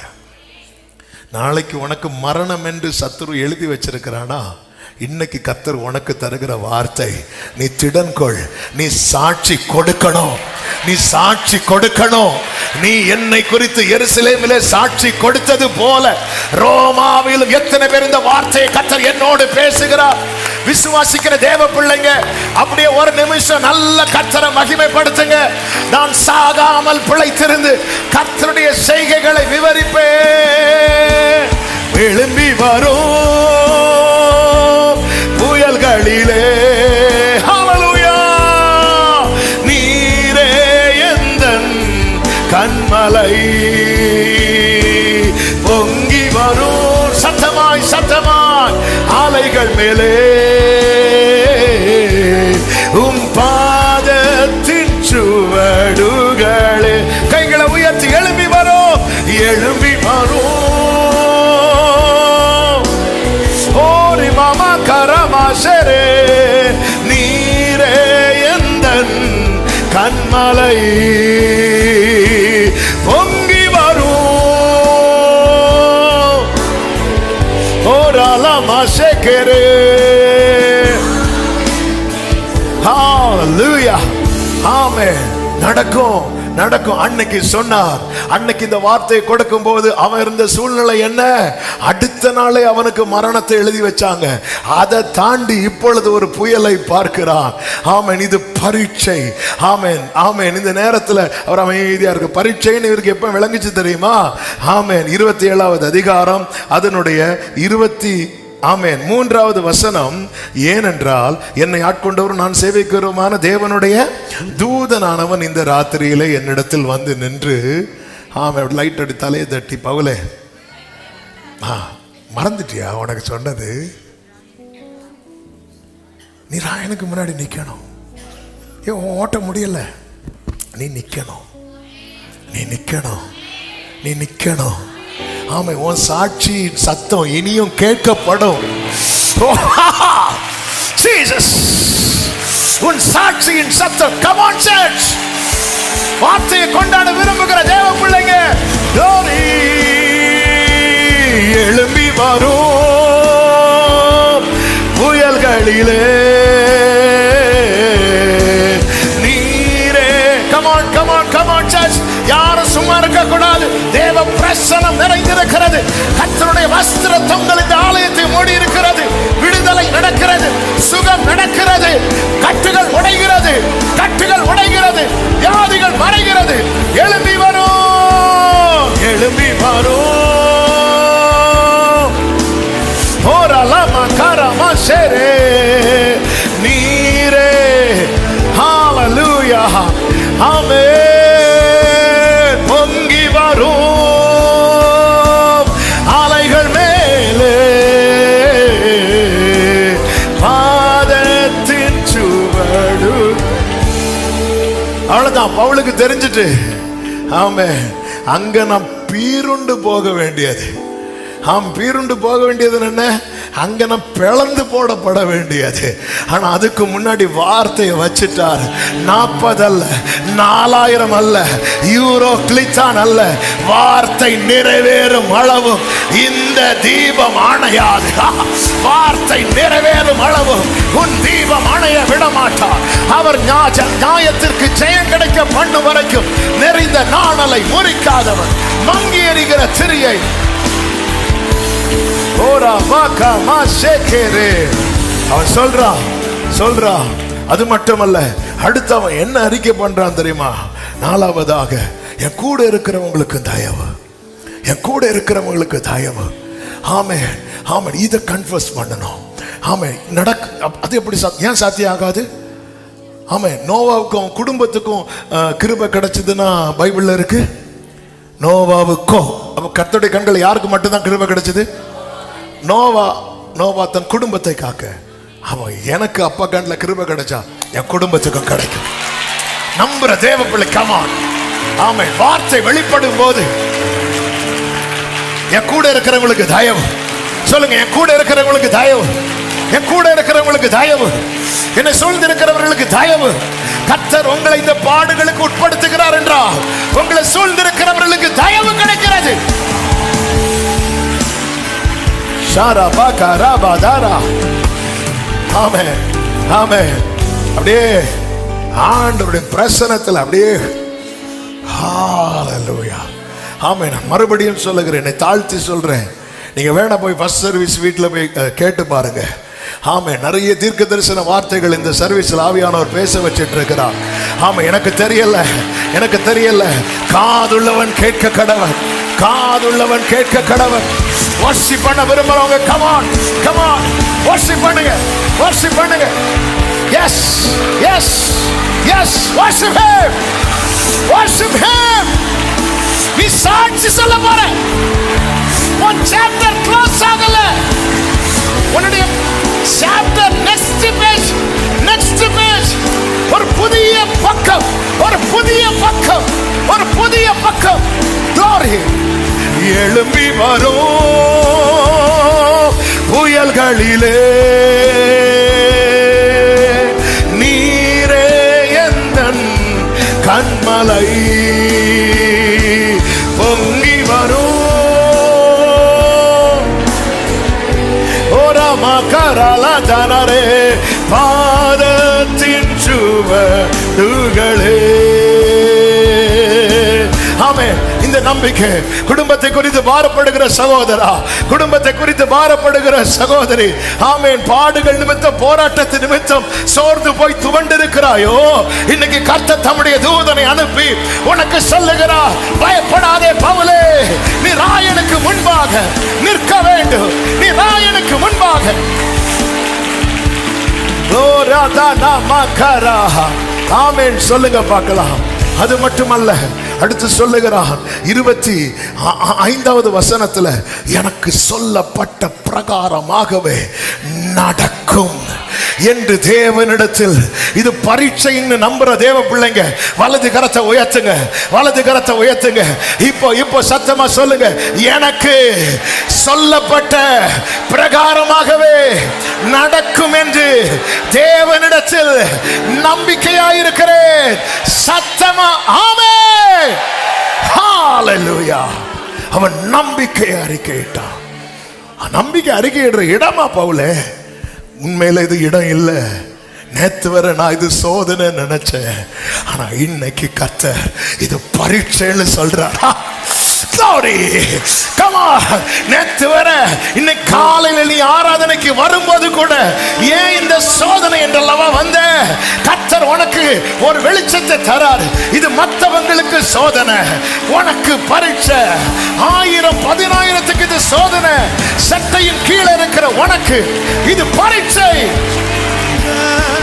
நாளைக்கு உனக்கு மரணம் என்று சத்துரு எழுதி வச்சிருக்கிறானா, இன்னைக்கு கர்த்தர் உனக்கு தருகிற வார்த்தை, நீ திடன்கொள், நீ சாட்சி கொடுக்கணும், நீ சாட்சி கொடுக்கணும். நீ என்னை குறித்து எருசலேமிலே சாட்சி கொடுத்தது போல ரோமாவிலும் எத்தனை பேர் இந்த வார்த்தையை கர்த்தர் என்னோடு பேசுகிறார். விசுவாசிக்கிற தேவ பிள்ளைங்க அப்படியே ஒரு நிமிஷம் நல்ல கர்த்தரை மகிமைப்படுத்துங்க. நான் சாகாமல் பிழைத்திருந்து கர்த்தருடைய செய்கைகளை விவரிப்பேன். எழும்பி வரும் புயல்களிலே ஹல்லேலூயா, நீரே எந்தன் கன்மலை, பொங்கி வரும் சத்தமாய் சத்தமாய் அலைகள் மேலே உம் பாதத்தின் சுவடுகளே. கைகளை உயர்த்தி எழும்பி வரும், எழும்பி வரும். ஓரி மாமா கரமாசரே, நீரே எந்தன் கன்மலை, பொங்கி வரும். ஓராலா மாசேக்கரே. ஹல்லேலூயா. ஆமென். நடக்கும், நடக்கும். அன்னைக்கு சொன்னார். அன்னைக்கு இந்த வார்த்தையை கொடுக்கும் போது அவன் இருந்த சூழ்நிலை என்ன? அடுத்த நாளே அவனுக்கு மரணத்தை எழுதி வச்சாங்க. அதை தாண்டி இப்பொழுது ஒரு புயலை பார்க்கிறான். ஆமென். இது பரீட்சை. ஆமென், ஆமென். இந்த நேரத்தில் அவர் அமைதியா இருக்கு. பரீட்சைன்னு இவருக்கு எப்ப விளங்குச்சு தெரியுமா? ஆமென். 27வது அதிகாரம் அதனுடைய ஆமென். 3வது வசனம், ஏனென்றால் என்னை ஆட்கொண்டவர் நான் சேவிக்கிறவருமான தேவனுடைய தூதனானவன் இந்த ராத்திரியிலே என்னிடத்தில் வந்து நின்று, ஆமென், லைட் அடி தலையை தட்டி, பவுலே மறந்துட்டியா உனக்கு சொன்னது? நீ ராயனுக்கு முன்னாடி நிக்கணும். ஏன் ஓட்ட முடியல? நீ நிக்கணும், நீ நிக்கணும், நீ நிக்கணும். ஆமை, உன் சாட்சி சத்தம் இனியும் கேட்கப்படும். ஜீசஸ், உன் சாட்சியின் சத்தம். Come on church, வார்த்தையை கொண்டாட விரும்புகிற தேவ பிள்ளைங்க, glory எழும்பி வரும் புயல்களிலே நீரே. Come on, come on, come on church. யாரும் சும்மா இருக்க கூடாது. தேவ பிரசன்னம் நிறைந்திருக்கிறது. கர்த்தருடைய வஸ்திரம் தொங்கல் இந்த ஆலயத்தை மூடி இருக்கிறது. விடுதலை நடக்கிறது, சுகம் நடக்கிறது, கட்டுகள் உடைகிறது, கட்டுகள் உடைகிறது, வியாதிகள் மறைகிறது. எழும்பி வரும், எழும்பி வரும். ஓரலமா கரமா சேரே நீரே. ஹalleluya, ஆமென். பொங்கி வரும் அலைகள் மேலே பாதத்தின் சுவடு. அவ்வளவுதான், பவுலுக்கு தெரிஞ்சிட்டு, ஆமென், அங்க நான் பீருண்டு போக வேண்டியது. பீருண்டு போக வேண்டியது என்ன? அங்க நான் பிளந்து போடப்பட வேண்டியது. ஆனா அதுக்கு முன்னாடி வார்த்தையை வச்சுட்டார். 40 அல்ல, 4000 அல்ல, யூரோ கிளித்தான் அல்ல, வார்த்தை நிறைவேறும் அளவும் இந்த தீபம் அணையாது. வார்த்தை நிறைவேறும் அளவும் உன் தீபம் அணைய விட மாட்டார். அவர் நியாயத்திற்கு ஜெயம் கிடைக்க பண்ணும் வரைக்கும் நிறைந்த நாணலை முறிக்காதவர், மங்கி எறிகிற திரியை. அவன் சொல்றான். அது மட்டுமல்ல, அடுத்தவன் என்ன அறிக்கை பண்றான் தெரியுமா? 4வதாக, என் கூட இருக்கிறவங்களுக்கு தயவு, என் கூட இருக்கிறவங்களுக்கு தயவு. ஆமென், ஆமென். இதை கன்ஃபஸ் பண்ணணும். ஆமென். அது எப்படி ஏன் சாத்தியம் ஆகாது? ஆமென். நோவாவுக்கும் குடும்பத்துக்கும் கிருபை கிடைச்சதுன்னா பைபிள்ல இருக்கு. நோவாவுக்கும், அப்ப கர்த்தருடைய கண்கள் யாருக்கு மட்டும்தான் கிருபை கிடைச்சது? நோவா தன் குடும்பத்தை காக்க. அவன், எனக்கு அப்பா கண்ணில் கிருபை கிடைச்சா என் குடும்பத்துக்கும் கிடைக்கும். நம்புற தேவ பிள்ளை, கமான். ஆமென். வார்த்தை வெளிப்படும் போது என் கூட இருக்கிறவங்களுக்கு தயவு. சொல்லுங்க, என் கூட இருக்கிறவங்களுக்கு தயவு, என் கூட இருக்கிறவங்களுக்கு தயவு, என்னை சூழ்ந்திருக்கிறவர்களுக்கு தயவு. கர்த்தர் உங்களை இந்த பாடுகளுக்கு உட்படுத்துகிறார் என்றால் உங்களை சூழ்ந்திருக்கிறவர்களுக்கு தயவு கிடைக்கிறது. ஆமென், ஆமென். அப்படியே ஆண்டவருடைய பிரசன்னத்தில் அப்படியே ஹalleluya. ஆமென். நான் மறுபடியும் சொல்லுகிறேன், என்னை தாழ்த்தி சொல்றேன். நீங்க வேணா போய் ஃபர்ஸ்ட் சர்வீஸ் வீட்டில் போய் கேட்டு பாருங்க. ஆமென். நிறைய தீர்க்க தரிசன வார்த்தைகள் இந்த சர்வீஸ்ல ஆவியானவர் பேச வச்சிட்டு இருக்கிறார். ஆமென். எனக்கு தெரியல. காதுள்ளவன் கேட்க கடவன், காதுள்ளவன் கேட்க கடவன். வர்ஷிப் பண்ண விரும்புறவங்க, கமான், கமான், வர்ஷிப் பண்ணுங்க, வர்ஷிப் பண்ணுங்க. Yes, yes, yes, worship him, worship him. நீ சாட்சி சொல்ல போற. உன் சாப்டர் க்ளோஸ் ஆகல. உன்னுடைய chapter next page, next page. ஒரு புதிய பக்கம், ஒரு புதிய பக்கம், ஒரு புதிய பக்கம். glory. எழும்பி வரும் புயல்களிலே நீரே எந்தன் கண்மலை. பொங்கி வரும் ஓரமா கரல ஜனரே பாதத்தின் சுவடுகளே. ஆமென். இந்த நம்பிக்கை. குடும்பத்தை குறித்து பாரப்படுகிற சகோதரா, குடும்பத்தை குறித்து பாரப்படுகிற சகோதரி, ஆமென், பாடுகள் நிமித்தம், போராட்டத்தின் நிமித்தம் சோர்ந்து போய் துவண்டிருக்கிறாயோ, இன்னைக்கு கர்த்தர் தம்முடைய தூதனை அனுப்பி உனக்கு சொல்லுகிறார், பயப்படாதே பவுலே, நீ ராயனுக்கு முன்பாக நிற்க வேண்டும். நீ ராயனுக்கு முன்பாக. ஆமென், சொல்லுங்க பார்க்கலாம். அது மட்டுமல்ல, அடுத்து சொல்லுகிறான் 25வது வசனத்துல, எனக்கு சொல்லப்பட்ட பிரகாரமாகவே நடக்கும் என்று தேவனிடத்தில். இது பரீட்சைன்னு நம்புற தேவ பிள்ளைங்க, வலது கரத்தை உயர்த்துங்க, வலது கரத்தை உயர்த்துங்க. இப்போ சத்தமா சொல்லுங்க, எனக்கு சொல்லப்பட்ட பிரகாரமாகவே நடக்கும் என்று தேவனிடத்தில் நம்பிக்கையாயிருக்கிறேன். சத்தமா ஆமென், ஹalleluya. அவன் நம்பிக்கை அறிக்கையிட்டான். நம்பிக்கை அறிக்கையிடுற இடமா பவுலே? உண்மையில இது இடம் இல்லை. நேத்து வரை நான் இது சோதனை நினைச்சேன், ஆனா இன்னைக்கு கர்த்தர் இது பரீட்சைன்னு சொல்றார். நேத்து வர இன்னைக்கு காலையில் நீ ஆராதனைக்கு வரும்போது கூட ஏன் இந்த சோதனை என்றல்லவா வந்த? கர்த்தர் உனக்கு ஒரு வெளிச்சத்தை தரார். இது மற்றவங்களுக்கு சோதனை, உனக்கு பரீட்சை. 1000 10,000க்கு இது சோதனை. சட்டையின் கீழே இருக்கிற உனக்கு இது பரீட்சை.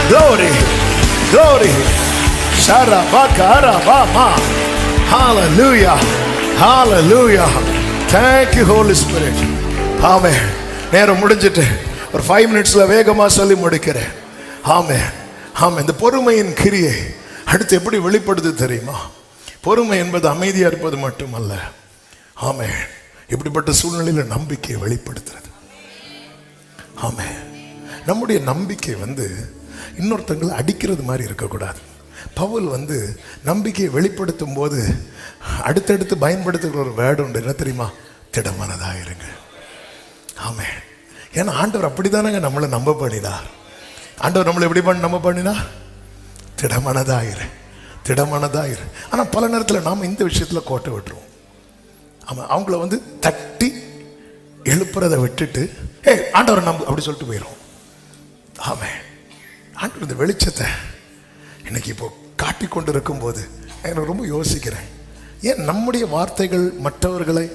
Glory, glory. Sharabakara-bama. Hallelujah, hallelujah. Thank you, Holy Spirit. Amen. நேரம் முடிஞ்சிட்டு ஒரு 5 minutesல வேகமா சொல்லி முடிக்கிறேன். ஆமென், ஆமென். இந்த பொறுமையின் கிரியை அடுத்து எப்படி வெளிப்படுது தெரியுமா? பொறுமை என்பது அமைதியா இருப்பது மட்டுமல்ல. ஆமென், இப்படிப்பட்ட சூழ்நிலையில நம்பிக்கையை வெளிப்படுத்துறது. ஆமென். நம்முடைய நம்பிக்கை இன்னொருத்தங்களை அடிக்கிறது மாதிரி இருக்கக்கூடாது. பவுல் நம்பிக்கையை வெளிப்படுத்தும் போது அடுத்தடுத்து பயன்படுத்துகிற ஒரு வேர்டு உண்டு, என்ன தெரியுமா? திடமனதாக இருங்க. ஆமென். ஏன்னா ஆண்டவர் அப்படித்தானங்க நம்மளை நம்ப பண்ணினார். ஆண்டவர் நம்மளை எப்படி நம்ப பண்ணினா? திடமனதாயிரு, திடமனதாயிரு. ஆனால் பல நேரத்தில் நாம் இந்த விஷயத்தில் கோட்டை விட்டுருவோம். ஆமாம், அவங்கள தட்டி எழுப்புறதை விட்டுட்டு ஆண்டவரை நம்ப அப்படி சொல்லிட்டு போயிடும். ஆமென். ஆண்டவர் இந்த வெளிச்சத்தை இன்னைக்கு இப்போ காட்டி கொண்டு இருக்கும்போது எனக்கு ரொம்ப யோசிக்கிறேன், ஏன் நம்முடைய வார்த்தைகள் மற்றவர்களை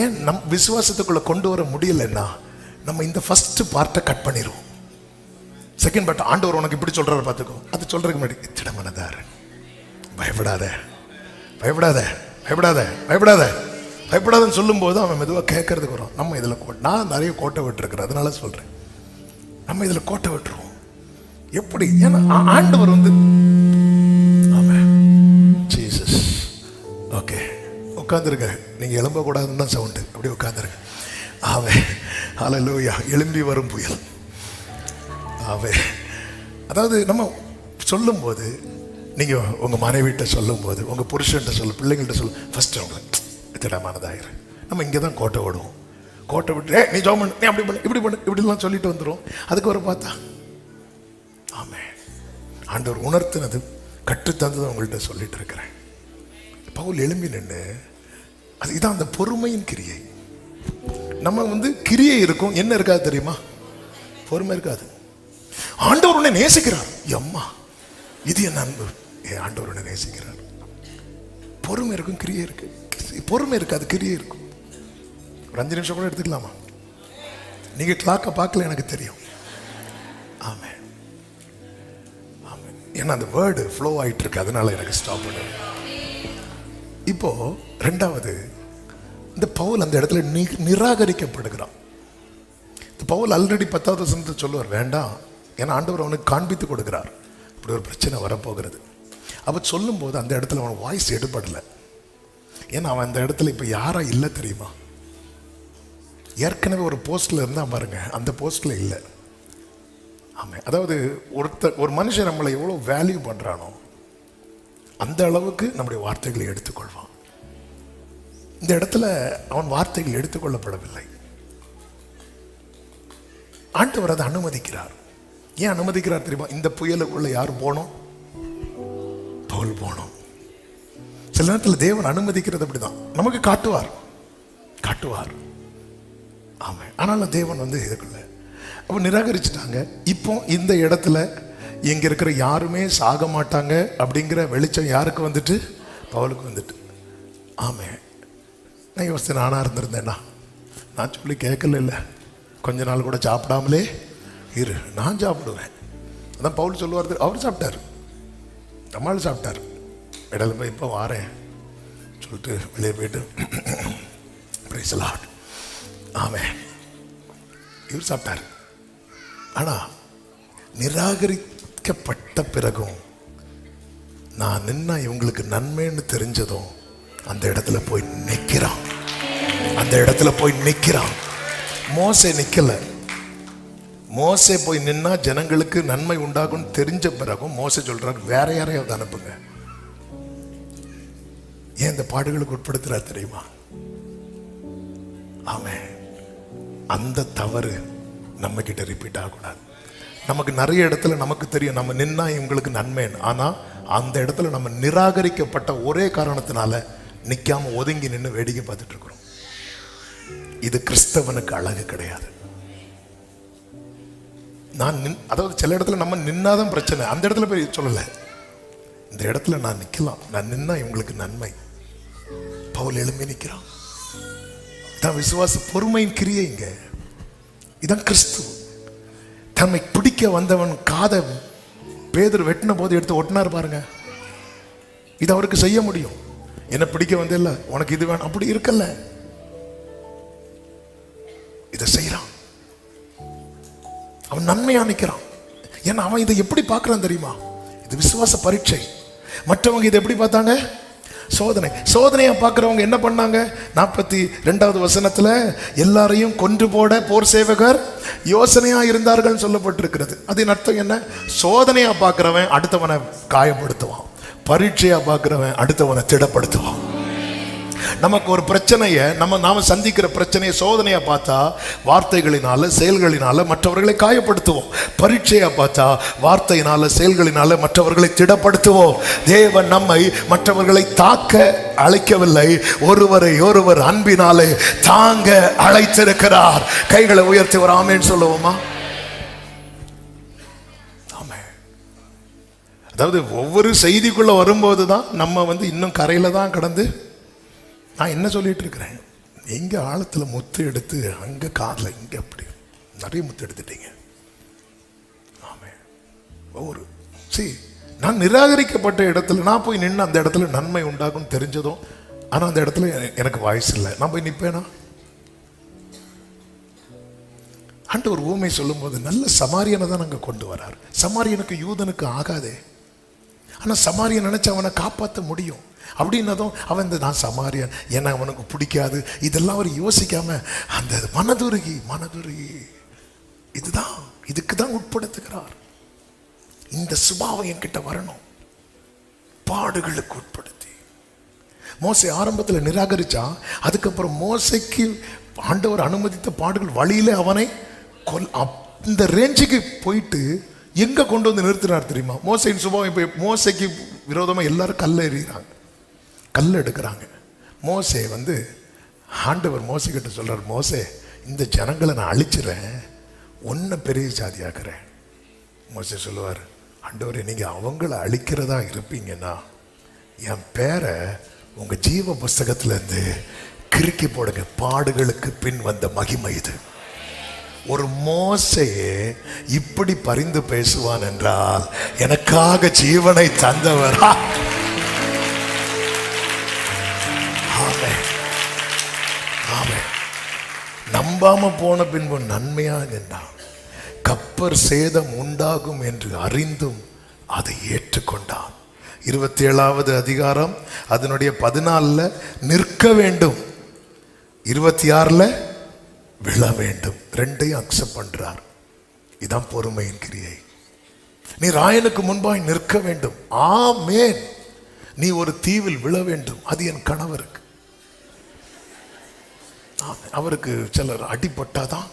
ஏன் விசுவாசத்துக்குள்ள கொண்டு வர முடியலன்னா, நம்ம இந்த ஃபர்ஸ்ட் பார்ட்டை கட் பண்ணிடுவோம். செகண்ட் பார்ட் ஆண்டவர் உனக்கு இப்படி சொல்றாரு பார்த்துக்கோ, அது சொல்றதுக்கு முன்னாடி திடமனதாரு, பயப்படாத பயப்படாத பயப்படாத பயப்படாத பயப்படாதன்னு சொல்லும்போது அவன் மெதுவாக கேட்கறதுக்கு வரும். நம்ம இதில் நான் நிறைய கோட்டை விட்டுருக்கிறேன், அதனால சொல்றேன், நம்ம இதில் கோட்டை விட்டுருவோம். எப்படி? ஏன்னா ஆண்டவர் ஜீசஸ். ஓகே, உட்காந்துருங்க. நீங்க எழும்பக்கூடாதுன்னு தான் சவுண்டு, அப்படி உட்காந்துருங்க. ஆவே, ஹல்லேலூயா. எழும்பி வரும் புயல். ஆவே. அதாவது நம்ம சொல்லும்போது, நீங்க உங்க மனைவிட்ட சொல்லும்போது, உங்க புருஷன்ட்ட பிள்ளைங்கள்ட்ட ஃபர்ஸ்ட் அவங்க திடமானதாயிரு. நம்ம இங்கே தான் கோட்டை விடுவோம். கோட்டை விட்டு நீ ஜாம் பண்ணு, நீ அப்படி பண்ணு, இப்படி பண்ணு, இப்படிலாம் சொல்லிட்டு வந்துடும். அதுக்கு ஒரு பார்த்தா ஆமே, ஆண்டவர் உணர்த்தினது கற்றுத்தந்தது உங்கள்கிட்ட சொல்லிட்டு இருக்கிறேன். பவுல் எழும்பி நின்று, அது இதான் அந்த பொறுமையின் கிரியை. நம்ம கிரியை இருக்கும், என்ன இருக்காது தெரியுமா? பொறுமை இருக்காது. ஆண்டவர் உன்னை நேசிக்கிறார். அம்மா, இது என் அன்பு. ஆண்டவர் உன்னை நேசிக்கிறார். பொறுமை இருக்கும், கிரியை இருக்கு. பொறுமை இருக்காது, கிரியை இருக்கும். ஒரு 5 நிமிஷம் கூட எடுத்துக்கலாமா? நீங்க கிளாக்க பார்க்கல, எனக்கு தெரியும். ஆமே, ஆமே. ஏன்னா அந்த வேர்டு ஃப்ளோ ஆயிட்டு இருக்கு, அதனால எனக்கு ஸ்டாப் பண்ணு. இப்போ ரெண்டாவது, இந்த பவுல் அந்த இடத்துல நிராகரிக்கப்படுகிறான். இந்த பவுல் ஆல்ரெடி 10வது வசனத்தை சொல்லுவார், வேண்டாம், ஏன்னா ஆண்டவர் அவனுக்கு காண்பித்து கொடுக்கிறார், இப்படி ஒரு பிரச்சனை வரப்போகிறது. அப்ப சொல்லும் போது அந்த இடத்துல அவன் வாய்ஸ் எடுபடலை. ஏன்னா அவன் அந்த இடத்துல இப்ப யாரா இல்லை தெரியுமா? ஏற்கனவே ஒரு போஸ்ட்ல இருந்தா பாருங்க, அந்த போஸ்ட்ல இல்லை. ஆமா, அதாவது ஒரு மனுஷன் நம்மளை எவ்வளவு வேல்யூ பண்றானோ அந்த அளவுக்கு நம்முடைய வார்த்தைகளை எடுத்துக்கொள்வான். இந்த இடத்துல அவன் வார்த்தைகள் எடுத்துக்கொள்ளப்படவில்லை. ஆண்டவர் அதை அனுமதிக்கிறார். ஏன் அனுமதிக்கிறார் தெரியுமா? இந்த புயலுக்குள்ள யார் போனோம்? பவுல் போனோம். சில நேரத்தில் தேவன் அனுமதிக்கிறது அப்படிதான், நமக்கு காட்டுவார். ஆமாம். ஆனாலும் தேவன் வந்து இதுக்குள்ள அப்போ நிராகரிச்சுட்டாங்க. இப்போ இந்த இடத்துல இங்க இருக்கிற யாருமே சாக மாட்டாங்க அப்படிங்கிற வெளிச்சம் யாருக்கு வந்துட்டு? பவுலுக்கு வந்துட்டு. ஆமாம். நான் யோசித்து நானாக இருந்திருந்தேன்னா நான் சொல்லி கேட்கல, இல்லை கொஞ்ச நாள் கூட சாப்பிடாமலே இரு, நான் சாப்பிடுவேன். அதான் பவுல் சொல்லுவார். அவர் சாப்பிட்டார், நம்மளால் சாப்பிட்டார். இடையில போய் இப்போ வாரேன் சொல்லிட்டு வெளியே போயிட்டு பிரைஸ் தி லார்ட். ஆமென். இவர் சாப்பிட்டார். ஆனால் நிராகரிக்கப்பட்ட பிறகும் நான் நின்னா இவங்களுக்கு நன்மைன்னு தெரிஞ்சதும் அந்த இடத்துல போய் நிற்கிறான். மோசே நிற்கல. மோசே போய் நின்னா ஜனங்களுக்கு நன்மை உண்டாகும் தெரிஞ்ச பிறகும் மோசே சொல்றாரு, வேற யாரையாவது அனுப்புங்க. ஏன் இந்த பாடுகளுக்கு உட்படுத்துறார் தெரியுமா? ஆமென். அந்த தவறு நம்ம கிட்ட ரிப்பீட் ஆகக்கூடாது. நமக்கு நிறைய இடத்துல நமக்கு தெரியும் நம்ம நின்னா இவங்களுக்கு நன்மைன்னு. ஆனா அந்த இடத்துல நம்ம நிராகரிக்கப்பட்ட ஒரே காரணத்தினால நிக்காம ஒதுங்கி நின்று வேடிக்கை பார்த்துட்டு இருக்கிறோம். இது கிறிஸ்தவனுக்கு அழகு கிடையாது. அதாவது சில இடத்துல நம்ம நின்னாதான் பிரச்சனை. அந்த இடத்துல போய் சொல்லல, இந்த இடத்துல நான் நிக்கலாம், நான் நின்னா இவங்களுக்கு நன்மை. பவுல் எழும்பி நிற்கிறான். இதான் விசுவாச பொறுமையின் கிரியைங்க. இதான் கிறிஸ்து. தம்மை பிடிக்க வந்தவன் காதை பேதுரு வெட்டின போது எடுத்து ஒட்டினார் பாருங்க. இது அவருக்கு செய்ய முடியும். என்ன பிடிக்க வந்தில்ல, உனக்கு இது வேணும் அப்படி இருக்கல்ல, இதை செய்யறான். அவன் நன்மையா நிற்கிறான். ஏன்னா அவன் இதை எப்படி பார்க்கறான் தெரியுமா? இது விசுவாச பரீட்சை. மற்றவங்க இதை எப்படி பார்த்தாங்க? சோதனையா பார்க்கிறவங்க என்ன பண்ணாங்க? 42வது வசனத்துல எல்லாரையும் கொன்று போட போர் சேவகர் யோசனையா இருந்தார்கள் சொல்லப்பட்டிருக்கிறது. அதன் அர்த்தம் என்ன? சோதனையா பார்க்கிறவன் அடுத்தவனை காயப்படுத்துவான், பரீட்சையா பார்க்கிறவன் அடுத்தவனை திடப்படுத்துவான். நமக்கு ஒரு பிரச்சனையை நாம சந்திக்கிற பிரச்சனையை சோதனையா பார்த்தா வார்த்தைகளினால செயல்களினால மற்றவர்களை காயப்படுத்துவோம். பரீட்சையா பார்த்தா வார்த்தையினால செயல்களினால மற்றவர்களை திடப்படுத்துவோம். தேவன் நம்மை மற்றவர்களை தாக்க அழைக்கவில்லை, ஒருவர் அன்பினாலே தாங்க அழைத்திருக்கிறார். கைகளை உயர்த்தி ஒரு ஆமென் சொல்லுவோமா? அதாவது ஒவ்வொரு செய்திக்குள்ள வரும்போதுதான் நம்ம இன்னும் கரையில தான் கடந்து நான் என்ன சொல்லிட்டு இருக்கிறேன். எங்க ஆழத்துல முத்து எடுத்து அங்க காதில் இங்க அப்படி நிறைய முத்து எடுத்துட்டீங்க. ஆமே. ஒவ்வொரு நான் நிராகரிக்கப்பட்ட இடத்துல நான் போய் நின்று அந்த இடத்துல நன்மை உண்டாகும் தெரிஞ்சதும், ஆனா அந்த இடத்துல எனக்கு வாய்ஸ் இல்லை, நான் போய் நிற்பேனா? ஆண்டவர் ஊமை சொல்லும் போது நல்ல சமாரியனை தான் அங்க கொண்டு வரார். சமாரியனுக்கு யூதனுக்கு ஆகாதே, ஆனா சமாரியன் நினைச்சு அவனை காப்பாற்ற முடியும். அப்படின்னதும் அவன் நான் சமாரியன், ஏன்னா அவனுக்கு பிடிக்காது, இதெல்லாம் அவர் யோசிக்காம அந்த மனதுருகி இதுக்கு தான் உட்படுத்துகிறார். இந்த சுபாவம் என்கிட்ட வரணும். பாடுகளுக்கு உட்படுத்தி மோசே ஆரம்பத்தில் நிராகரிச்சா, அதுக்கப்புறம் மோசைக்கு ஆண்டவர் அனுமதித்த பாடுகள் வழியில அவனை இந்த ரேஞ்சுக்கு போயிட்டு எங்க கொண்டு வந்து நிறுத்தினார் தெரியுமா? மோசையின் சுபாவம். இப்ப மோசைக்கு விரோதமா எல்லாரும் கல் எடுக்கிறாங்க. மோசே ஆண்டவர் மோசே கிட்ட சொல்றார், மோசே இந்த ஜனங்களை நான் அழிச்சிடறேன், ஒன்ன பெரிய ஜாதியாக்குறேன். மோசே சொல்லுவார், ஆண்டவரே நீங்க அவங்கள அழிக்கிறதா இருப்பீங்கன்னா என் பேரை உங்க ஜீவ புஸ்தகத்துல இருந்து கிறுக்கி போடுங்க. பாடுகளுக்கு பின் வந்த மகிமை இது. ஒரு மோசையே இப்படி பரிந்து பேசுவான் என்றால் எனக்காக ஜீவனை தந்தவர். நம்பாம போன பின்பு நன்மையாக நின்றான். கப்பர் சேதம் உண்டாகும் என்று அறிந்தும் அதை ஏற்றுக்கொண்டான். 27வது அதிகாரம் அதனுடைய 14 நிற்க வேண்டும், 26 விழ வேண்டும். ரெண்டையும் அக்செப்ட் பண்றார். இதான் பொறுமையின் கிரியை. நீ ராயனுக்கு முன்பாய் நிற்க வேண்டும். ஆமென். நீ ஒரு தீவில் விழ வேண்டும். அது என் கணவருக்கு. அவருக்கு சிலர் அடிபட்டாதான்.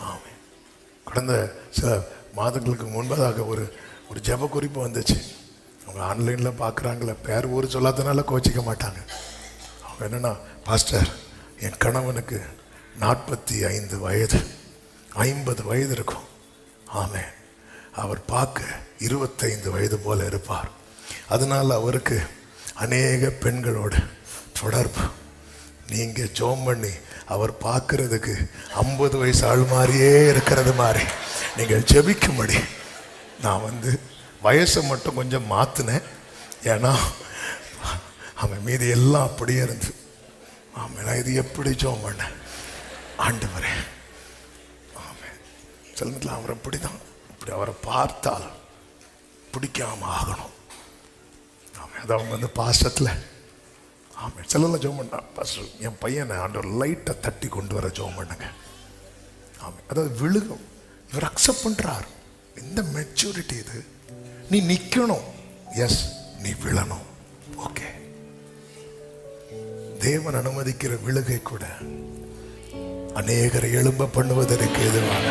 ஆமென். கடந்த சில மாதங்களுக்கு முன்பதாக ஒரு ஜெப குறிப்பு வந்துச்சு. அவங்க ஆன்லைனில் பார்க்குறாங்களே, பேர் ஊர் சொல்லாதனால கோச்சிக்க மாட்டாங்க. அவங்க என்னென்னா, பாஸ்டர் என் கணவனுக்கு 45 வயது, 50 வயது இருக்கும். ஆமென். அவர் பார்க்க 25 வயது போல இருப்பார். அதனால் அவருக்கு அநேக பெண்களோடு தொடர்பு. நீங்கள் ஜோம் பண்ணி அவர் பார்க்கறதுக்கு 50 வயசு ஆள் மாதிரியே இருக்கிறது மாதிரி நீங்கள் ஜெபிக்கும்படி நான் வயசை மட்டும் கொஞ்சம் மாற்றினேன். ஏன்னா அவன் மீதி எல்லாம் அப்படியே இருந்து. ஆமாம், நான் இது எப்படி ஜோம் பண்ணேன் ஆண்டவரே. ஆமாம், சில நேரத்தில் அவர் அப்படி தான், இப்படி அவரை பார்த்தால் பிடிக்காம ஆகணும். ஆமாம், அது அவங்க பாஸ்டத்தில். ஆமாம், சிலர்லாம் ஜோம் பண்ணா, பாஸ்டர் என் பையனை ஆண்டவர் லைட்டை தட்டி கொண்டு வர ஜோம் பண்ணுங்க. ஆமாம், அதாவது விழுகும். இவர் அக்செப்ட் பண்ணுறார். இந்த மெச்சூரிட்டி இது. நீ நிற்கணும், எஸ், நீ விழணும், ஓகே. தேவன் அனுமதிக்கிற விழுகை கூட அநேகரை எழும்ப பண்ணுவதற்கு எதுவாக.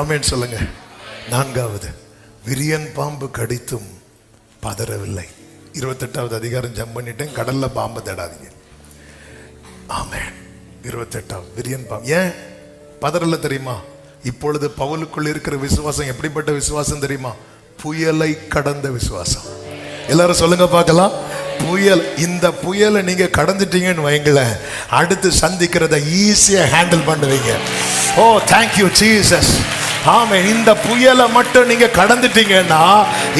ஆமென் சொல்லுங்க. 4வது, விரியன் பாம்பு கடித்தும் பதறவில்லை. 28வது அதிகாரம் ஜம்ப் பண்ணிட்டேன். கடல்ல பாம்பு தேடாதீங்க. ஆமென். 28வது விரியன் பாம்பு. ஏன் பதறல தெரியுமா? இப்பொழுது பவுலுக்குள் இருக்கிற விசுவாசம் எப்படிப்பட்ட விசுவாசம் தெரியுமா? புயலை கடந்த விசுவாசம். எல்லாரும் சொல்லுங்க பார்க்கலாம். புயல். இந்த புயலை நீங்க கடந்துட்டீங்கன்னு வைங்களேன், அடுத்து சந்திக்கிறத ஈஸியா ஹேண்டில் பண்ணுவீங்க. ஓ தேங்க்யூ ஜீசஸ். ஆமென். இந்த புயலை மட்டும் நீங்க கடந்துட்டீங்கன்னா,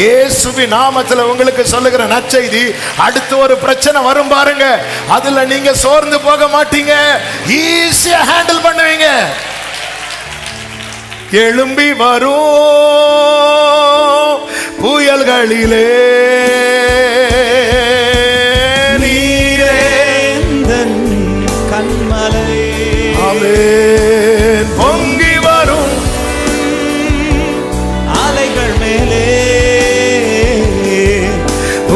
இயேசுவின் நாமத்தில் உங்களுக்கு சொல்லுகிற நற்செய்தி, அடுத்து ஒரு பிரச்சனை வரும் பாருங்க, அதுல நீங்க சோர்ந்து போக மாட்டீங்க, ஈஸியா ஹேண்டில் பண்ணுவீங்க. எழும்பி வரும் புயல்களிலே நீரேந்தன் கண்மலை. ஆமென். பொங்கி வரும் அலைகள் மேலே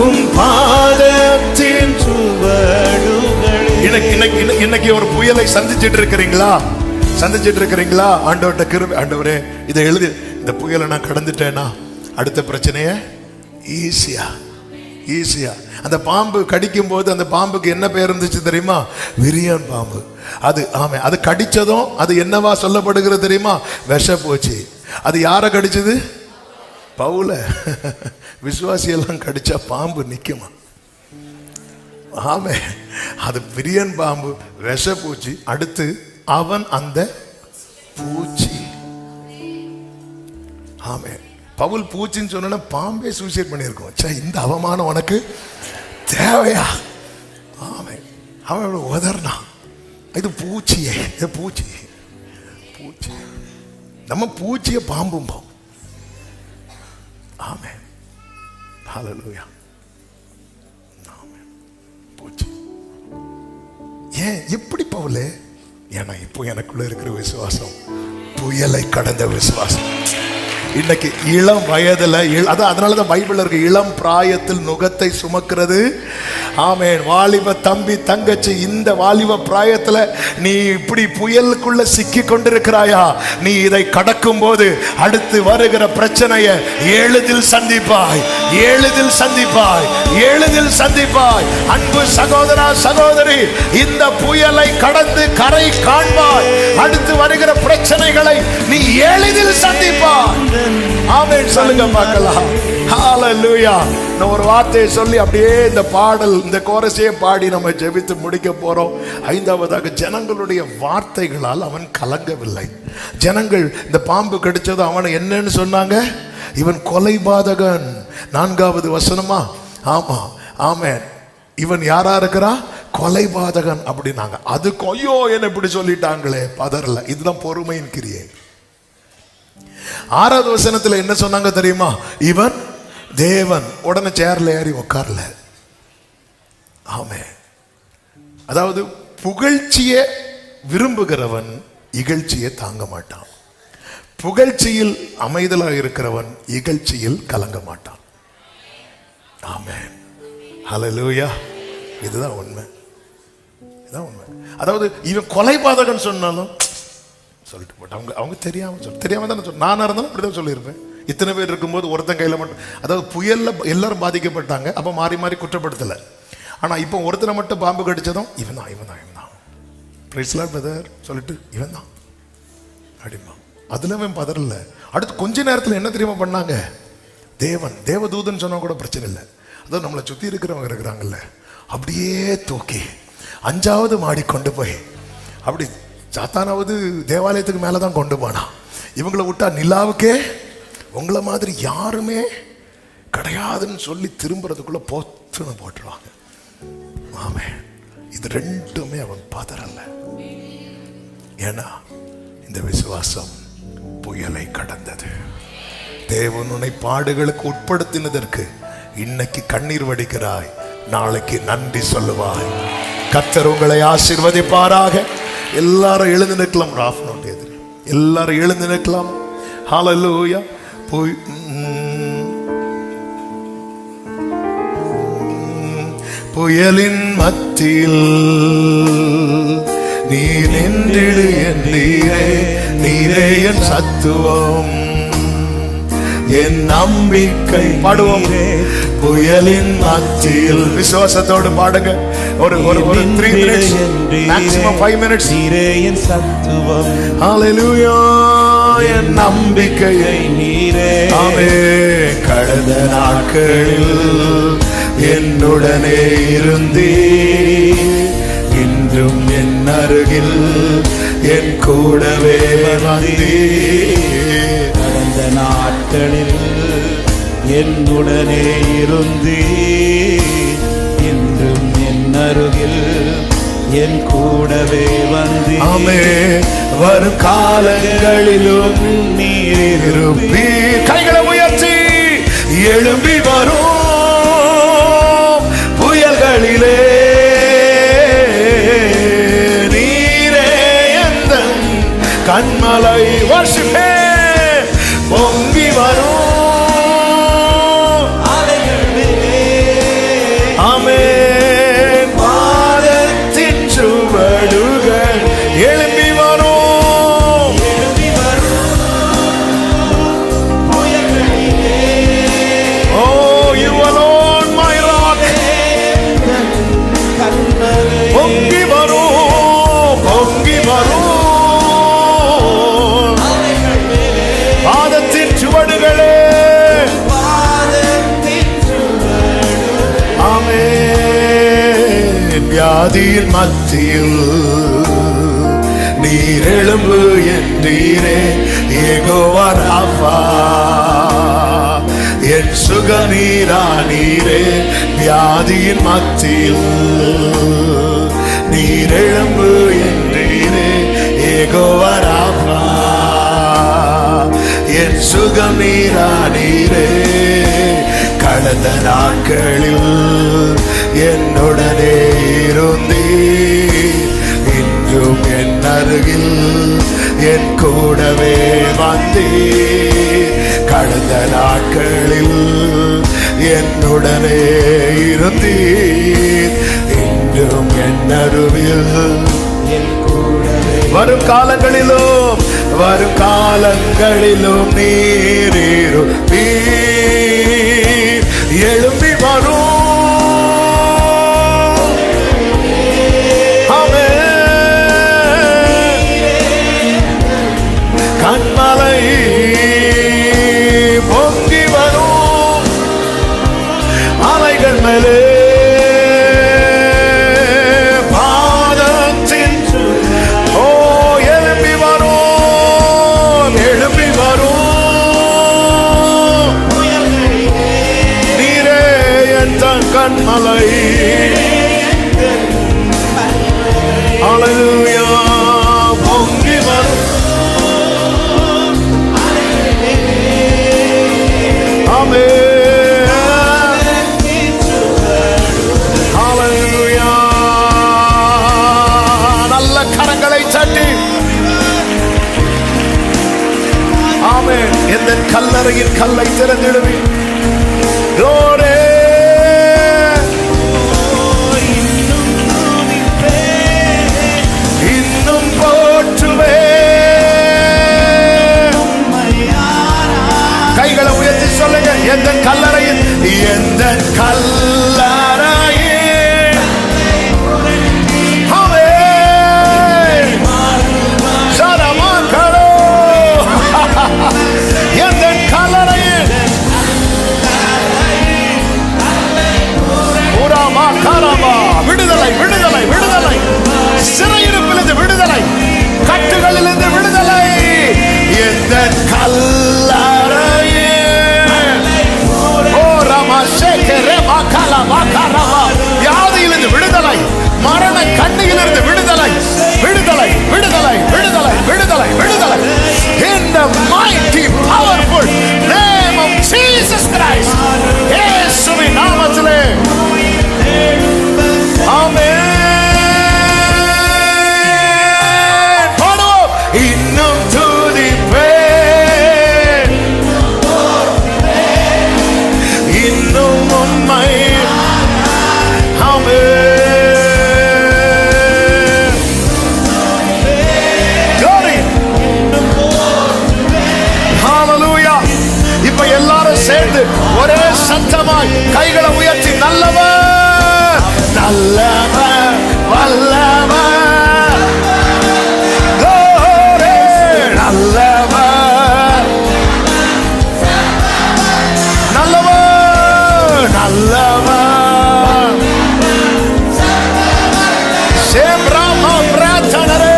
உம் பாதத்தின் சுவடுகளே. இன்னைக்கு ஒரு புயலை சந்திச்சிட்டு இருக்கிறீங்களா? ஆண்டவர்கிட்ட கிருபை, ஆண்டவரே இதை எழுதி, இந்த புயலை நான் கடந்துட்டேன்னா அடுத்த பிரச்சனைய ஈஸியா. அந்த பாம்பு கடிக்கும் போது அந்த பாம்புக்கு என்ன பேர் இருந்துச்சு தெரியுமா? விரியன் பாம்பு. அது ஆமே, அது கடிச்சதும் அது என்னவா சொல்லப்படுகிறது தெரியுமா? விஷப்பூச்சி. அது யாரை கடிச்சது? பவுல. விசுவாசியெல்லாம் கடிச்சா பாம்பு நிக்குமா? ஆமே, அது விரியன் பாம்பு, விஷப்பூச்சி. அடுத்து அவன் அந்த பூச்சி. ஆமே, பவுல் பூச்சின்னு சொன்னா பாம்பே சூசைட் பண்ணியிருக்கோம். இந்த அவமானம் உனக்கு தேவையா? ஆமே, அவன் உதர்னா. இது பூச்சியே, இது பூச்சி. நம்ம பூச்சியை பாம்பும் போம். ஆமே, ஹல்லேலூயா. பூச்சி ஏன் எப்படி பவுலே? ஏன்னா இப்போ எனக்குள்ள இருக்கிற விசுவாசம் புயலை கடந்த விசுவாசம். இன்னைக்கு இளம் வயதுல, அதனாலதான் பைபிள்ல இருக்கு, இளம் பிராயத்தில் நுகத்தை சுமக்கிறது. ஆமென். வாலிப தம்பி தங்கச்சி, இந்த வாலிப பிராயத்துல நீ இப்படி புயலுக்குள்ள சிக்கி கொண்டிருக்கிறாயா? நீ இதை கடக்கும் போது அடுத்து வருகிற பிரச்சனையை எளிதில் சந்திப்பாய். அன்பு சகோதரா சகோதரி, இந்த புயலை கடந்து கரை காண்பாய். அடுத்து வருகிற பிரச்சனைகளை நீ எளிதில் சந்திப்பாய். ஆமென் சொல்லுங்க பார்க்கலாம். ஹல்லேலூயா. நான் ஒரு வார்த்தையை சொல்லி அப்படியே இந்த பாடல், இந்த கோரஸையே பாடி நம்ம ஜெபித்து முடிக்க போறோம். 5வதாக, ஜனங்களுடைய வார்த்தைகளால் அவன் கலங்கவில்லை. ஜனங்கள் இந்த பாம்பு கடிச்சது அவனை என்னன்னு சொன்னாங்க? இவன் கொலைபாதகன். 4வது வசனமா? ஆமா, ஆமென். இவன் யாரா இருக்கிறா? கொலைபாதகன் அப்படின்னாங்க. அதுக்கு ஐயோ என்ன இப்படி சொல்லிட்டாங்களே, பதறல. இதுதான் பொறுமையின் கிரியை. 6வது வசனத்துல என்ன சொன்னாங்க தெரியுமா? இவன் தேவன். உடனே சேர்ல ஏறி உட்கார்ல. ஆமே, அதாவது புகழ்ச்சியை விரும்புகிறவன் இகழ்ச்சியை தாங்க மாட்டான். புகழ்ச்சியில் அமைதலாக இருக்கிறவன் இகழ்ச்சியில் கலங்க மாட்டான். ஆமென். ஹல்லேலூயா. இதுதான் உண்மை. அதாவது இவன் கொலைபாதகன் சொன்னாலும் சொல்லிட்டு போட்டு அவங்க தெரியாம தானே நானா இருந்தாலும் அப்படிதான் சொல்லியிருப்பேன். இத்தனை பேர் இருக்கும்போது ஒருத்தன் கையில் மட்டும், அதாவது புயல்ல எல்லாரும் பாதிக்கப்பட்டாங்க. அப்போ மாறி மாறி குற்றப்படுத்தலை. ஆனால் இப்போ ஒருத்தனை மட்டும் பாம்பு கடிச்சதும் இவன் தான் இவன் தான் இவன் தான் பிரைஸ்லாட் பிரதர் சொல்லிட்டு இவன் தான் அப்படிமா. அதில் அவன் பதறல. அடுத்து கொஞ்ச நேரத்தில் என்ன தெரியுமா பண்ணாங்க? தேவதூதன் சொன்னா கூட பிரச்சனை இல்லை. அதாவது நம்மளை சுற்றி இருக்கிறவங்க இருக்கிறாங்கல்ல, அப்படியே தூக்கி 5வது மாடி கொண்டு போய், அப்படி சாத்தானாவது தேவாலயத்துக்கு மேலே தான் கொண்டு போனான். இவங்களை விட்டா நிலாவுக்கே உங்களை மாதிரி யாருமே கிடையாதுன்னு சொல்லி திரும்புறதுக்குள்ள பொத்துன்னு போட்டுருவாங்க. ஆமே, இது ரெண்டுமே அவன் பதறல. ஏன்னா இந்த விசுவாசம் புயலை கடந்தது. தேவன் உன்னை பாடுகளுக்கு உட்படுத்தினதற்கு இன்னைக்கு கண்ணீர் வடிக்கிறாய், நாளைக்கு நன்றி சொல்லுவாய். கர்த்தர் உங்களை ஆசீர்வதிப்பாராக. எல்லாரும் எழுந்து நிற்கலாம். ராஃப் நோட் எதிரி எல்லாரும் எழுந்து நிற்கலாம். ஹல்லேலூயா. புயலின் மத்தியில் நீ நின்றிடு என்றீரே, நீரே என் சத்துவம், என் நம்பிக்கை. பாடுவோம். புயலின் மத்தியில் விசுவாசத்தோடு பாடுங்க. ஒரு 3 minutes, maximum 5 minutes. நீரே என் சத்துவம், ஹல்லேலூயா. என் நம்பிக்கையை நீரே. ஆமே. கடந்த நாட்களில் என்னுடனே இருந்தீ, இன்றும் என் அருகில் என் கூடவே வந்தீ. கடந்த நாட்களில் என்னுடனே இருந்தீ, இன்றும் என் அருகில் என் கூடவே வந்தீ. ஆமே. வரும் காலங்களிலும் நீர் இருப்பீர். கைகளை உயர்த்தி எழும்பி வரும் புயல்களிலே நீரே எந்தன் கண்மலை. வர்ஷிப்பே. பொங்கி வரும் ஆமே. பாதத்தின் சுவடுகள் எழும்பி வரும். Oh, you alone my rock. பொங்கி வரும், பொங்கி வரும் பாதத்தின் சுவடுகளே. ஆமென். வியாதியின் மத்தியில் நீர் எழும்பு என்றீரே, யெகோவா ராஃபா, என் சுக நீரா நீரே. வியாதியின் மத்தியில் நீர் எழும்பு என்றீரே, யெகோவா ராஃபா, என் சுகம் நீரா நீரே. கடந்த நாட்களில் என்னுடனே இருந்தீ, இன்றும் என் அருகில் என் கூடவே வந்தீ. கடந்த நாட்களில் என்னுடனே இருந்தீ, இன்றும் என் அருகில் என் கூடவே. வரும் காலங்களிலும் வரும் காலங்களிலும் நீர் இருப்பீர். எழும்பி வரும் கண்மலை. பொங்கி வரும் அலைகள் மேலே பாதத்தின். ஓ, எழும்பி வரும், எழும்பி வரும் நீரே என் கண்மலை. ஹல்லேலூயா. பொங்கி வரும். ஆமென். ஹல்லேலூயா. நல்ல கரங்களை தட்டி ஆமென். எந்த கல்லறையின் கல்லை திறந்திடுவேன். glory. இன்னும் போற்றுவே. கைகளை சிறையிருப்பிலிருந்து விடுதலை, கட்டுகளிலிருந்து விடுதலை. எந்த கல்லறையே ஓ ரமா சேகரே மகலா மகரமா, வியாதியிலிருந்து விடுதலை, மரண கண்ணியிலிருந்து விடுதலை, விடுதலை, விடுதலை, விடுதலை, விடுதலை, விடுதலை. In the mighty powerful name of Jesus Christ, இயேசுவின் நாமத்திலே ஆமென். பாடுவோம். இன்னும் துதிப்பேன், இன்னும் உம்மை ஆமென். Glory. Hallelujah. இப்ப எல்லாரும் சேர்ந்து ஒரே சத்தமாய் கைகளை உயர்த்தி நல்லவர், நல்லவர், வல்லவர், Glory. நல்லவர், நல்லவர், நல்லவர். சேம்ராமா பிரார்த்தனரே.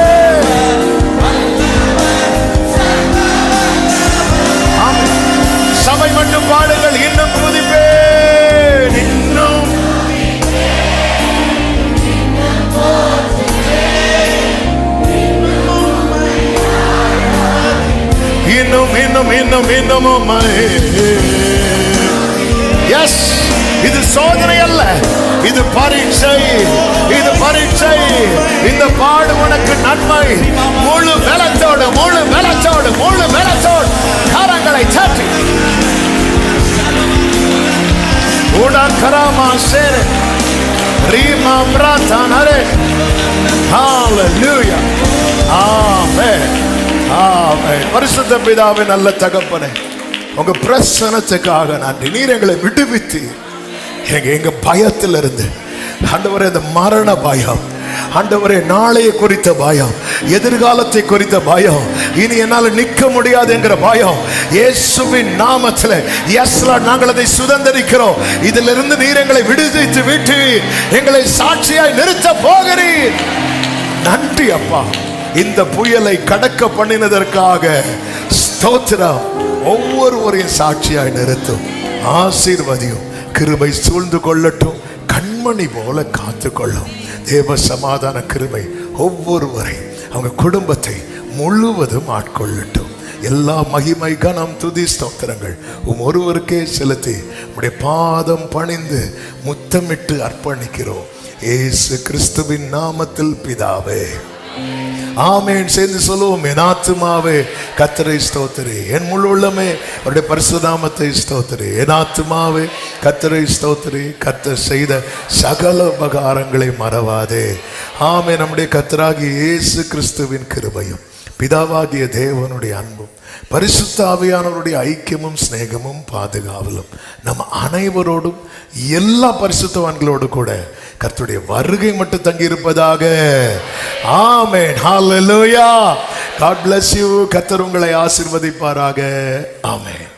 ஆமென். சபை மட்டும் பாடுங்கள். இன்னும் துதிப்பேன், இன்னும் இன்னும் இன்னும் இன்னும் இன்னும் உம்மை. எஸ், இது சோதனை அல்ல, இது பரீட்சை, இது பரீட்சை. இந்த பாடு உனக்கு நன்மை. முழு பலத்தோடு, முழு பலத்தோடு, முழு பலத்தோடு கரங்களை தட்டி உடன் கராமா சேரே ரீமா பிரார்த்தனரே. ஹalleluya. ஆமென், ஆமென். பரிசுத்த பிதாவே, நல்ல தகப்பனே, உங்க பிரசன்னத்துக்காக நன்றி. நீர் எங்களை விடுவித்து எங்க பயத்தில் இருந்து ஆண்டவரே, இந்த மரண பயம், ஆண்டவரே நாளைய குறித்த பயம், எதிர்காலத்தை குறித்த பயம், இனி என்னால் நிற்க முடியாது என்கிற பயம், இயேசுவின் நாமத்தில் எஸ்லா நாங்கள் அதை சுதந்திரிக்கிறோம். இதிலிருந்து நீர் எங்களை விடுவித்து விட்டு எங்களை சாட்சியாய் நிறுத்த போகிறீர். நன்றி அப்பா. இந்த புயலை கடக்க பண்ணினதற்காக ஸ்தோத்திரம். ஒவ்வொருவரையும் சாட்சியாய் நிறுத்தும், ஆசீர்வதியும், கிருபை சூழ்ந்து கொள்ளட்டும், கண்மணி போல காத்து கொள்ளும். தேவ சமாதான கிருபை ஒவ்வொருவரை, அவங்க குடும்பத்தை முழுவதும் ஆட்கொள்ளட்டும். எல்லா மகிமை கனம் துதி ஸ்தோத்திரங்கள் ஒருவருக்கே செலுத்தி உடைய பாதம் பணிந்து முத்தமிட்டு அர்ப்பணிக்கிறோம். இயேசு கிறிஸ்துவின் நாமத்தில் பிதாவே, ஆமென். சேர்ந்து சொல்லுவோம். என் ஆத்துமாவே கர்த்தரை ஸ்தோத்திரி, என் முழு உள்ளமே அவருடைய பரிசுநாமத்தை ஸ்தோத்திரி. என் ஆத்துமாவே கர்த்தரை ஸ்தோத்திரி, கர்த்தர் செய்த சகல உபகாரங்களை மறவாதே. ஆமென். நம்முடைய கர்த்தராகிய இயேசு கிறிஸ்துவின் கிருபையும் பிதாவாகிய தேவனுடைய அன்பும் பரிசுத்த ஆவியானவருடைய ஐக்கியமும் சிநேகமும் பாதுகாவலும் நம் அனைவரோடும் எல்லா பரிசுத்தவான்களோடு கூட கர்த்தருடைய வருகை மட்டும் தங்கி இருப்பதாக. ஆமென். ஹalleluya. God bless you. கர்த்தர் உங்களை ஆசீர்வதிப்பாராக. ஆமென்.